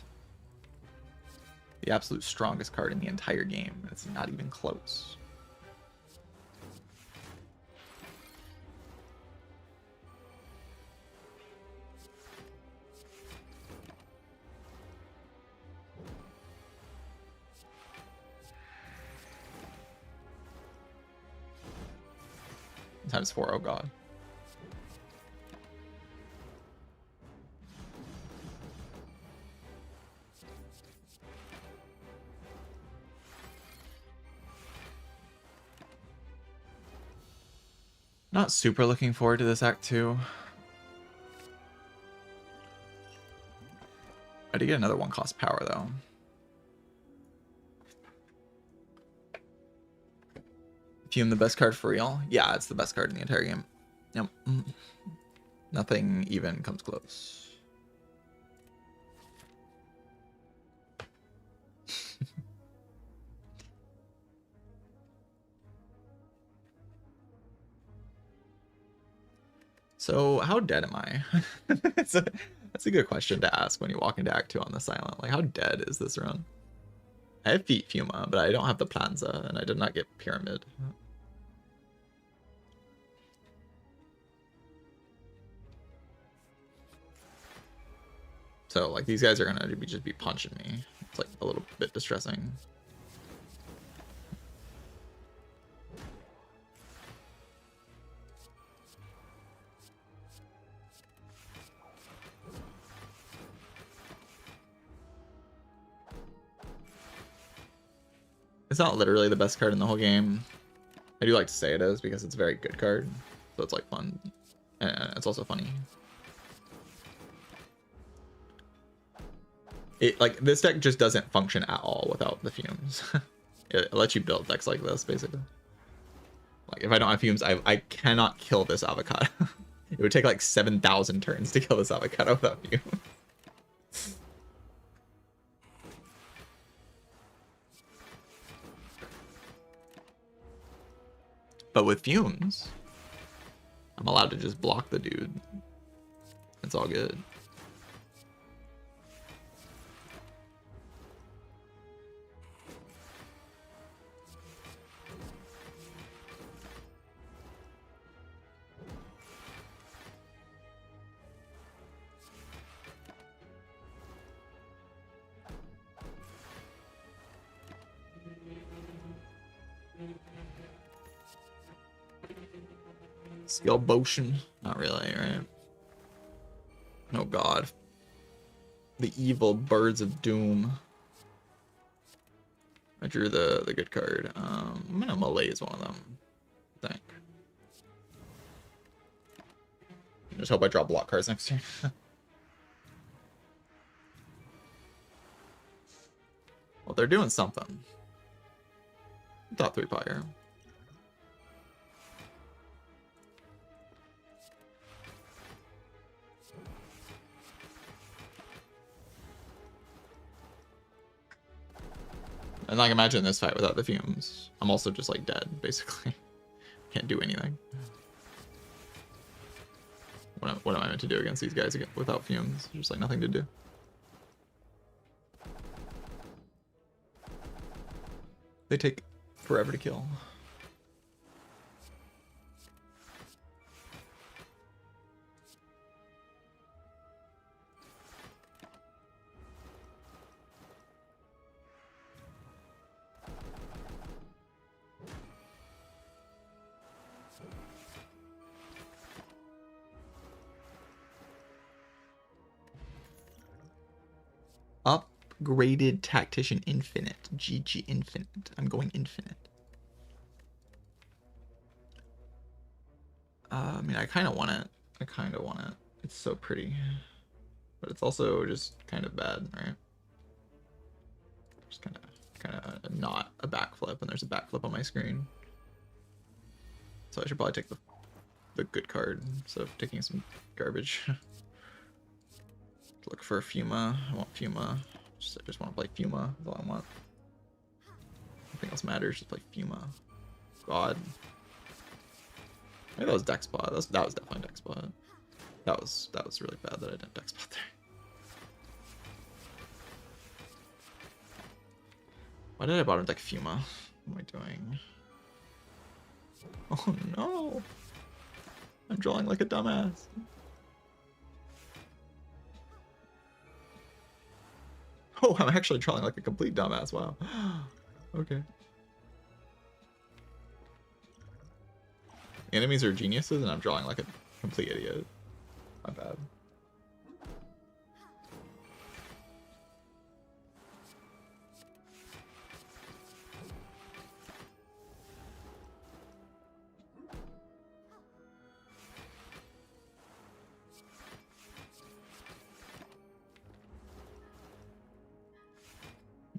The absolute strongest card in the entire game. It's not even close. Times 4, oh god. Not super looking forward to this Act 2. I did get another 1-cost power, though. Fume the best card for real? Yeah, it's the best card in the entire game. Yep. Nothing even comes close. So, how dead am I? That's a good question to ask when you walk into Act 2 on the Silent. Like, how dead is this run? I have Feet Fuma, but I don't have the Planza, and I did not get Pyramid. So, like, these guys are gonna just be punching me. It's, like, a little bit distressing. It's not literally the best card in the whole game. I do like to say it is because it's a very good card. So it's like fun. And it's also funny. Like this deck just doesn't function at all without the fumes. It lets you build decks like this basically. Like if I don't have fumes, I cannot kill this avocado. It would take like 7,000 turns to kill this avocado without fumes. But with fumes, I'm allowed to just block the dude. It's all good. Skill potion? Not really, right? Oh god. The evil birds of doom. I drew the good card. I'm gonna malaise one of them, I think. Just hope I draw block cards next turn. Well, they're doing something. Top 3 Pyre. And like imagine this fight without the fumes. I'm also just like dead, basically. Can't do anything. What am I meant to do against these guys without fumes? There's like nothing to do. They take forever to kill. Upgraded Tactician Infinite. GG Infinite. I'm going Infinite. I mean, I kind of want it. It's so pretty. But it's also just kind of bad, right? Just kind of not a backflip, and there's a backflip on my screen. So I should probably take the good card instead of taking some garbage. Look for a Fuma. I want Fuma. I just want to play Fuma. That's all I want. Nothing else matters. Just play Fuma. God. Maybe that was deck spot. That was definitely deck spot. That was really bad that I didn't deck spot there. Why did I bottom deck Fuma? What am I doing? Oh no! I'm drawing like a dumbass. Oh, I'm actually drawing like a complete dumbass. Wow. Okay. The enemies are geniuses, and I'm drawing like a complete idiot. My bad.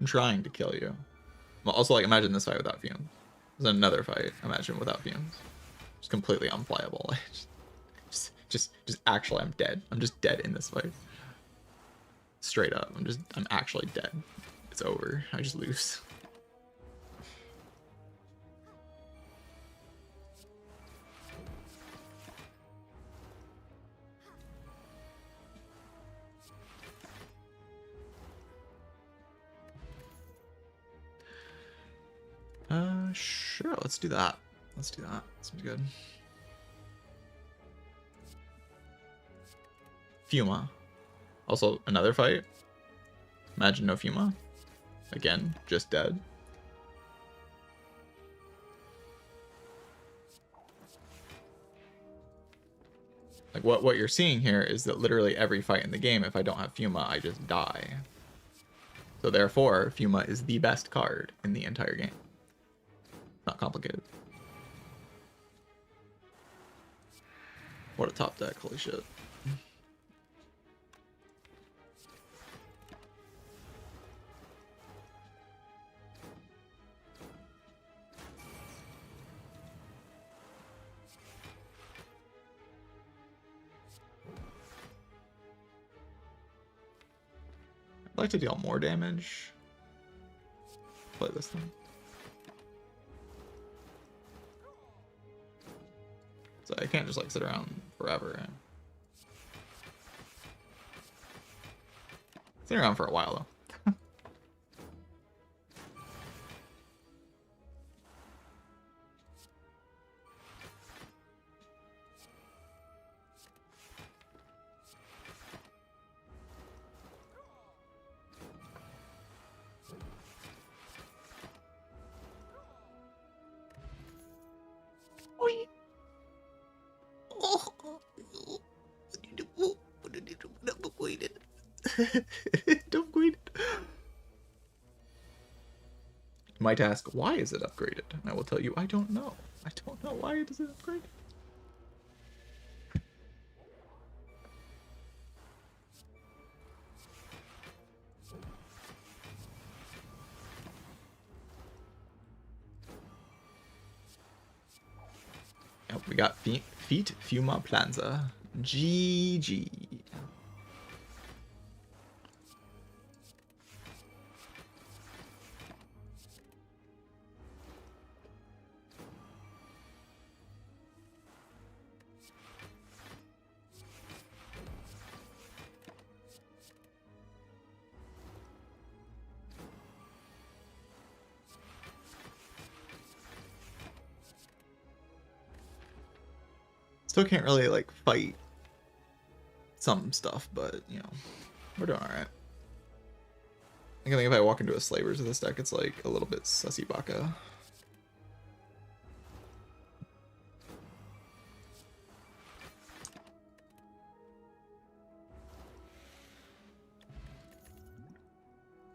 I'm trying to kill you. Well, also, like, imagine this fight without fumes. There's another fight. Imagine without fumes. It's completely unplayable. Like, just actually, I'm dead. I'm just dead in this fight. Straight up, I'm actually dead. It's over. I just lose. Sure, let's do that. Let's do that. Seems good. Fuma. Also, another fight. Imagine no Fuma. Again, just dead. Like, what you're seeing here is that literally every fight in the game, if I don't have Fuma, I just die. So therefore, Fuma is the best card in the entire game. Not complicated. What a top deck, holy shit. I'd like to deal more damage. Play this thing. So I can't just like sit around forever. Sit around for a while though. You might ask, why is it upgraded? And I will tell you, I don't know. I don't know why it is upgraded. Oh, we got feet Fuma Planza. GG. Still can't really like fight some stuff, but you know, we're doing alright. I think if I walk into a Slavers with this deck, it's like a little bit sussy baka.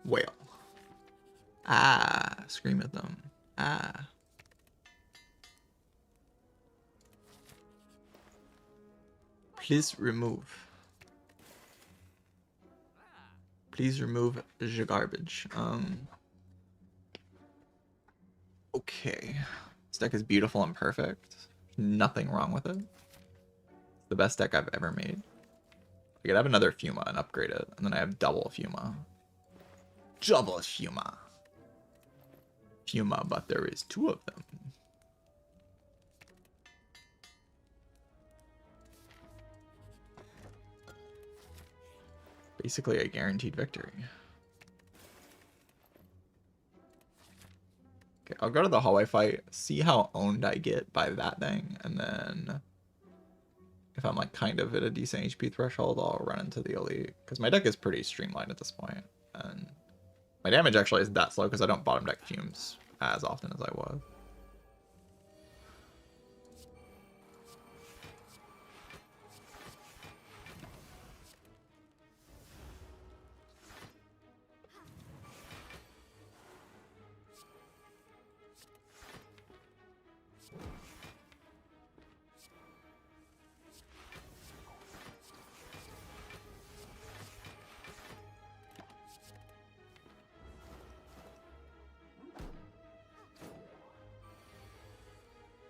Whale. Ah, scream at them. Ah. Please remove. Please remove the garbage. Okay. This deck is beautiful and perfect. Nothing wrong with it. It's the best deck I've ever made. I could have another Fuma and upgrade it, and then I have double Fuma. Double Fuma. Fuma, but there is two of them. Basically a guaranteed victory. I'll go to the hallway fight, see how owned I get by that thing, and then if I'm like kind of at a decent HP threshold, I'll run into the elite. Because my deck is pretty streamlined at this point, and my damage actually isn't that slow because I don't bottom deck fumes as often as I was.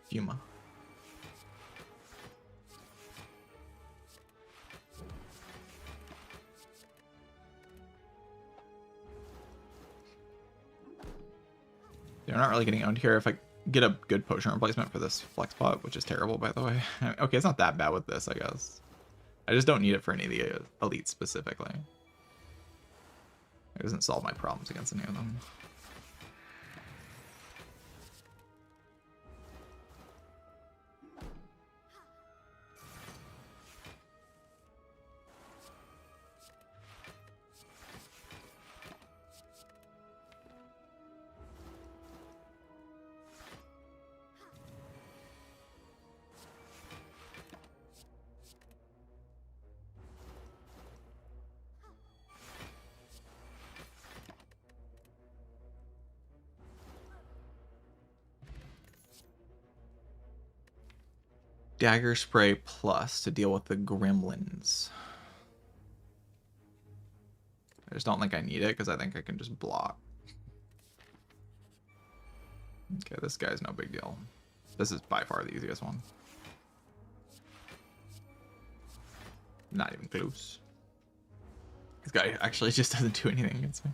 Fuma. They're not really getting owned here. If I get a good potion replacement for this flex pot, which is terrible, by the way. Okay, it's not that bad with this, I guess. I just don't need it for any of the elites specifically. It doesn't solve my problems against any of them. Dagger Spray Plus to deal with the gremlins. I just don't think I need it because I think I can just block. Okay, this guy's no big deal. This is by far the easiest one. Not even close. This guy actually just doesn't do anything against me.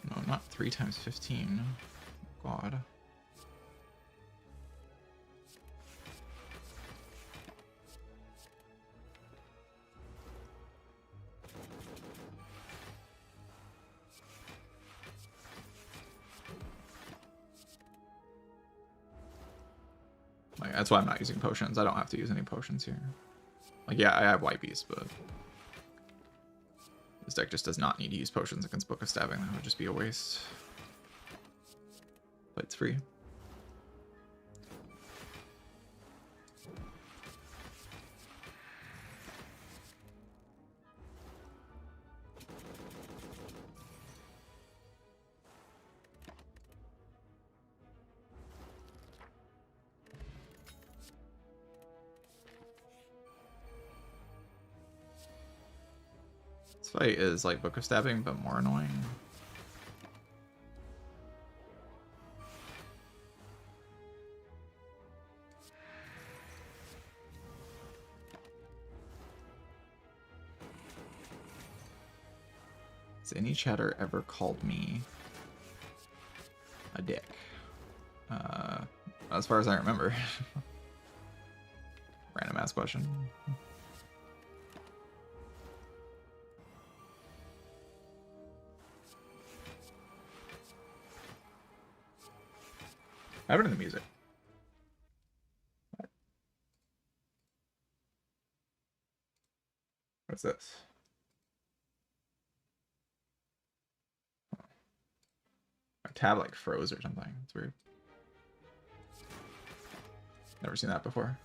No, not 3 times 15. God. Like, that's why I'm not using potions. I don't have to use any potions here. Like, yeah, I have White Beast, but this deck just does not need to use potions against Book of Stabbing. That would just be a waste. But it's free. This fight is like Book of Stabbing, but more annoying. Has any chatter ever called me a dick? As far as I remember. Random ass question. I have it in the music. What's this? My tab like froze or something. It's weird. Never seen that before.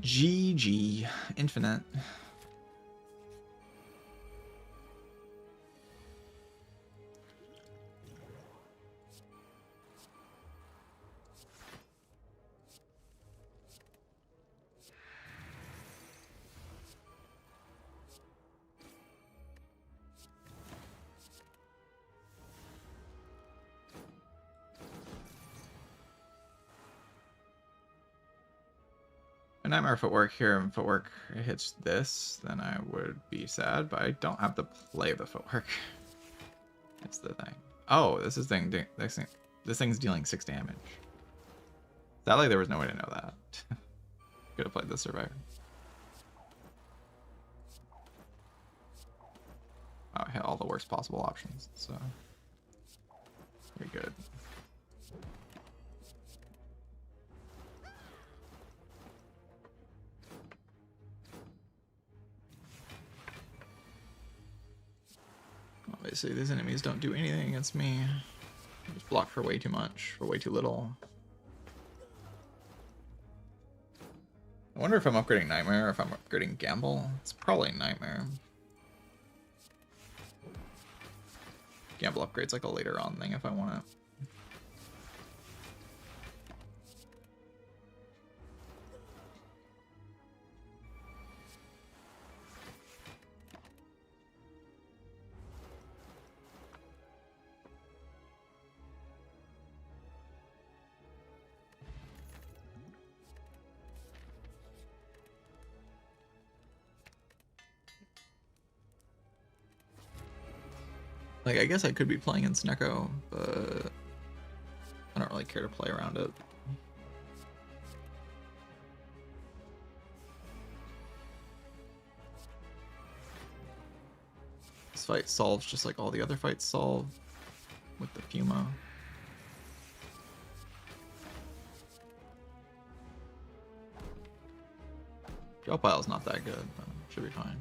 GG. Infinite. a Nightmare footwork here and footwork hits this, then I would be sad, but I don't have to play the footwork. It's the thing. Oh, this thing's dealing 6 damage. Sadly, there was no way to know that. Could have played the Survivor. Oh, I hit all the worst possible options, so pretty good. Obviously, these enemies don't do anything against me. I just block for way too much, for way too little. I wonder if I'm upgrading Nightmare or if I'm upgrading Gamble. It's probably Nightmare. Gamble upgrade's like a later on thing if I want it. Like, I guess I could be playing in Snecko, but I don't really care to play around it. This fight solves just like all the other fights solve with the Puma. Drop pile's not that good, but should be fine.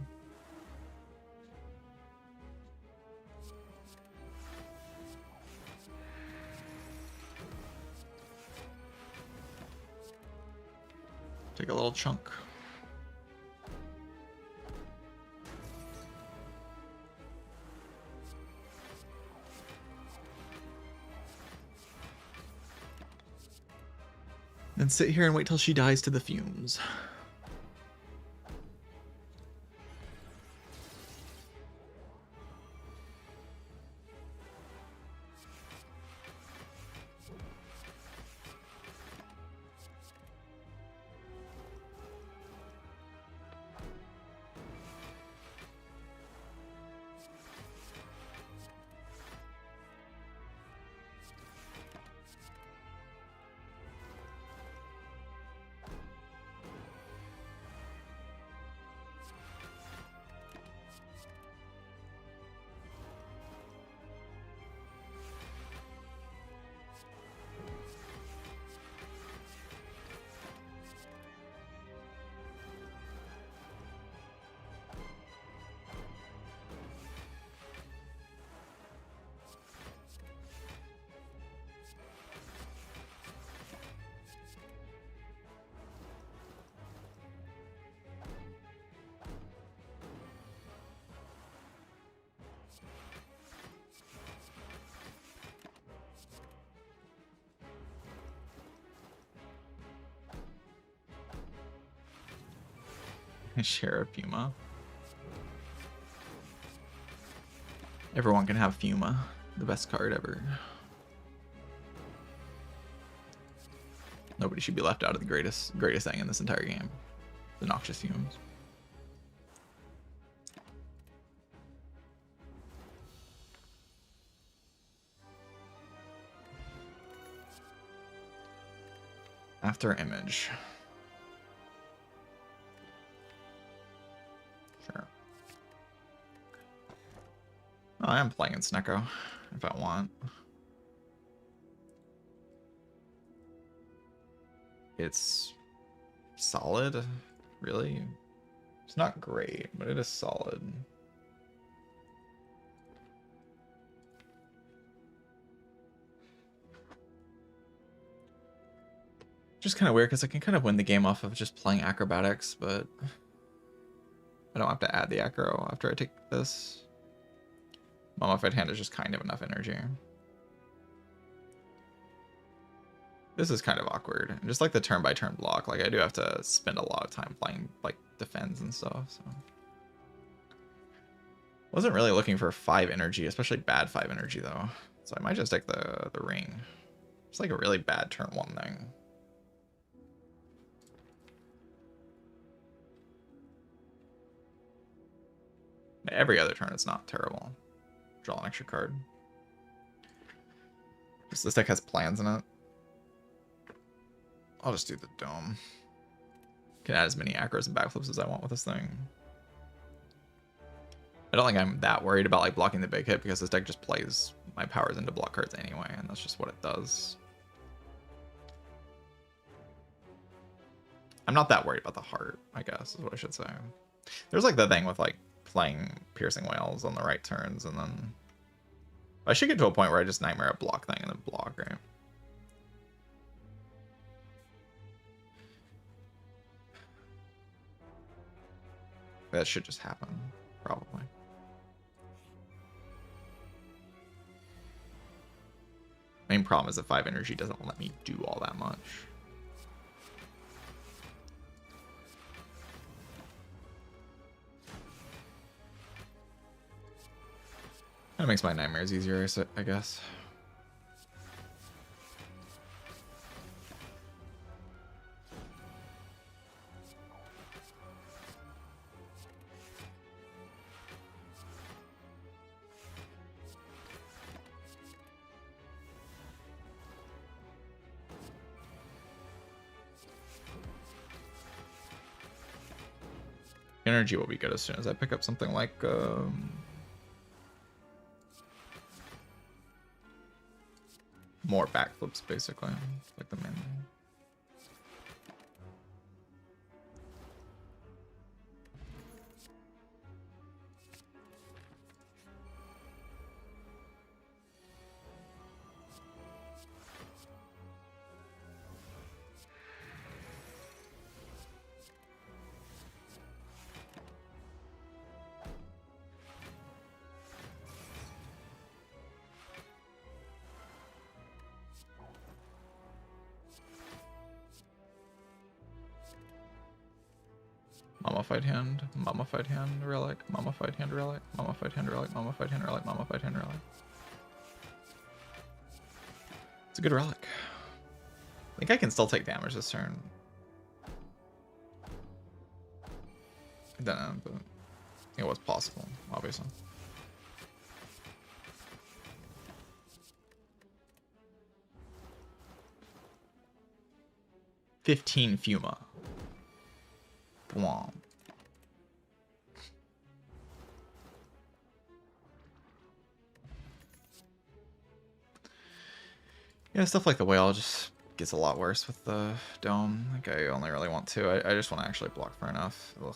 Take a little chunk. Then sit here and wait till she dies to the fumes. Share a Puma. Everyone can have Puma, the best card ever. Nobody should be left out of the greatest thing in this entire game. The Noxious Fumes. After Image. Oh, I am playing in Snecko, if I want. It's solid, really. It's not great, but it is solid. Just kind of weird, because I can kind of win the game off of just playing acrobatics, but I don't have to add the acro after I take this. Mummified Hand is just kind of enough energy. This is kind of awkward. Just like the turn-by-turn block, like I do have to spend a lot of time playing like defends and stuff, so. Wasn't really looking for 5 energy, especially bad 5 energy though. So I might just take the ring. It's like a really bad turn 1 thing. every other turn it's not terrible. Draw an extra card. Just this deck has plans in it. I'll just do the dome. Can add as many acros and backflips as I want with this thing. I don't think I'm that worried about like blocking the big hit because this deck just plays my powers into block cards anyway, and that's just what it does. I'm not that worried about the heart, I guess, is what I should say. There's like the thing with like playing Piercing Whales on the right turns, and then I should get to a point where I just nightmare a block thing and then block, right? That should just happen, probably. Main problem is that 5 energy doesn't let me do all that much. That makes my nightmares easier, I guess. Energy will be good as soon as I pick up something like more backflips, basically, like the main thing. Mummified hand, mummified hand, relic, mummified hand, relic, mummified hand, relic, mummified hand, relic, mummified hand, relic. It's a good relic. I think I can still take damage this turn. I don't know, but it was possible, obviously. $15 Fuma. Wow. Yeah, stuff like the whale just gets a lot worse with the dome. Like I only really want two. I just want to actually block for enough. Ugh.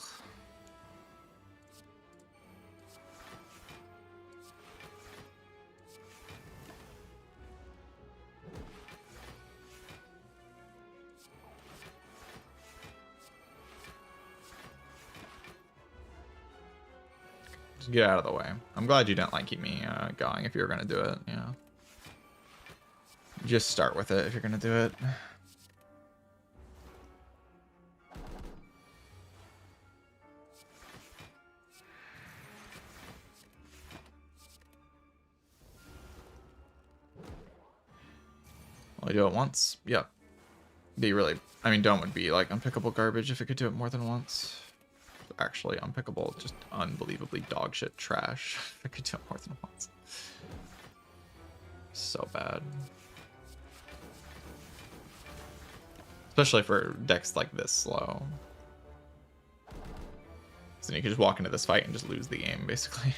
Just get out of the way. I'm glad you didn't like keep me going if you were gonna do it. You know, just start with it if you're gonna do it. Only do it once. Yep. Be really. I mean, dome would be like unpickable garbage if it could do it more than once. Actually unpickable, just unbelievably dog shit trash. I could do it more than once. So bad. Especially for decks like this slow. So then you can just walk into this fight and just lose the game, basically.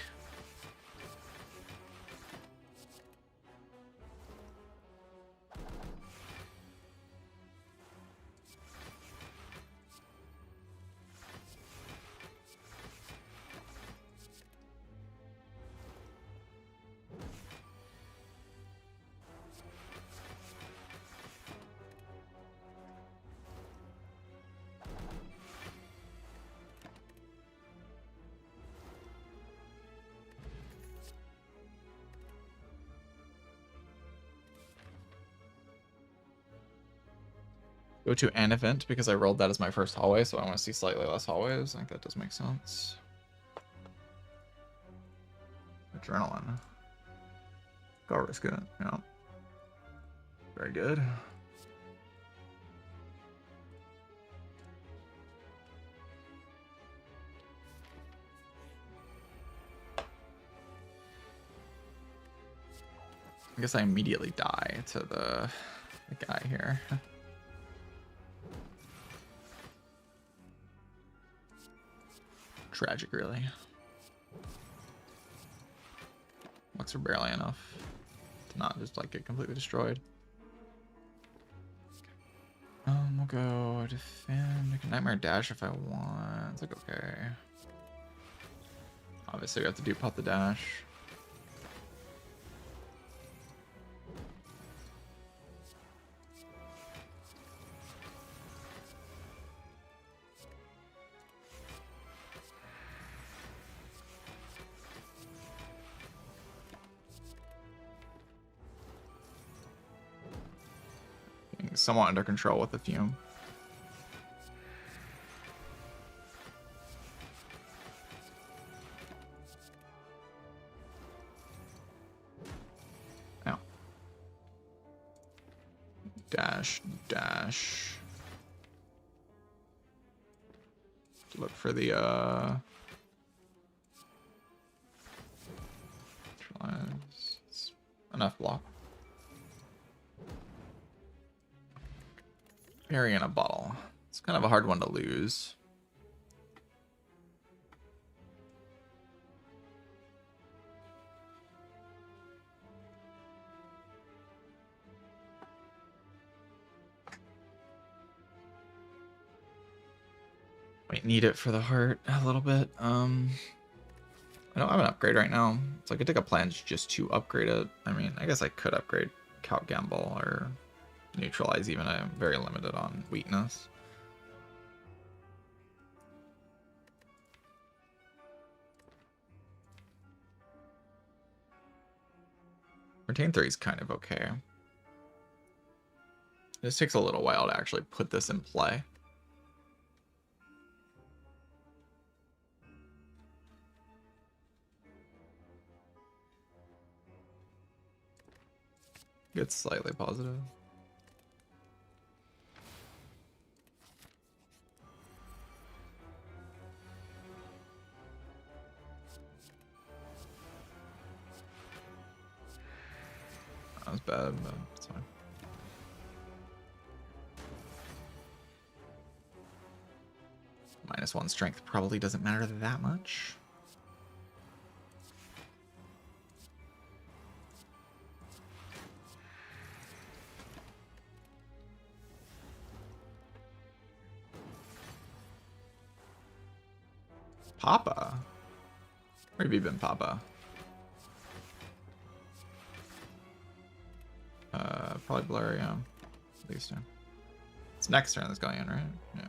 Go to an event because I rolled that as my first hallway, so I want to see slightly less hallways. I think that does make sense. Adrenaline. Go risk it. Yeah. Very good. I guess I immediately die to the guy here. Tragic, really. Looks are barely enough to not just like get completely destroyed. We'll go defend. I can Nightmare Dash if I want. It's like okay. Obviously, we have to do pot the dash. Being somewhat under control with the fume. Dash. Look for the enough block. Berry in a bottle. It's kind of a hard one to lose. Might need it for the heart a little bit. I don't have an upgrade right now, so I could take a plunge just to upgrade it. I mean, I guess I could upgrade Count Gamble or neutralize even. I'm very limited on weakness. Retain 3 is kind of okay. This takes a little while to actually put this in play. It's slightly positive. That was bad, but it's fine. -1 strength probably doesn't matter that much. Papa? Where have you been, Papa? Probably blur, yeah. At least, yeah. It's next turn that's going in, right? Yeah.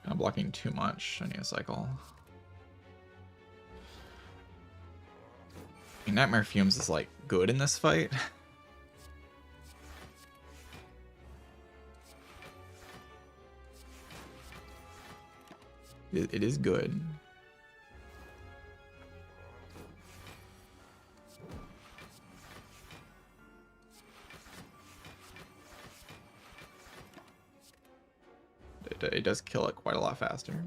I'm blocking too much. I need a cycle. I mean, Nightmare Fumes is like good in this fight. It is good. It does kill it quite a lot faster.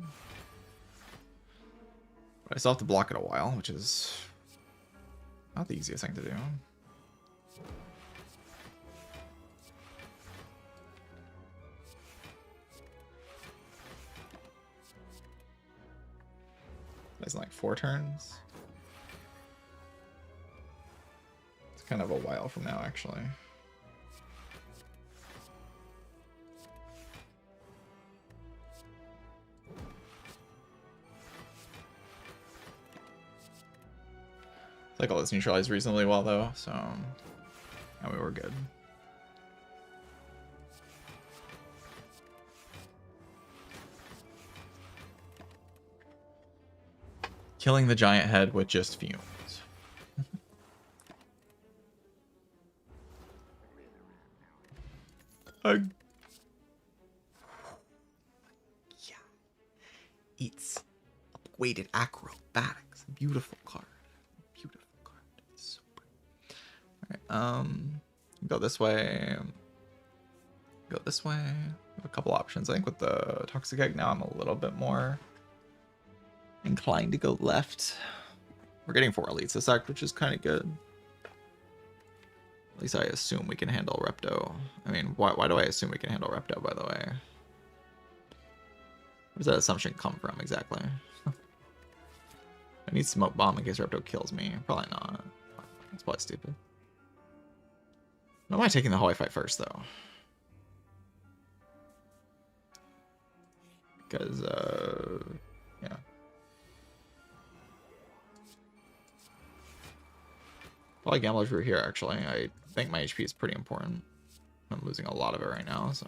But I still have to block it a while, which is not the easiest thing to do. That's like 4 turns. It's kind of a while from now, actually. Cycle is neutralized reasonably well, though, so we were good. Killing the giant head with just fumes. Yeah. Eats upgraded acrobatics. Beautiful card. Beautiful card. Super. Go this way. Go this way. A couple options. I think with the Toxic Egg now I'm a little bit more inclined to go left. We're getting 4 elites this act, which is kind of good. At least I assume we can handle Repto. I mean, why do I assume we can handle Repto, by the way? Where does that assumption come from, exactly? I need Smoke Bomb in case Repto kills me. Probably not. That's probably stupid. Why am I taking the hallway fight first, though? Because, yeah. Probably Gambler's Root here, actually. I think my HP is pretty important. I'm losing a lot of it right now, so...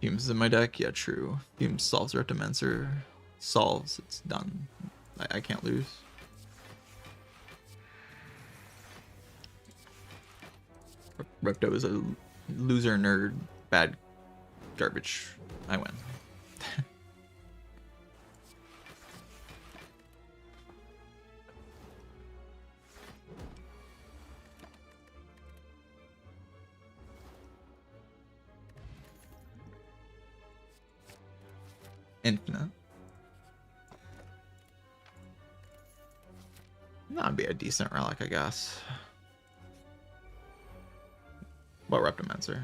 Fumes is in my deck? Yeah, true. Fumes solves Reptomancer. Solves, it's done. I can't lose. Repto is a loser, nerd, bad garbage. I win. Infinite. That'd be a decent relic, I guess. What Reptomancer?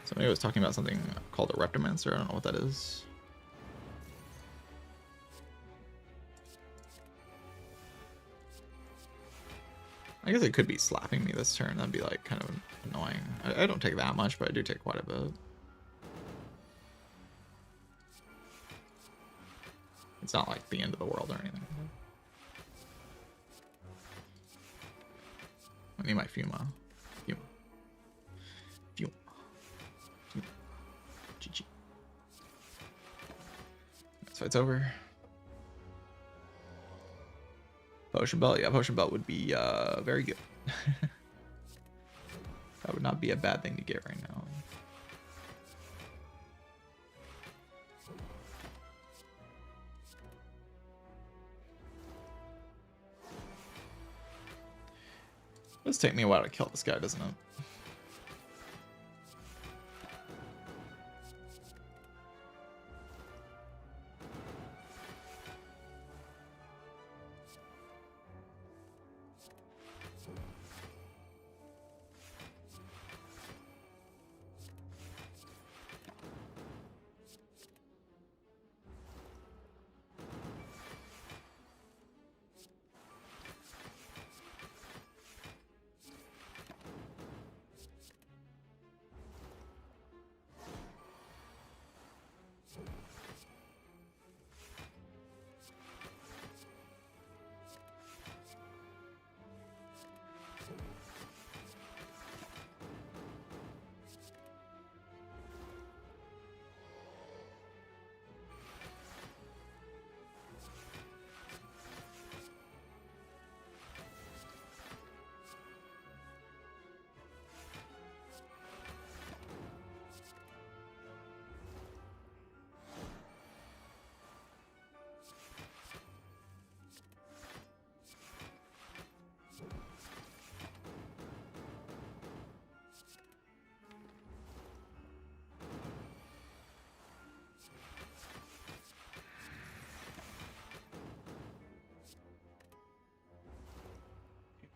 Somebody was talking about something called a Reptomancer. I don't know what that is. I guess it could be slapping me this turn. That'd be like kind of annoying. I don't take that much, but I do take quite a bit. It's not like the end of the world or anything. I need my Fuma. Fuma. Fuma. Fuma. GG. This fight's over. Potion Belt. Yeah, Potion Belt would be very good. That would not be a bad thing to get right now. It does take me a while to kill this guy, doesn't it?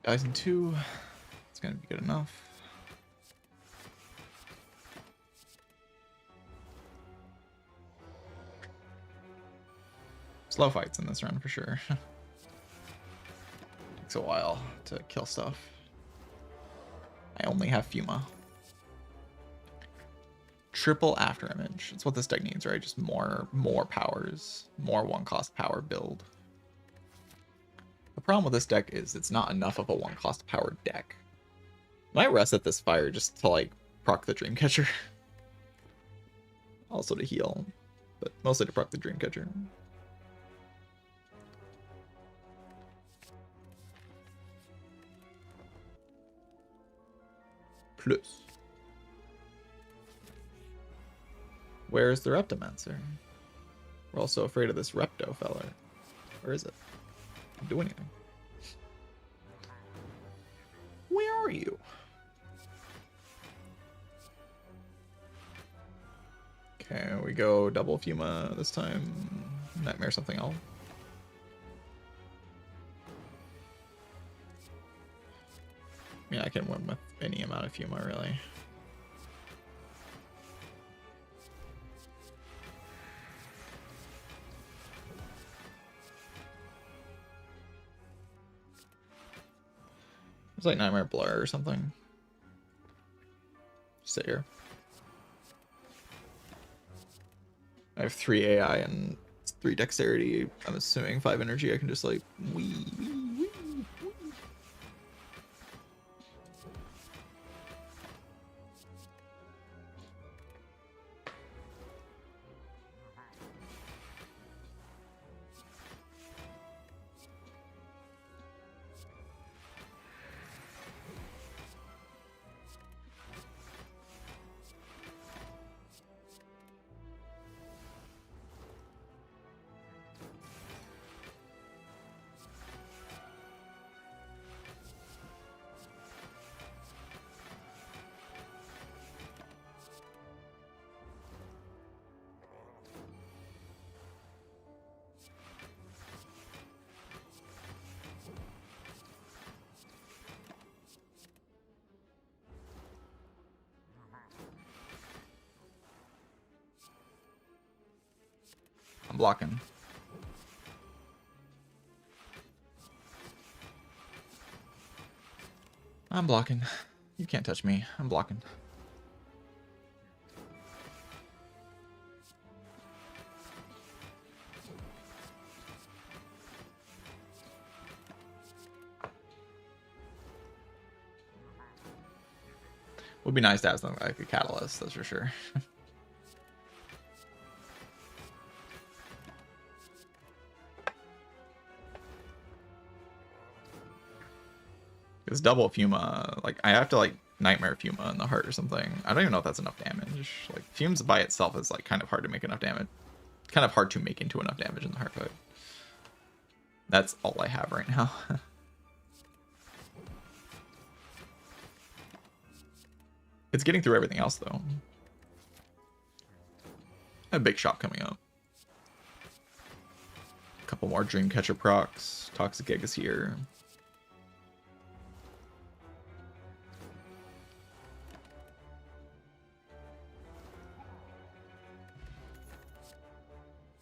Guys in 2, it's gonna be good enough. Slow fights in this run for sure. Takes a while to kill stuff. I only have Fuma. Triple Afterimage. That's what this deck needs, right? Just more powers, more 1-cost power build. The problem with this deck is it's not enough of a 1-cost powered deck. Might rest at this Spire just to, like, proc the Dreamcatcher. Also to heal, but mostly to proc the Dreamcatcher. Plus. Where's the Reptomancer? We're also afraid of this Repto fella. Where is it? Don't do anything. Where are you? Okay, we go double Fuma this time. Nightmare something else. Yeah, I can win with any amount of Fuma, really. It's like Nightmare Blur or something. Sit here. I have 3 AI and 3 dexterity. I'm assuming 5 energy. I can just like wee. I'm blocking. I'm blocking. You can't touch me. I'm blocking. Would be nice to have something like a catalyst, that's for sure. Because double Fuma, like, I have to, like, Nightmare Fuma in the heart or something. I don't even know if that's enough damage. Like, Fumes by itself is, like, kind of hard to make enough damage. Kind of hard to make into enough damage in the heart fight. That's all I have right now. It's getting through everything else, though. A big shot coming up. A couple more Dreamcatcher procs. Toxic Egg is here.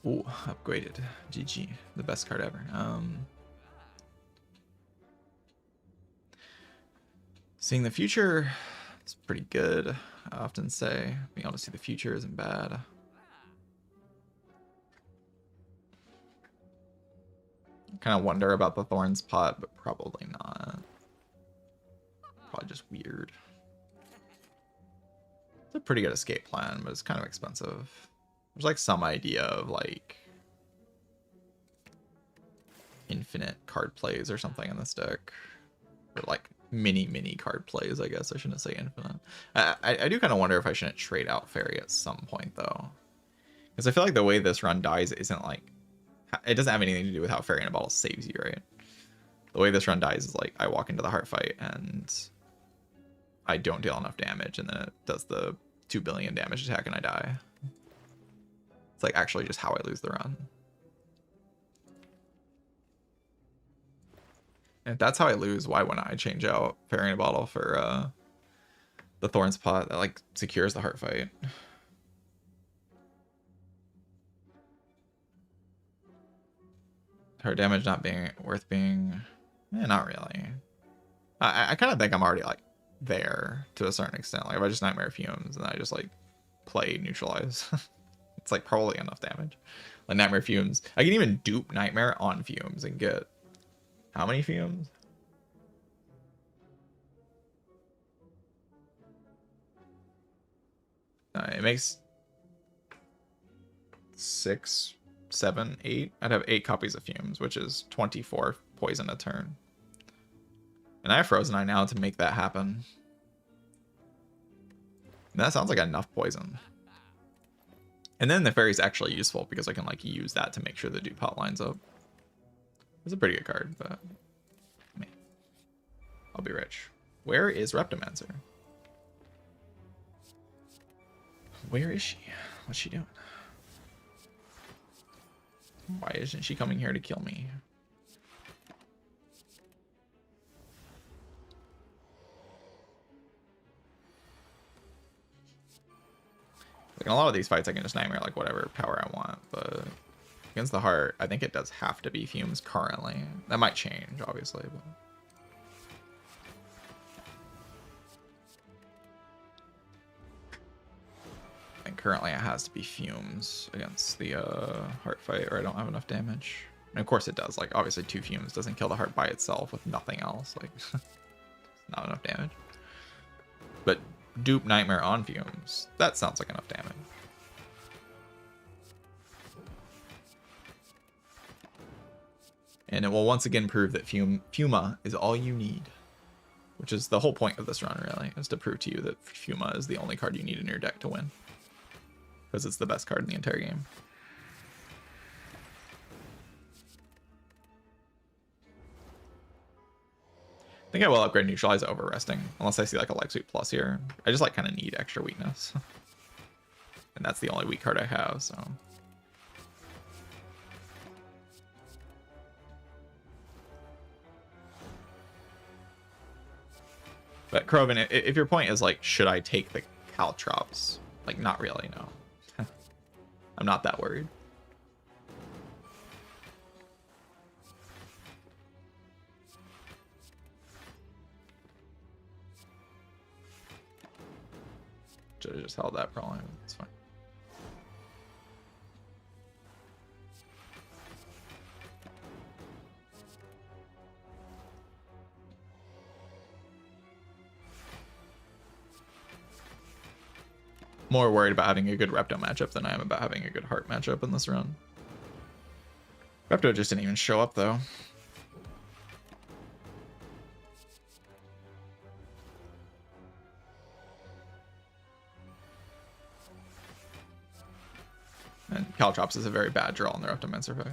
Ooh, upgraded. GG. The best card ever. Seeing the future, it's pretty good. I often say being able to see the future isn't bad. Kind of wonder about the Thorns pot, but probably not. Probably just weird. It's a pretty good escape plan, but it's kind of expensive. There's like some idea of like infinite card plays or something in this deck, or like mini card plays. I guess I shouldn't say infinite. I do kind of wonder if I shouldn't trade out Fairy at some point though, because I feel like the way this run dies isn't like, it doesn't have anything to do with how Fairy in a Bottle saves you, right? The way this run dies is like I walk into the heart fight and I don't deal enough damage, and then it does the 2 billion damage attack and I die. It's like actually just how I lose the run. And if that's how I lose, why wouldn't I change out Fairy in a Bottle for the Thorns pot that like secures the heart fight? Heart damage not being worth being, not really. I kind of think I'm already like there to a certain extent. Like if I just Nightmare Fumes and I just like play Neutralize, it's like probably enough damage. Like Nightmare Fumes, I can even dupe Nightmare on Fumes and get How many fumes? It makes 6, 7, 8. I'd have 8 copies of fumes, which is 24 poison a turn. And I have Frozen Eye now to make that happen. And that sounds like enough poison. And then the fairy's actually useful because I can like use that to make sure the dupe pot lines up. It's a pretty good card, but man, I'll be rich. Where is Reptomancer? Where is she? What's she doing? Why isn't she coming here to kill me? Like in a lot of these fights, I can just nightmare like whatever power I want, but against the heart, I think it does have to be fumes currently. That might change, obviously, but I think currently it has to be fumes against the heart fight, or I don't have enough damage. And of course it does. Like obviously 2 fumes doesn't kill the heart by itself with nothing else. Like not enough damage. But dupe nightmare on fumes, that sounds like enough damage. And it will once again prove that Fuma is all you need, which is the whole point of this run, really, is to prove to you that Fuma is the only card you need in your deck to win, because it's the best card in the entire game. I think I will upgrade Neutralize over Resting, unless I see like a Leg Sweep Plus here. I just like kind of need extra weakness. And that's the only weak card I have, so. But Krovan, if your point is like, should I take the Caltrops? Like, not really, no. I'm not that worried. Should have just held that probably. It's fine. More worried about having a good Repto matchup than I am about having a good Heart matchup in this run. Repto just didn't even show up though. And Caltrops is a very bad draw on the Reptomancer fight.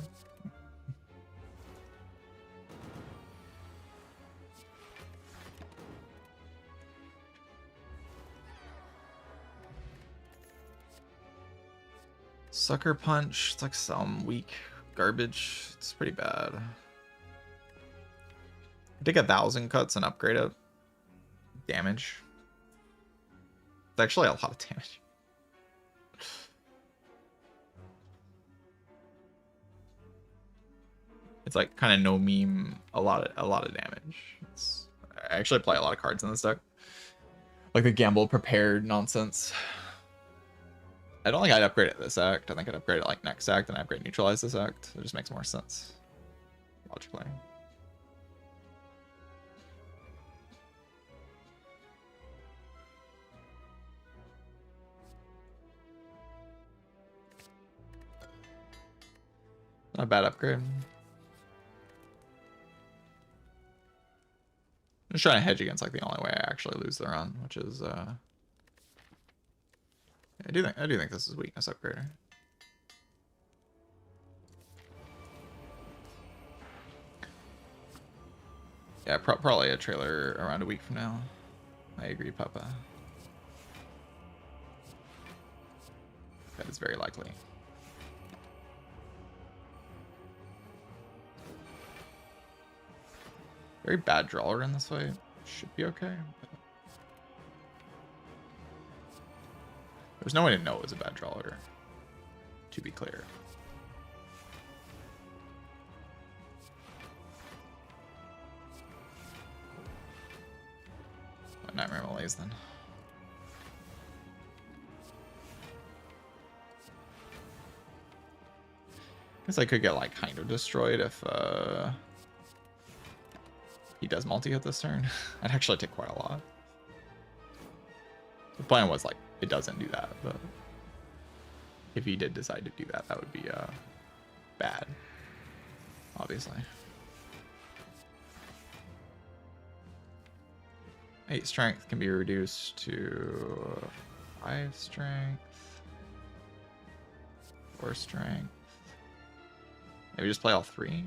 Sucker Punch, it's like some weak garbage. It's pretty bad. I take 1,000 cuts and upgrade it. Damage. It's actually a lot of damage. It's like kind of no meme, a lot of damage. I actually play a lot of cards in this deck. Like the gamble prepared nonsense. I don't think I'd upgrade it this act. I think I'd upgrade it like next act and upgrade neutralize this act. It just makes more sense. Logically. Not a bad upgrade. I'm just trying to hedge against like the only way I actually lose the run, which is I do think this is weakness upgrader. Yeah, probably a trailer around a week from now. I agree, Papa. That is very likely. Very bad drawer in this fight. Should be okay. But there's no way to know it was a bad draw order, to be clear. Nightmare Malaise then. Guess I could get like kind of destroyed if he does multi-hit this turn. I'd actually take quite a lot. The plan was like, it doesn't do that, but if he did decide to do that, that would be bad, obviously. 8 strength can be reduced to 5 strength, 4 strength. Maybe just play all 3.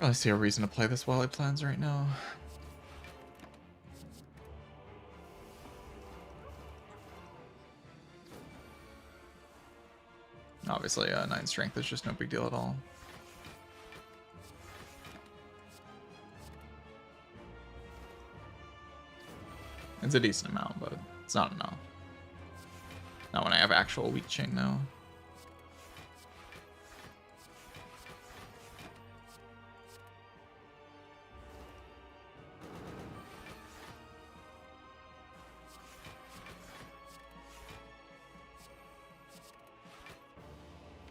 I see a reason to play this while it plans right now. Obviously, 9 strength is just no big deal at all. It's a decent amount, but it's not enough. Not when I have actual weak chain now.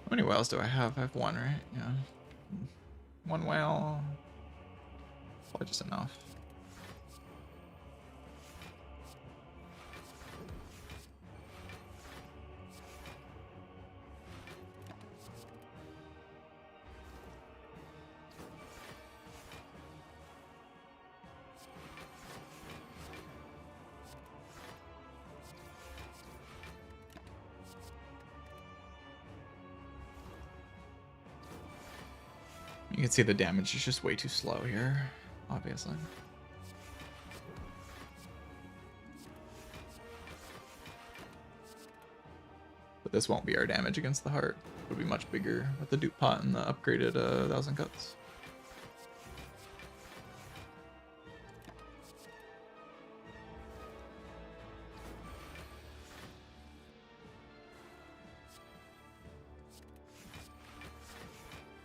How many whales do I have? I have 1, right? Yeah. 1 whale. Probably just enough. You can see the damage is just way too slow here, obviously. But this won't be our damage against the heart. It'll be much bigger with the dupe pot and the upgraded 1,000 cuts.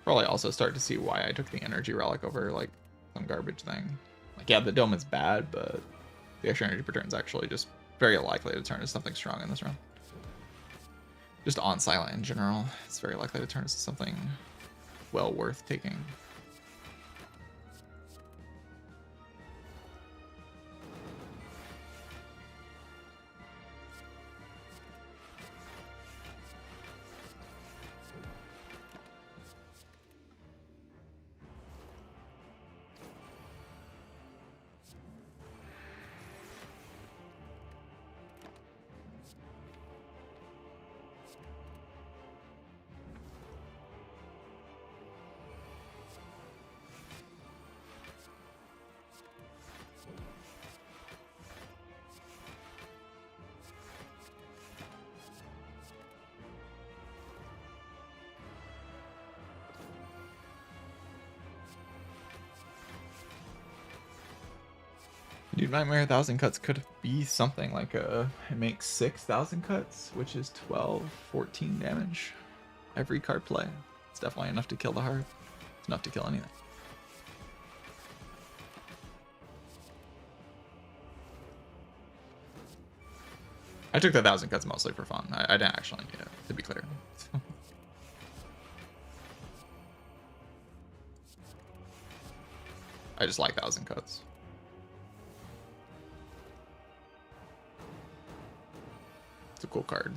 Probably also start to see why I took the energy relic over like some garbage thing. Like, yeah, the dome is bad, but the extra energy per turn is actually just very likely to turn into something strong in this round. Just on silent in general, it's very likely to turn into something well worth taking. Dude, Nightmare 1,000 cuts could be something like it makes 6,000 cuts, which is 12, 14 damage every card play. It's definitely enough to kill the heart. It's enough to kill anything. I took the 1,000 cuts mostly for fun. I didn't actually need it, to be clear. I just like 1,000 cuts. It's a cool card.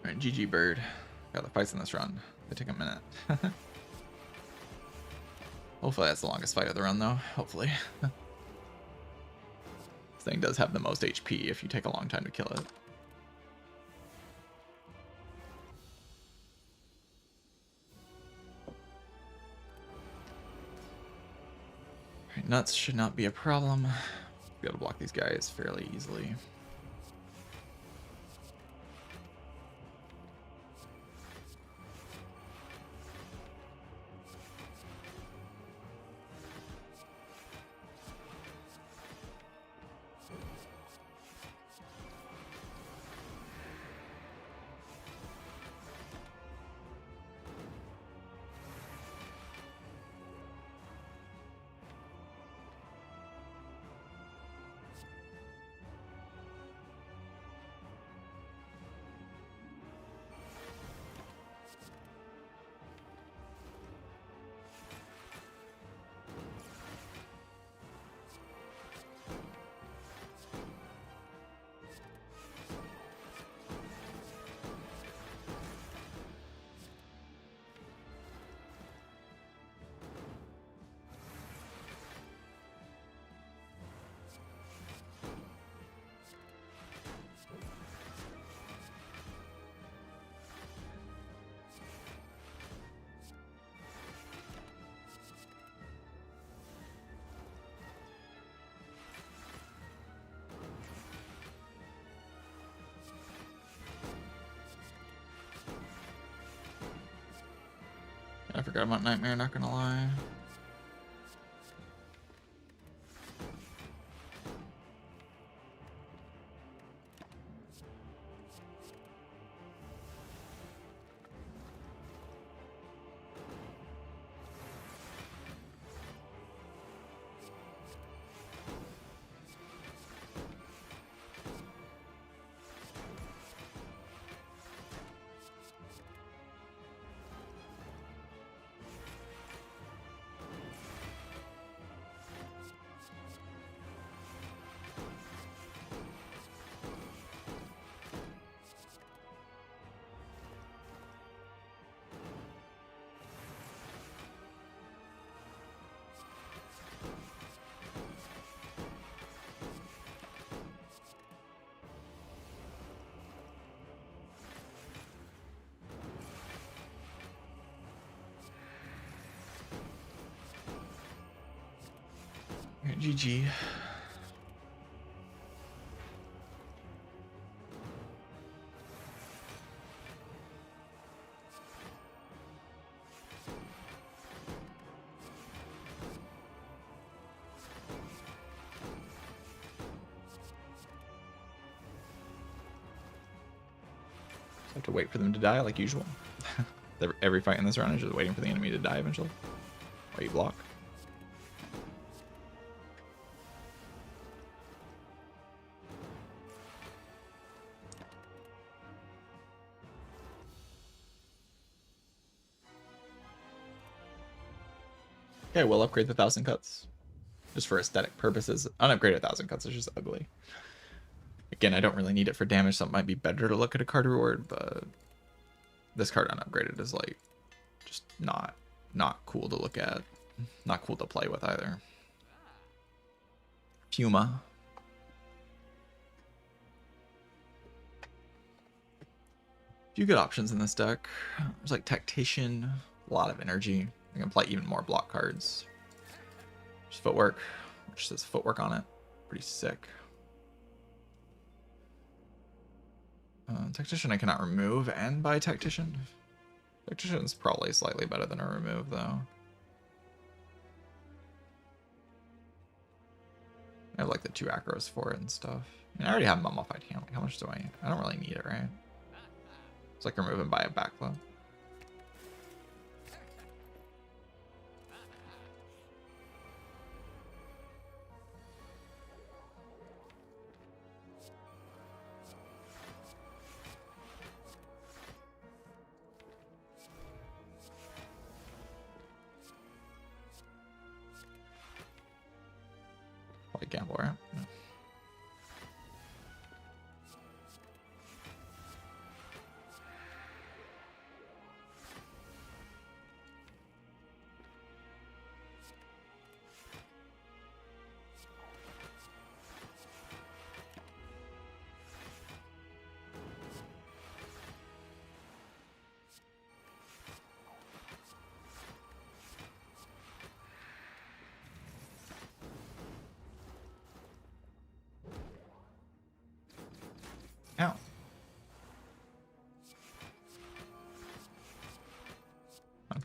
Alright, GG Bird. Got the fights in this run. They take a minute. Hopefully that's the longest fight of the run, though. Hopefully. This thing does have the most HP if you take a long time to kill it. Alright, nuts should not be a problem. Be able to block these guys fairly easily. I forgot about Nightmare, not gonna lie. Alright, GG. Have to wait for them to die like usual. Every fight in this round is just waiting for the enemy to die eventually. While you block. Okay, we'll upgrade the 1,000 cuts. Just for aesthetic purposes. Unupgraded 1,000 cuts is just ugly. Again, I don't really need it for damage, so it might be better to look at a card reward, but this card unupgraded is like just not cool to look at. Not cool to play with either. Puma. Few good options in this deck. There's like Tactician, a lot of energy. I can play even more block cards. There's Footwork, which says Footwork on it. Pretty sick. Tactician I cannot remove and buy Tactician. Tactician's probably slightly better than a remove though. I have like the 2 acros for it and stuff. I mean, I already have Mummified Hand. Like, how much do I don't really need it, right? It's like remove and buy a backflow. Probably gamble, right? Yeah.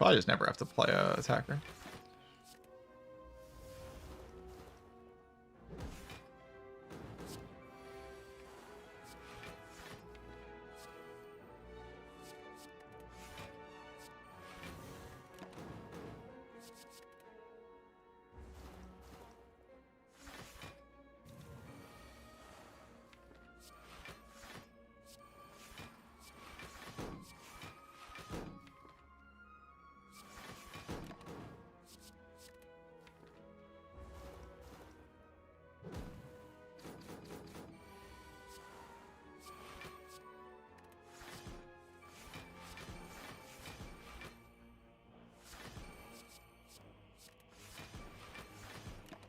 Probably just never have to play a attacker.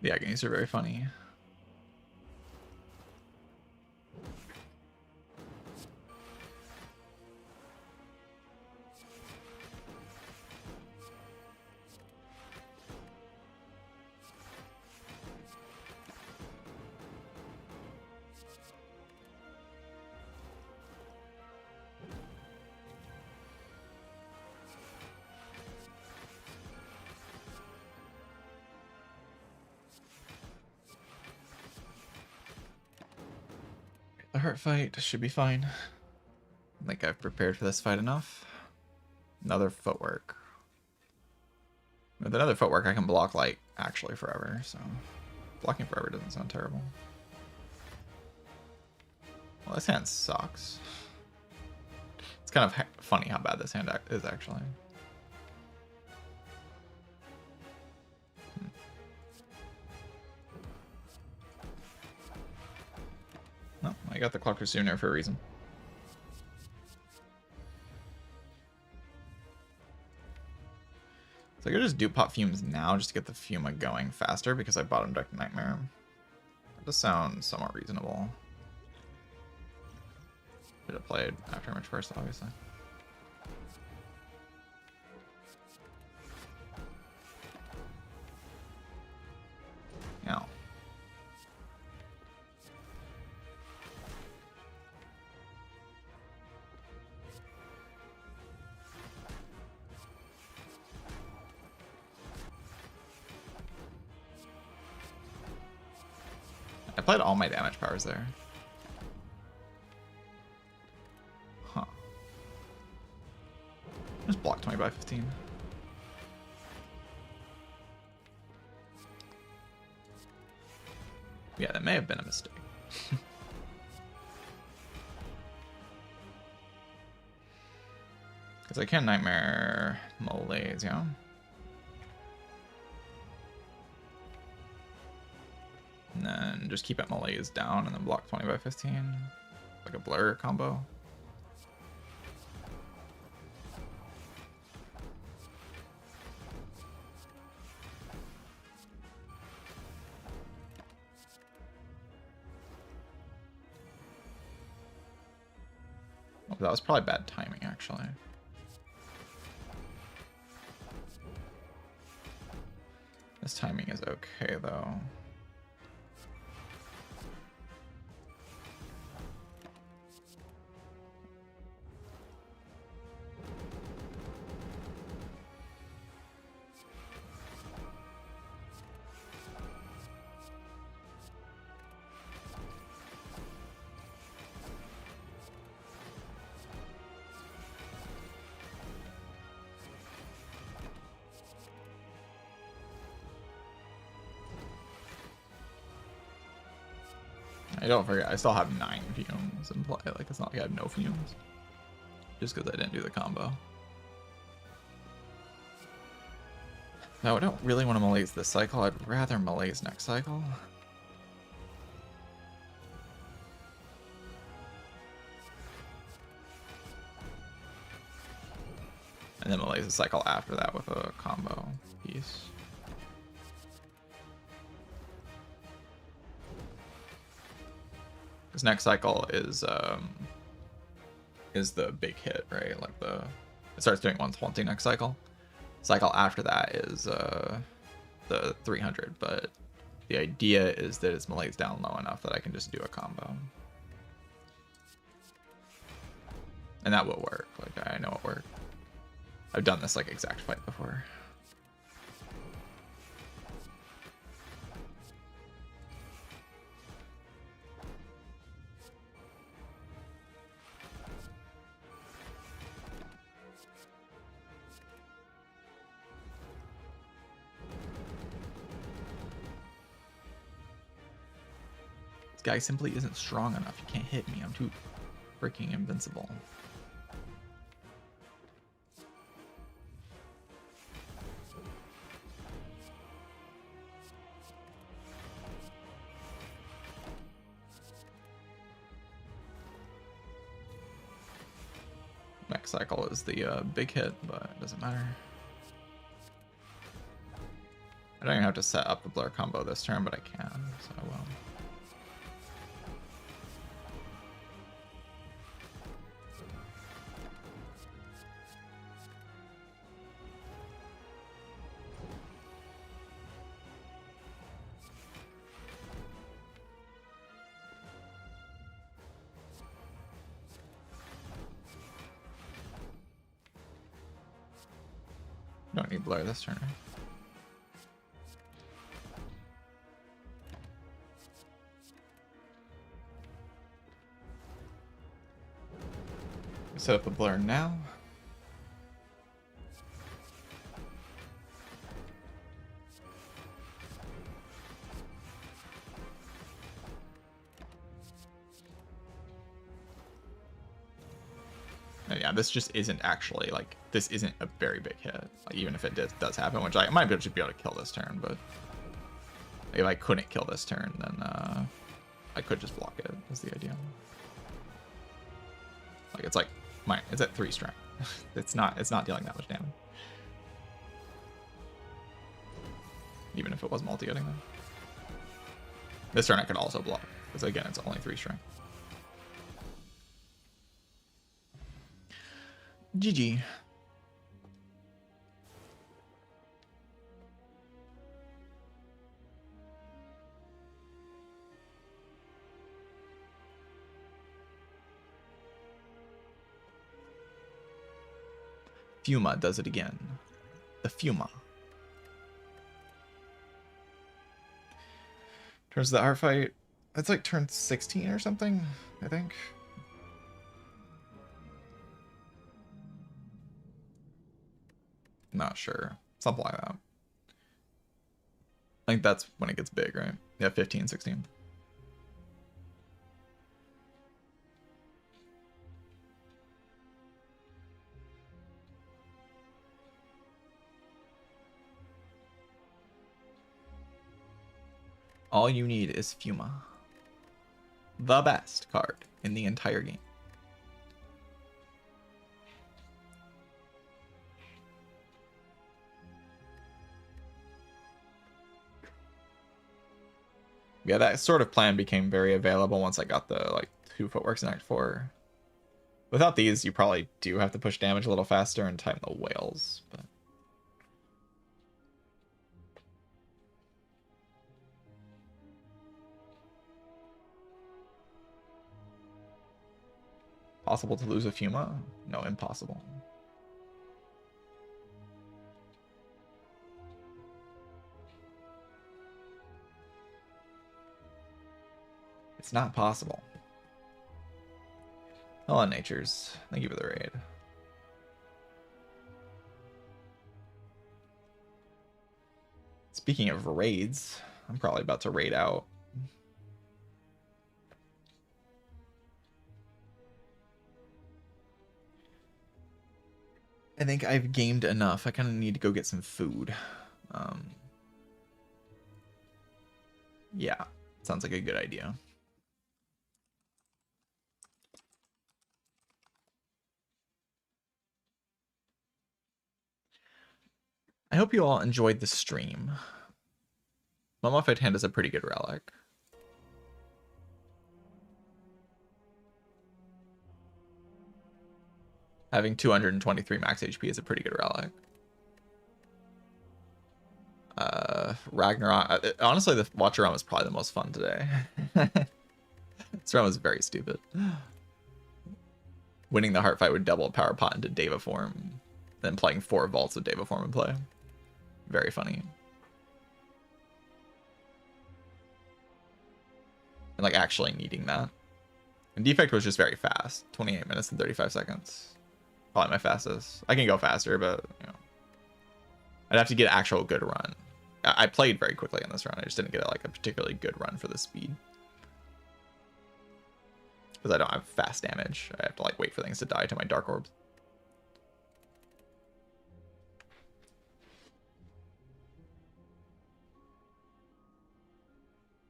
The agonies are very funny. The heart fight should be fine. I think I've prepared for this fight enough. Another footwork. With another footwork, I can block, like, actually forever, so... Blocking forever doesn't sound terrible. Well, this hand sucks. It's kind of funny how bad this hand is, actually. No, I got the Clocker sooner for a reason. So I could just do Pop Fumes now just to get the Fuma going faster because I bottom decked Nightmare. That does sound somewhat reasonable. Should have played Afterimage first, obviously. Now. I played all my damage powers there. Huh. Just block 20 by 15. Yeah, that may have been a mistake. Because I can Nightmare Malaise, yeah? And then just keep it Malaise down and then block 20 by 15. Like a blur combo. Oh, that was probably bad timing, actually. This timing is okay, though. I don't forget, I still have 9 fumes in play. Like, it's not like I have no fumes. Just because I didn't do the combo. No, I don't really want to malaise this cycle. I'd rather malaise next cycle. And then malaise the cycle after that with a combo piece. Because next cycle is the big hit, right? Like it starts doing 120 next cycle. Cycle after that is the 300, but the idea is that it's malaise down low enough that I can just do a combo. And that will work. Like, I know it worked. I've done this like exact fight before. This guy simply isn't strong enough. You can't hit me. I'm too freaking invincible. Next cycle is the big hit, but it doesn't matter. I don't even have to set up the blur combo this turn, but I can, so I will. Don't need blur this turn. Set up a blur now. And yeah, this just isn't actually like, this isn't a very big hit. Like, even if it does happen, which I might be able to kill this turn, but if I couldn't kill this turn, then I could just block it. Is the idea. Like it's like it's at 3 strength. it's not dealing that much damage. Even if it was multi-hitting them. This turn I could also block, because again it's only 3 strength. GG. Fuma does it again. The Fuma. Turns to the art fight. It's like turn 16 or something, I think. Not sure. Something like that. I think that's when it gets big, right? Yeah, 15, 16. All you need is Fuma. The best card in the entire game. Yeah, that sort of plan became very available once I got the like 2 footworks in Act 4. Without these, you probably do have to push damage a little faster and time the whales, but possible to lose a Fuma? No, impossible. It's not possible. Hello, Natures. Thank you for the raid. Speaking of raids, I'm probably about to raid out. I think I've gamed enough. I kind of need to go get some food. Yeah, sounds like a good idea. I hope you all enjoyed the stream. Mummified Hand is a pretty good relic. Having 223 max HP is a pretty good relic. Ragnarok. Honestly, the Watcher run was probably the most fun today. This run was very stupid. Winning the heart fight would double power pot into Deva form. then playing 4 vaults the day before I'm in play. Very funny. And like actually needing that. And Defect was just very fast. 28 minutes and 35 seconds. Probably my fastest. I can go faster, but you know, I'd have to get an actual good run. I played very quickly in this run. I just didn't get like a particularly good run for the speed. Because I don't have fast damage. I have to like wait for things to die to my dark orbs.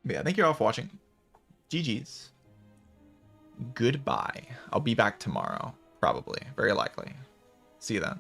But yeah, thank you all for watching. GG's. Goodbye. I'll be back tomorrow. Probably. Very likely. See you then.